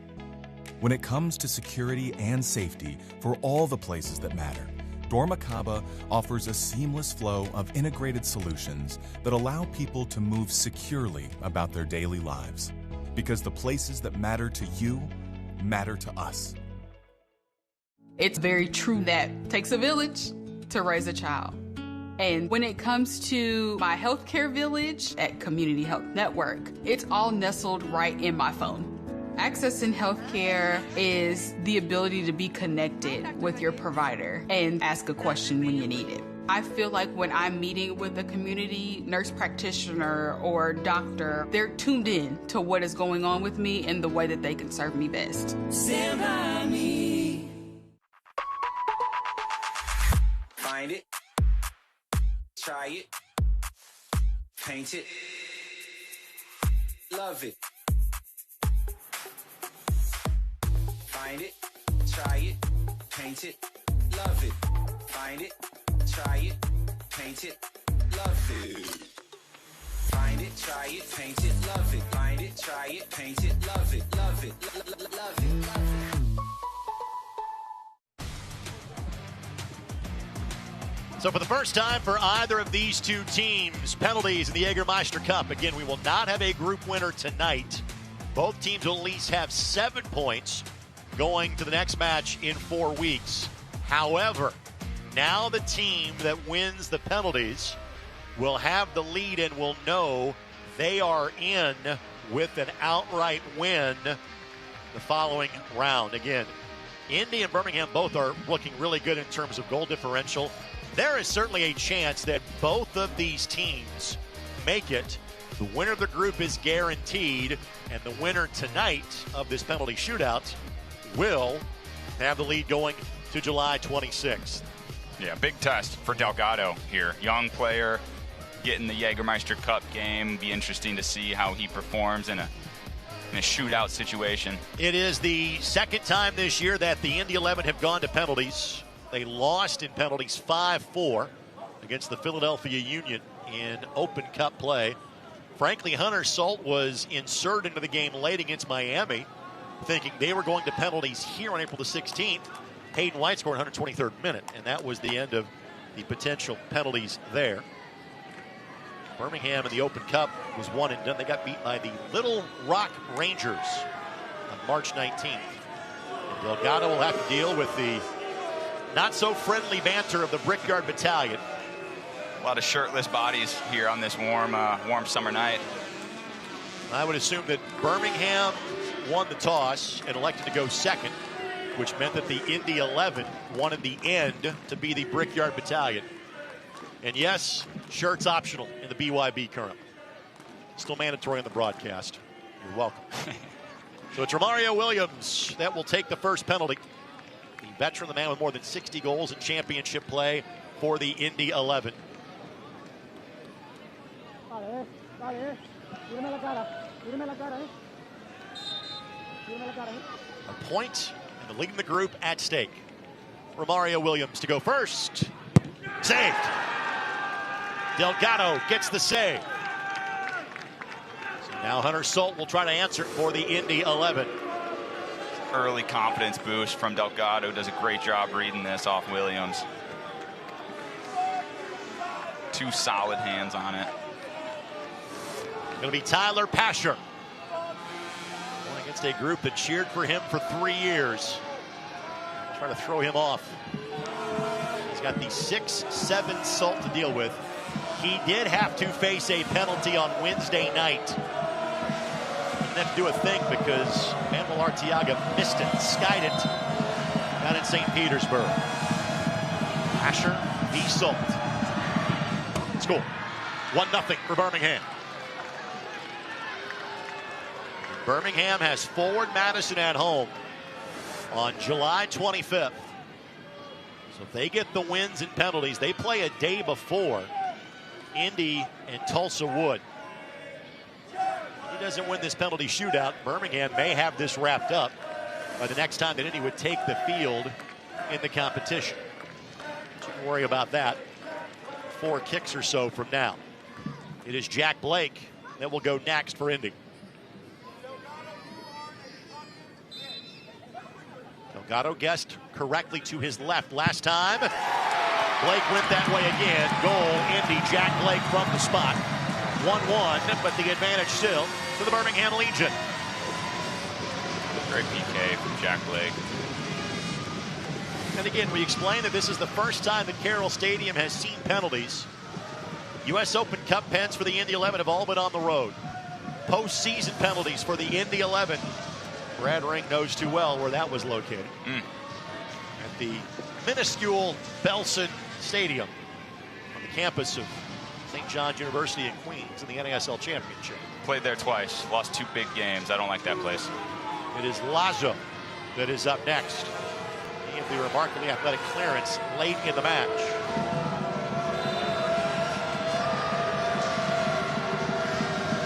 When it comes to security and safety for all the places that matter, Dormakaba offers a seamless flow of integrated solutions that allow people to move securely about their daily lives. Because the places that matter to you matter to us. It's very true that it takes a village to raise a child. And when it comes to my healthcare village at Community Health Network, it's all nestled right in my phone. Accessing healthcare is the ability to be connected with your provider and ask a question when you need it. I feel like when I'm meeting with a community nurse practitioner or doctor, they're tuned in to what is going on with me and the way that they can serve me best. Stand by me. Find it. Try it. Paint it. Love it. Find it. Try it. Paint it. Love it. Find it. Try it. Paint it. Love it. Find it. Try it. Paint it. Love it. Find it. Try it. Paint it. Love it. Love it. Love it. Love it. So for the first time for either of these two teams, penalties in the Jaggermeister Cup. Again, we will not have a group winner tonight. Both teams will at least have 7 points going to the next match in 4 weeks. However, now the team that wins the penalties will have the lead and will know they are in with an outright win the following round. Again, Indy and Birmingham both are looking really good in terms of goal differential. There is certainly a chance that both of these teams make it. The winner of the group is guaranteed, and the winner tonight of this penalty shootout will have the lead going to July 26th. Yeah, big test for Delgado here. Young player getting the Jaggermeister Cup game. Be interesting to see how he performs in a shootout situation. It is the second time this year that the Indy 11 have gone to penalties. They lost in penalties 5-4 against the Philadelphia Union in Open Cup play. Frankly, Hunter Salt was inserted into the game late against Miami, thinking they were going to penalties here on April the 16th. Hayden White scored 123rd minute, and that was the end of the potential penalties there. Birmingham in the Open Cup was one and done. They got beat by the Little Rock Rangers on March 19th. And Delgado will have to deal with the not-so-friendly banter of the Brickyard Battalion. A lot of shirtless bodies here on this warm summer night. I would assume that Birmingham won the toss and elected to go second, which meant that the Indy 11 wanted the end to be the Brickyard Battalion. And yes, shirts optional in the BYB currently. Still mandatory on the broadcast. You're welcome. So it's Romario Williams that will take the first penalty. The veteran, the man with more than 60 goals in championship play for the Indy 11. A point and the lead in the group at stake. Romario Williams to go first. Saved. Delgado gets the save. So now Hunter Salt will try to answer for the Indy 11. Early confidence boost from Delgado. Does a great job reading this off Williams. Two solid hands on it. Going to be Tyler Pasher. Going against a group that cheered for him for 3 years. Trying to throw him off. He's got the 6-7 Salt to deal with. He did have to face a penalty on Wednesday night. Didn't have to do a thing because Manuel Arteaga missed it, skied it down in St. Petersburg. Asher v. Salt. Score 1-0 for Birmingham. Birmingham has Forward Madison at home on July 25th. So if they get the wins and penalties, they play a day before Indy and Tulsa Wood. If he doesn't win this penalty shootout, Birmingham may have this wrapped up by the next time that Indy would take the field in the competition. Don't worry about that. 4 kicks or so from now. It is Jack Blake that will go next for Indy. Delgado guessed correctly to his left last time. Blake went that way again. Goal, Indy, Jack Blake from the spot. 1-1, but the advantage still to the Birmingham Legion. Great PK from Jack Blake. And again, we explained that this is the first time that Carroll Stadium has seen penalties. U.S. Open Cup pens for the Indy 11 have all been on the road. Postseason penalties for the Indy 11. Brad Ring knows too well where that was located. At the minuscule Belson Stadium on the campus of St. John's University in Queens in the NASL Championship. Played there twice, lost 2 big games. I don't like that place. It is Lazo that is up next. He had the remarkably athletic clearance late in the match.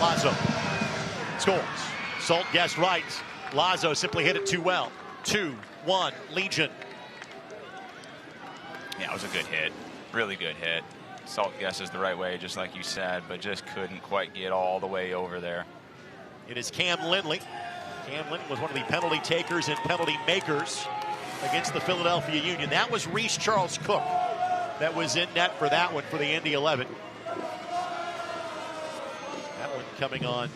Lazo scores. Salt guessed right. Lazo simply hit it too well. 2-1 Legion. Yeah, it was a good hit. Really good hit. Salt guesses the right way, just like you said, but just couldn't quite get all the way over there. It is Cam Lindley. Cam Lindley was one of the penalty takers and penalty makers against the Philadelphia Union. That was Reese Charles Cook that was in net for that one for the Indy 11. That one coming on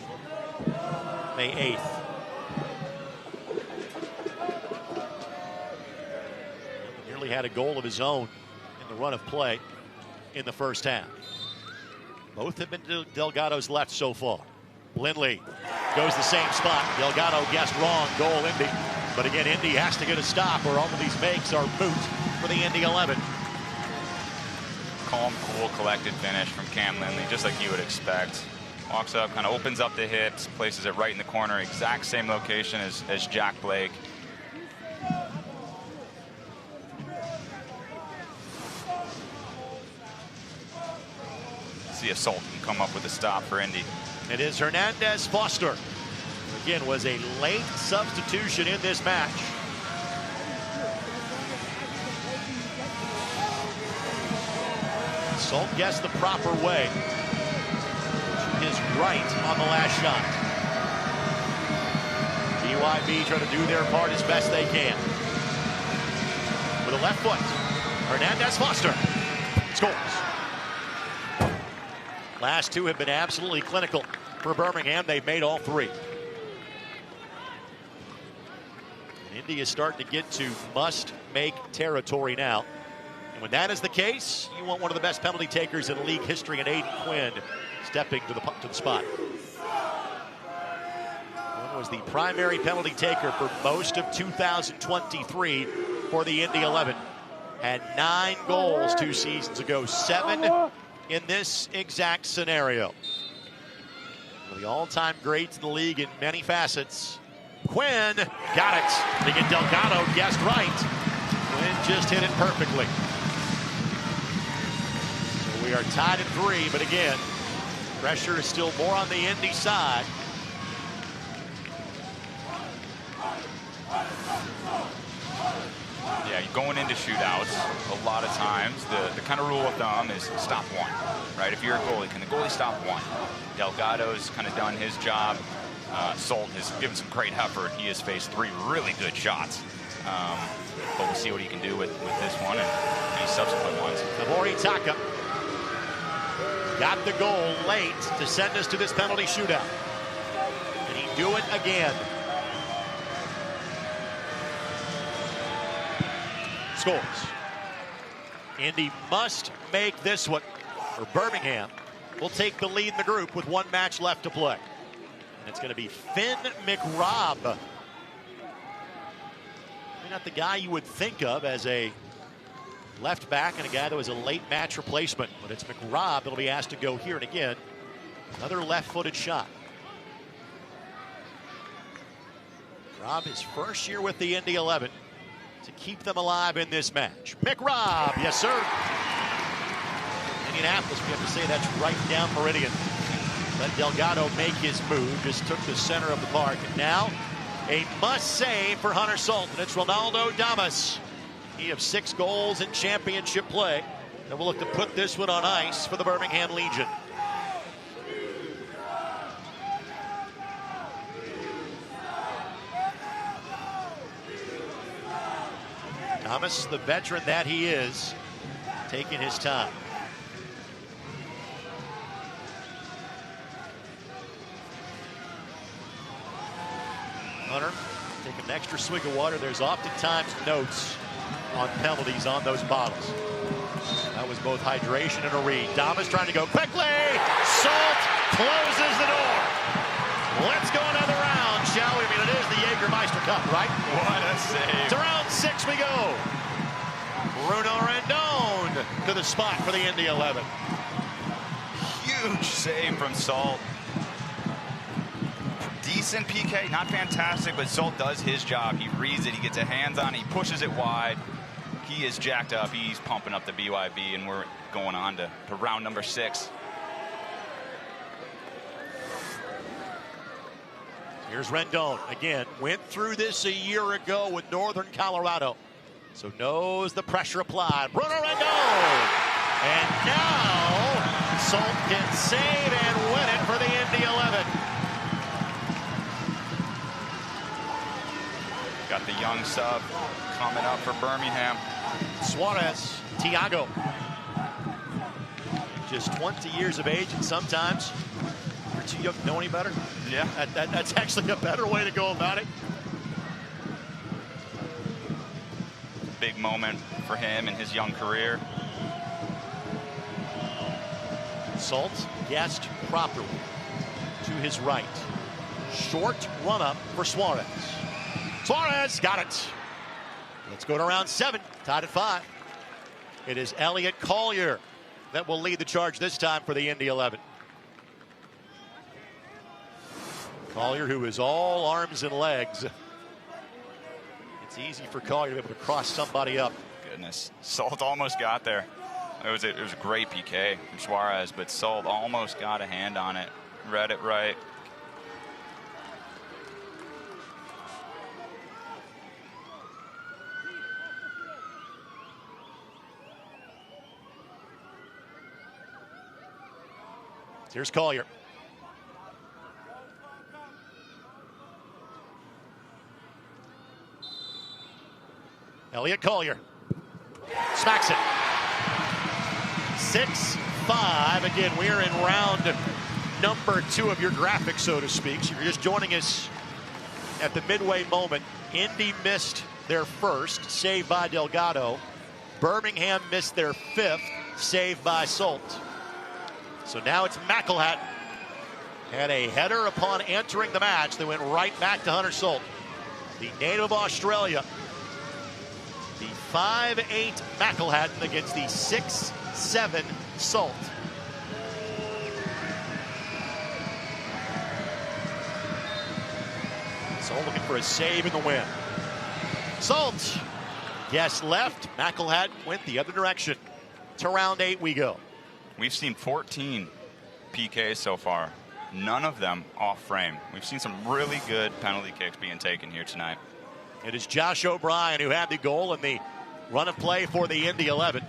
May 8th. Nearly had a goal of his own in the run of play in the first half. Both have been to Delgado's left so far. Lindley goes the same spot. Delgado guessed wrong. Goal Indy. But again, Indy has to get a stop or all of these makes are moot for the Indy 11. Calm, cool, collected finish from Cam Lindley, just like you would expect. Walks up, kind of opens up the hips, places it right in the corner, exact same location as Jack Blake. See if Salt can come up with a stop for Indy. It is Hernandez Foster. Again, was a late substitution in this match. Salt guessed the proper way. His right on the last shot. BYB trying to do their part as best they can. With a left foot, Hernandez Foster scores. Last 2 have been absolutely clinical for Birmingham. They've made all 3. And Indy is starting to get to must-make territory now. And when that is the case, you want one of the best penalty takers in league history in Aiden Quinn stepping to the spot. Quinn was the primary penalty taker for most of 2023 for the Indy 11. Had 9 goals 2 seasons ago, 7 in this exact scenario. One of the all-time greats in the league in many facets. Quinn got it. I think Delgado guessed right. Quinn just hit it perfectly. So we are tied at 3, but again, pressure is still more on the Indy side. Yeah, going into shootouts, a lot of times, the kind of rule of thumb is stop one, right? If you're a goalie, can the goalie stop one? Delgado's kind of done his job. Solt has given some great effort. He has faced 3 really good shots. But we'll see what he can do with this one and any subsequent ones. Tamori Taka got the goal late to send us to this penalty shootout. And he do it again. Scores. Indy must make this one, or Birmingham will take the lead in the group with 1 match left to play. And it's going to be Finn McRobb. Maybe not the guy you would think of as a left back and a guy that was a late match replacement, but it's McRobb that'll be asked to go here. And again, another left-footed shot. McRobb, his first year with the Indy 11 to keep them alive in this match. McRobb, yes sir. Indianapolis, we have to say that's right down Meridian. Let Delgado make his move, just took the center of the park. And now a must-save for Hunter Solt, and it's Ronaldo Damas. He has 6 goals in championship play, and we'll look to put this one on ice for the Birmingham Legion. Thomas, the veteran that he is, taking his time. Hunter, take an extra swig of water. There's oftentimes notes on penalties on those bottles. That was both hydration and a read. Damas trying to go quickly. Solt closes the door. Let's go another round, shall we? I mean, it is the Jaggermeister Cup, right? What a save. To round 6 we go. Bruno Rendon to the spot for the Indy 11. Huge save from Solt. Decent PK, not fantastic, but Solt does his job. He reads it, he gets a hands on it, he pushes it wide. He is jacked up, he's pumping up the BYB, and we're going on to round number 6. Here's Rendon again. Went through this a year ago with Northern Colorado, so knows the pressure applied. Bruno Rendon, and now Solt can save and win it for the Indy 11. Got the young sub coming up for Birmingham. Suarez, Thiago, just 20 years of age, and sometimes you're too young to know any better. Yeah, that's actually a better way to go about it. Big moment for him in his young career. Solt guessed properly to his right. Short run up for Suarez. Suarez got it. Let's go to round 7, tied at 5. It is Elliot Collier that will lead the charge this time for the Indy 11. Collier, who is all arms and legs. It's easy for Collier to be able to cross somebody up. Goodness, Solt almost got there. It was a great PK from Suarez, but Solt almost got a hand on it. Read it right. Here's Collier. Elliot Collier smacks it. 6-5. Again, we're in round number 2 of your graphic, so to speak. So if you're just joining us at the midway moment, Indy missed their first, saved by Delgado. Birmingham missed their 5th, saved by Solt. So now it's McElhatton. Had a header upon entering the match that went right back to Hunter Solt, the native of Australia. The 5'8" McElhatton against the 6'7" Solt. Solt looking for a save in the win. Solt, yes, left. McElhat went the other direction. To round 8 we go. We've seen 14 PKs so far. None of them off frame. We've seen some really good penalty kicks being taken here tonight. It is Josh O'Brien who had the goal in the run of play for the Indy 11.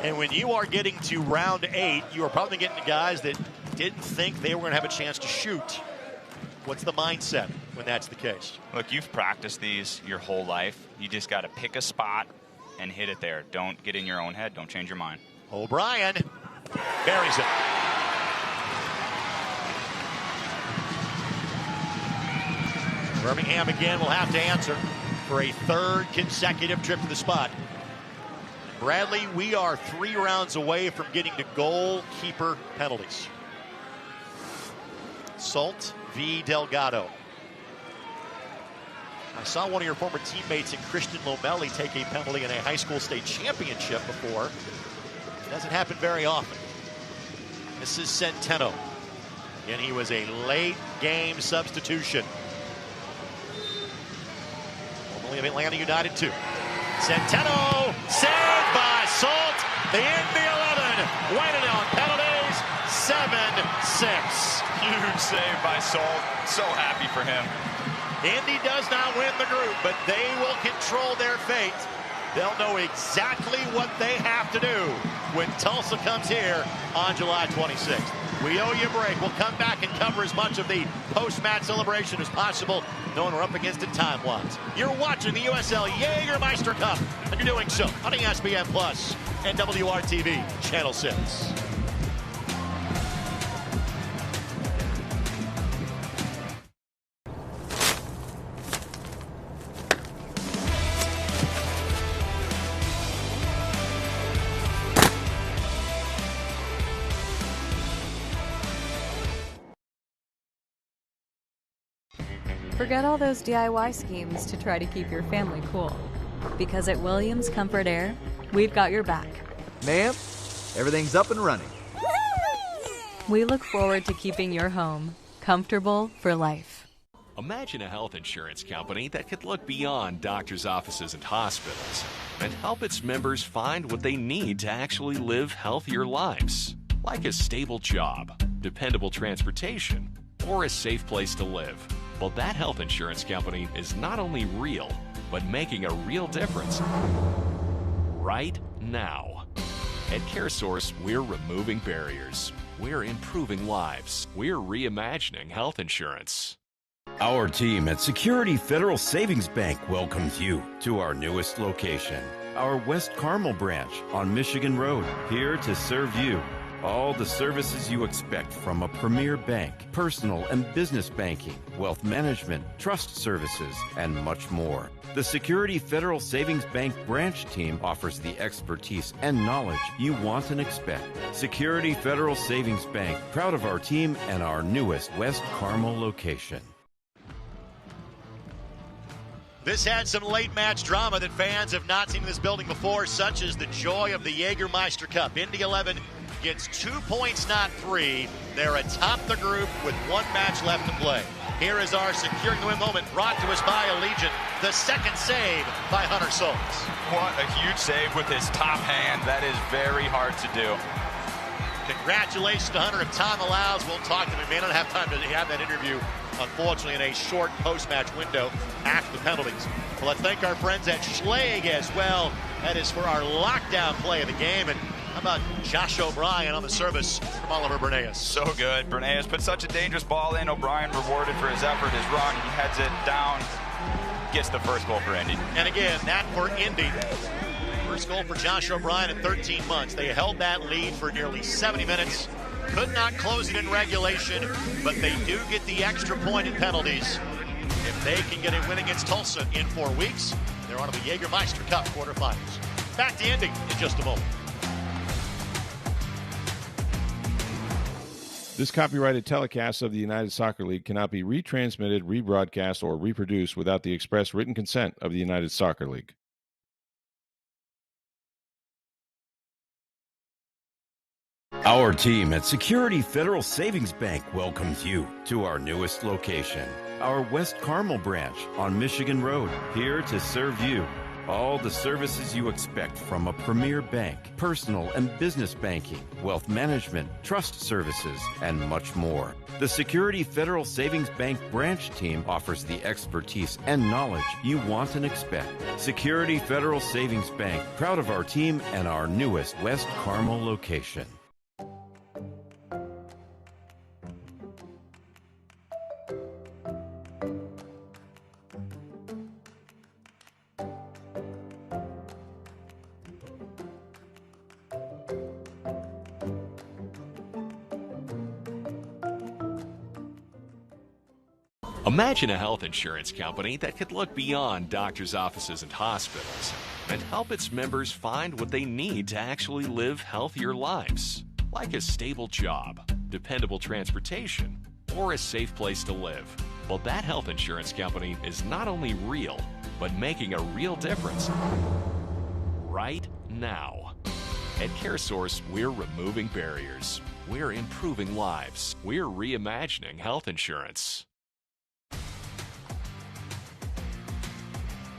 And when you are getting to round 8, you are probably getting to guys that didn't think they were going to have a chance to shoot. What's the mindset when that's the case? Look, you've practiced these your whole life. You just got to pick a spot and hit it there. Don't get in your own head. Don't change your mind. O'Brien buries it. Birmingham again will have to answer for a 3rd consecutive trip to the spot. Bradley, we are 3 rounds away from getting to goalkeeper penalties. Solt v. Delgado. I saw one of your former teammates in Christian Lomelli take a penalty in a high school state championship before. It doesn't happen very often. This is Centeno. And he was a late game substitution. Formerly of Atlanta United too. Centeno, saved by Solt. The Indy 11 winning on penalties, 7-6. Huge save by Solt. So happy for him. Indy does not win the group, but they will control their fate. They'll know exactly what they have to do when Tulsa comes here on July 26th. We owe you a break. We'll come back and cover as much of the post-match celebration as possible, knowing we're up against it time-wise. You're watching the USL Jaggermeister Cup, and you're doing so on ESPN Plus and WRTV Channel 6. Forget all those DIY schemes to try to keep your family cool. Because at Williams Comfort Air, we've got your back. Ma'am, everything's up and running. We look forward to keeping your home comfortable for life. Imagine a health insurance company that could look beyond doctors' offices and hospitals and help its members find what they need to actually live healthier lives, like a stable job, dependable transportation, or a safe place to live. Well, that health insurance company is not only real, but making a real difference right now. At CareSource, we're removing barriers. We're improving lives. We're reimagining health insurance. Our team at Security Federal Savings Bank welcomes you to our newest location, our West Carmel branch on Michigan Road, here to serve you. All the services you expect from a premier bank, personal and business banking, wealth management, trust services, and much more. The Security Federal Savings Bank branch team offers the expertise and knowledge you want and expect. Security Federal Savings Bank, proud of our team and our newest West Carmel location. This had some late match drama that fans have not seen in this building before, such as the joy of the Jaggermeister Cup. Indy 11 gets 2 points, not 3. They're atop the group with 1 match left to play. Here is our securing the win moment brought to us by Allegiant. The second save by Hunter Solt. What a huge save with his top hand. That is very hard to do. Congratulations to Hunter. If time allows, we'll talk to him. We may not have time to have that interview, unfortunately, in a short post-match window after the penalties. Well, let's thank our friends at Schlag as well. That is for our lockdown play of the game. And how about Josh O'Brien on the service from Oliver Bernays? So good. Bernays put such a dangerous ball in. O'Brien rewarded for his effort, his run. He heads it down, gets the first goal for Indy. And again, that for Indy. First goal for Josh O'Brien in 13 months. They held that lead for nearly 70 minutes. Could not close it in regulation, but they do get the extra point in penalties. If they can get a win against Tulsa in 4 weeks, they're on to the Jaggermeister Cup quarterfinals. Back to Indy in just a moment. This copyrighted telecast of the United Soccer League cannot be retransmitted, rebroadcast, or reproduced without the express written consent of the United Soccer League. Our team at Security Federal Savings Bank welcomes you to our newest location, our West Carmel branch on Michigan Road, here to serve you. All the services you expect from a premier bank, personal and business banking, wealth management, trust services, and much more. The Security Federal Savings Bank branch team offers the expertise and knowledge you want and expect. Security Federal Savings Bank, proud of our team and our newest West Carmel location. Imagine a health insurance company that could look beyond doctors' offices and hospitals and help its members find what they need to actually live healthier lives, like a stable job, dependable transportation, or a safe place to live. Well, that health insurance company is not only real, but making a real difference right now. At CareSource, we're removing barriers. We're improving lives. We're reimagining health insurance.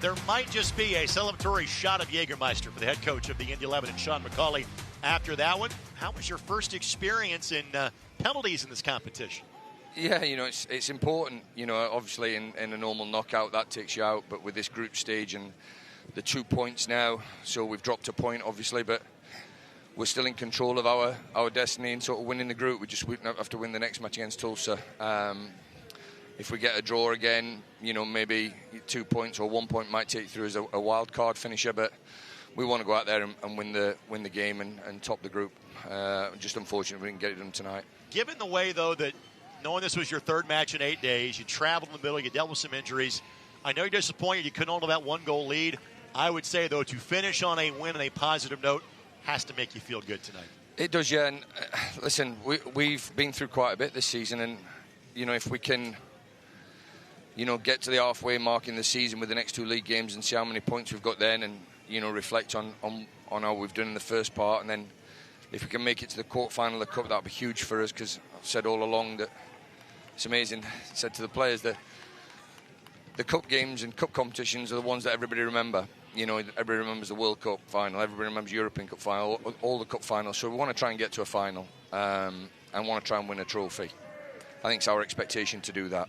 There might just be a celebratory shot of Jaggermeister for the head coach of the Indy 11 and Sean McCauley after that one. How was your first experience in penalties in this competition? Yeah, it's important. Obviously in a normal knockout that takes you out, but with this group stage and the 2 points now, so we've dropped a point obviously, but we're still in control of our destiny and sort of winning the group. We just have to win the next match against Tulsa. If we get a draw again, maybe 2 points or 1 point might take you through as a wild card finisher, but we want to go out there and win the game and top the group. Just unfortunate we didn't get it done tonight. Given the way, though, that knowing this was your third match in 8 days, you traveled in the middle, you dealt with some injuries. I know you're disappointed you couldn't hold that 1-goal lead. I would say, though, to finish on a win and a positive note has to make you feel good tonight. It does, yeah. And listen, we've been through quite a bit this season, and if we can get to the halfway mark in the season with the next 2 league games and see how many points we've got then, and reflect on how we've done in the first part, and then if we can make it to the quarterfinal of the cup, that'll be huge for us, because I've said all along that it's amazing. I said to the players that the cup games and cup competitions are the ones that everybody remember. Everybody remembers the World Cup final, everybody remembers European Cup final, all the cup finals. So we want to try and get to a final and want to try and win a trophy. I think it's our expectation to do that.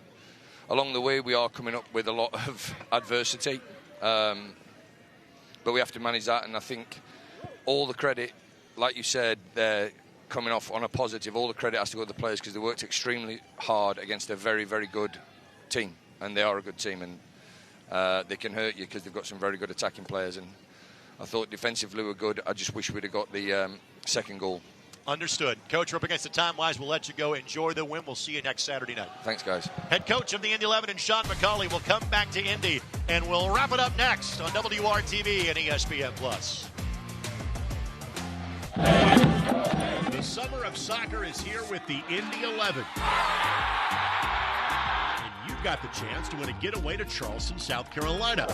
Along the way, we are coming up with a lot of adversity, but we have to manage that. And I think all the credit, like you said, they're coming off on a positive. All the credit has to go to the players, because they worked extremely hard against a very, very good team. And they are a good team, and they can hurt you because they've got some very good attacking players. And I thought defensively we were good. I just wish we'd have got the second goal. Understood. Coach, we're up against the time-wise. We'll let you go. Enjoy the win. We'll see you next Saturday night. Thanks, guys. Head coach of the Indy 11 and Sean McCauley will come back to Indy, and we'll wrap it up next on WRTV and ESPN+. The summer of soccer is here with the Indy 11. And you've got the chance to win a getaway to Charleston, South Carolina.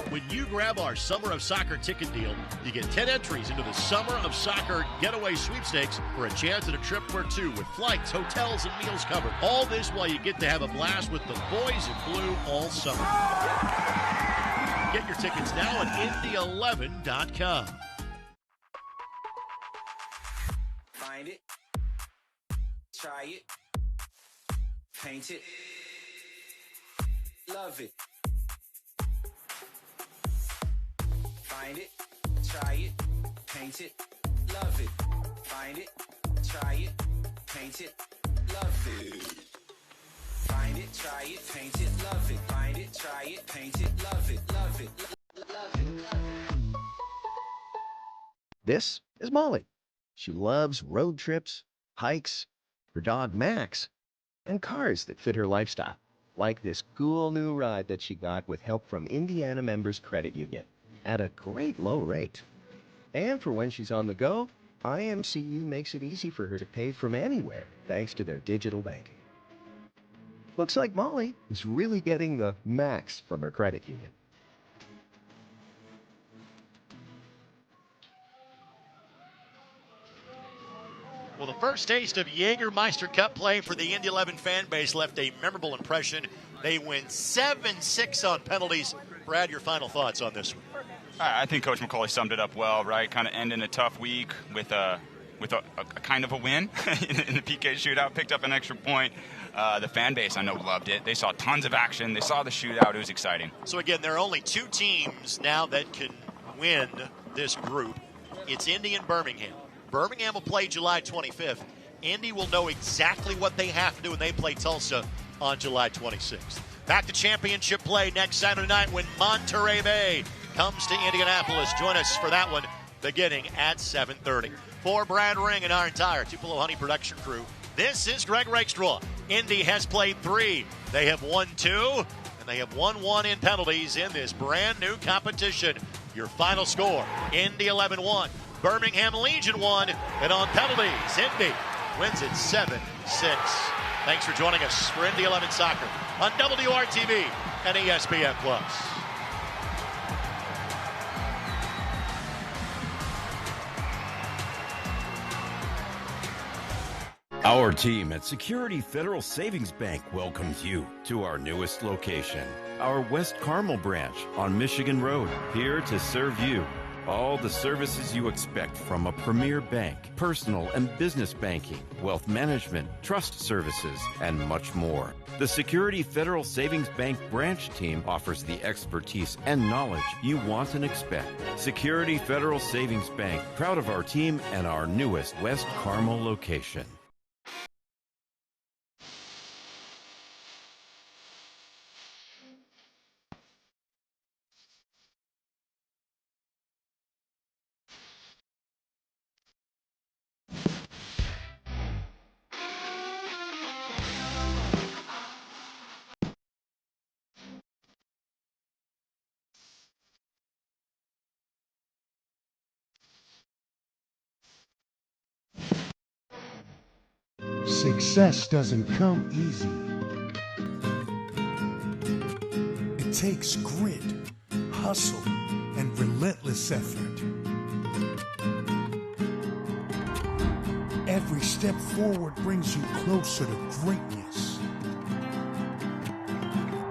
When you grab our Summer of Soccer ticket deal, you get 10 entries into the Summer of Soccer Getaway Sweepstakes for a chance at a trip or two with flights, hotels, and meals covered. All this while you get to have a blast with the boys in blue all summer. Get your tickets now at Indy11.com. Find it, try it, paint it, love it. Find it, try it, paint it, love it. Find it, try it, paint it, love it. Find it, try it, paint it, love it. Find it, try it, paint it, love it, love it, love it. This is Molly. She loves road trips, hikes, her dog Max, and cars that fit her lifestyle, like this cool new ride that she got with help from Indiana Members Credit Union at a great low rate. And for when she's on the go, IMCU makes it easy for her to pay from anywhere thanks to their digital banking. Looks like Molly is really getting the max from her credit union. Well, the first taste of Jaggermeister Cup play for the Indy 11 fan base left a memorable impression. They win 7-6 on penalties. Brad, your final thoughts on this one? I think Coach McCauley summed it up well, right? Kind of ending a tough week with a kind of a win in the PK shootout, picked up an extra point. The fan base, I know, loved it. They saw tons of action. They saw the shootout. It was exciting. So, again, there are only two teams now that can win this group. It's Indy and Birmingham. Birmingham will play July 25th. Indy will know exactly what they have to do when they play Tulsa on July 26th. Back to championship play next Saturday night when Monterey Bay comes to Indianapolis. Join us for that one beginning at 7:30. For Brad Ring and our entire Tupelo Honey production crew, this is Greg Rakestraw. Indy has played 3. They have won 2, and they have won 1 in penalties in this brand new competition. Your final score, Indy 11-1, Birmingham Legion 1, and on penalties, Indy wins it 7-6. Thanks for joining us for Indy 11 Soccer on WRTV and ESPN+. Our team at Security Federal Savings Bank welcomes you to our newest location, our West Carmel branch on Michigan Road, here to serve you. All the services you expect from a premier bank, personal and business banking, wealth management, trust services, and much more. The Security Federal Savings Bank branch team offers the expertise and knowledge you want and expect. Security Federal Savings Bank, proud of our team and our newest West Carmel location. Success doesn't come easy. It takes grit, hustle, and relentless effort. Every step forward brings you closer to greatness.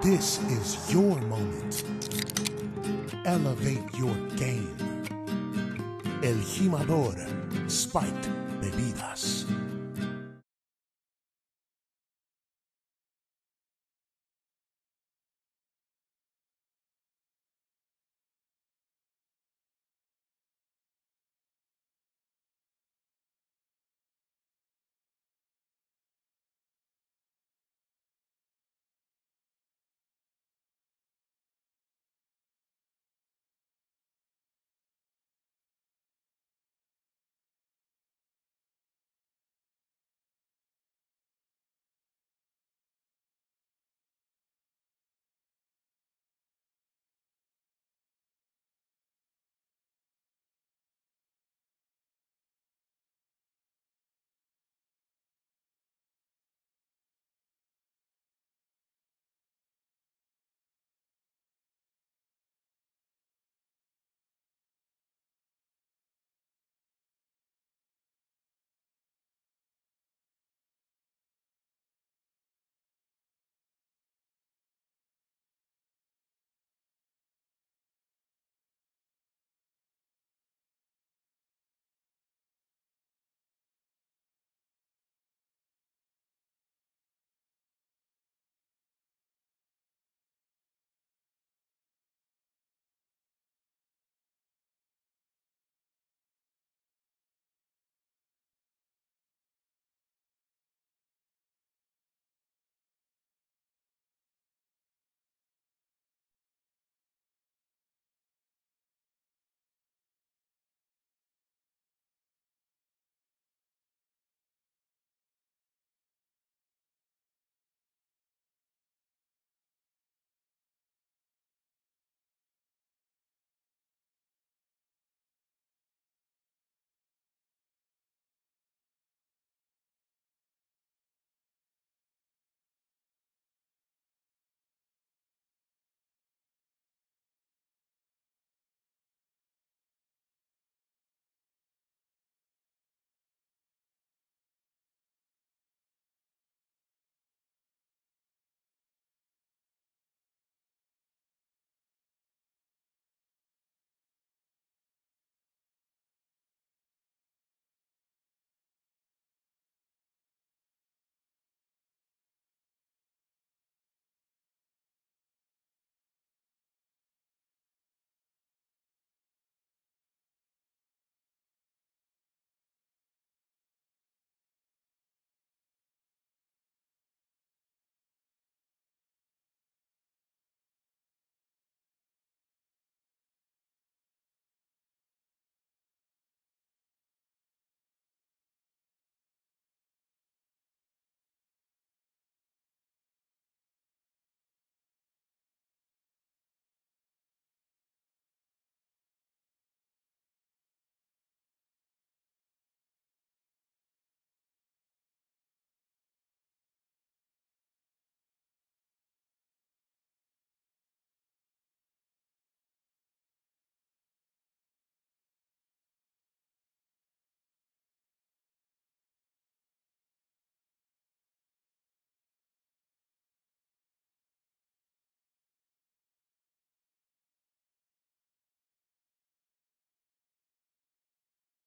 This is your moment. Elevate your game. El Jimador Spiked Bebidas.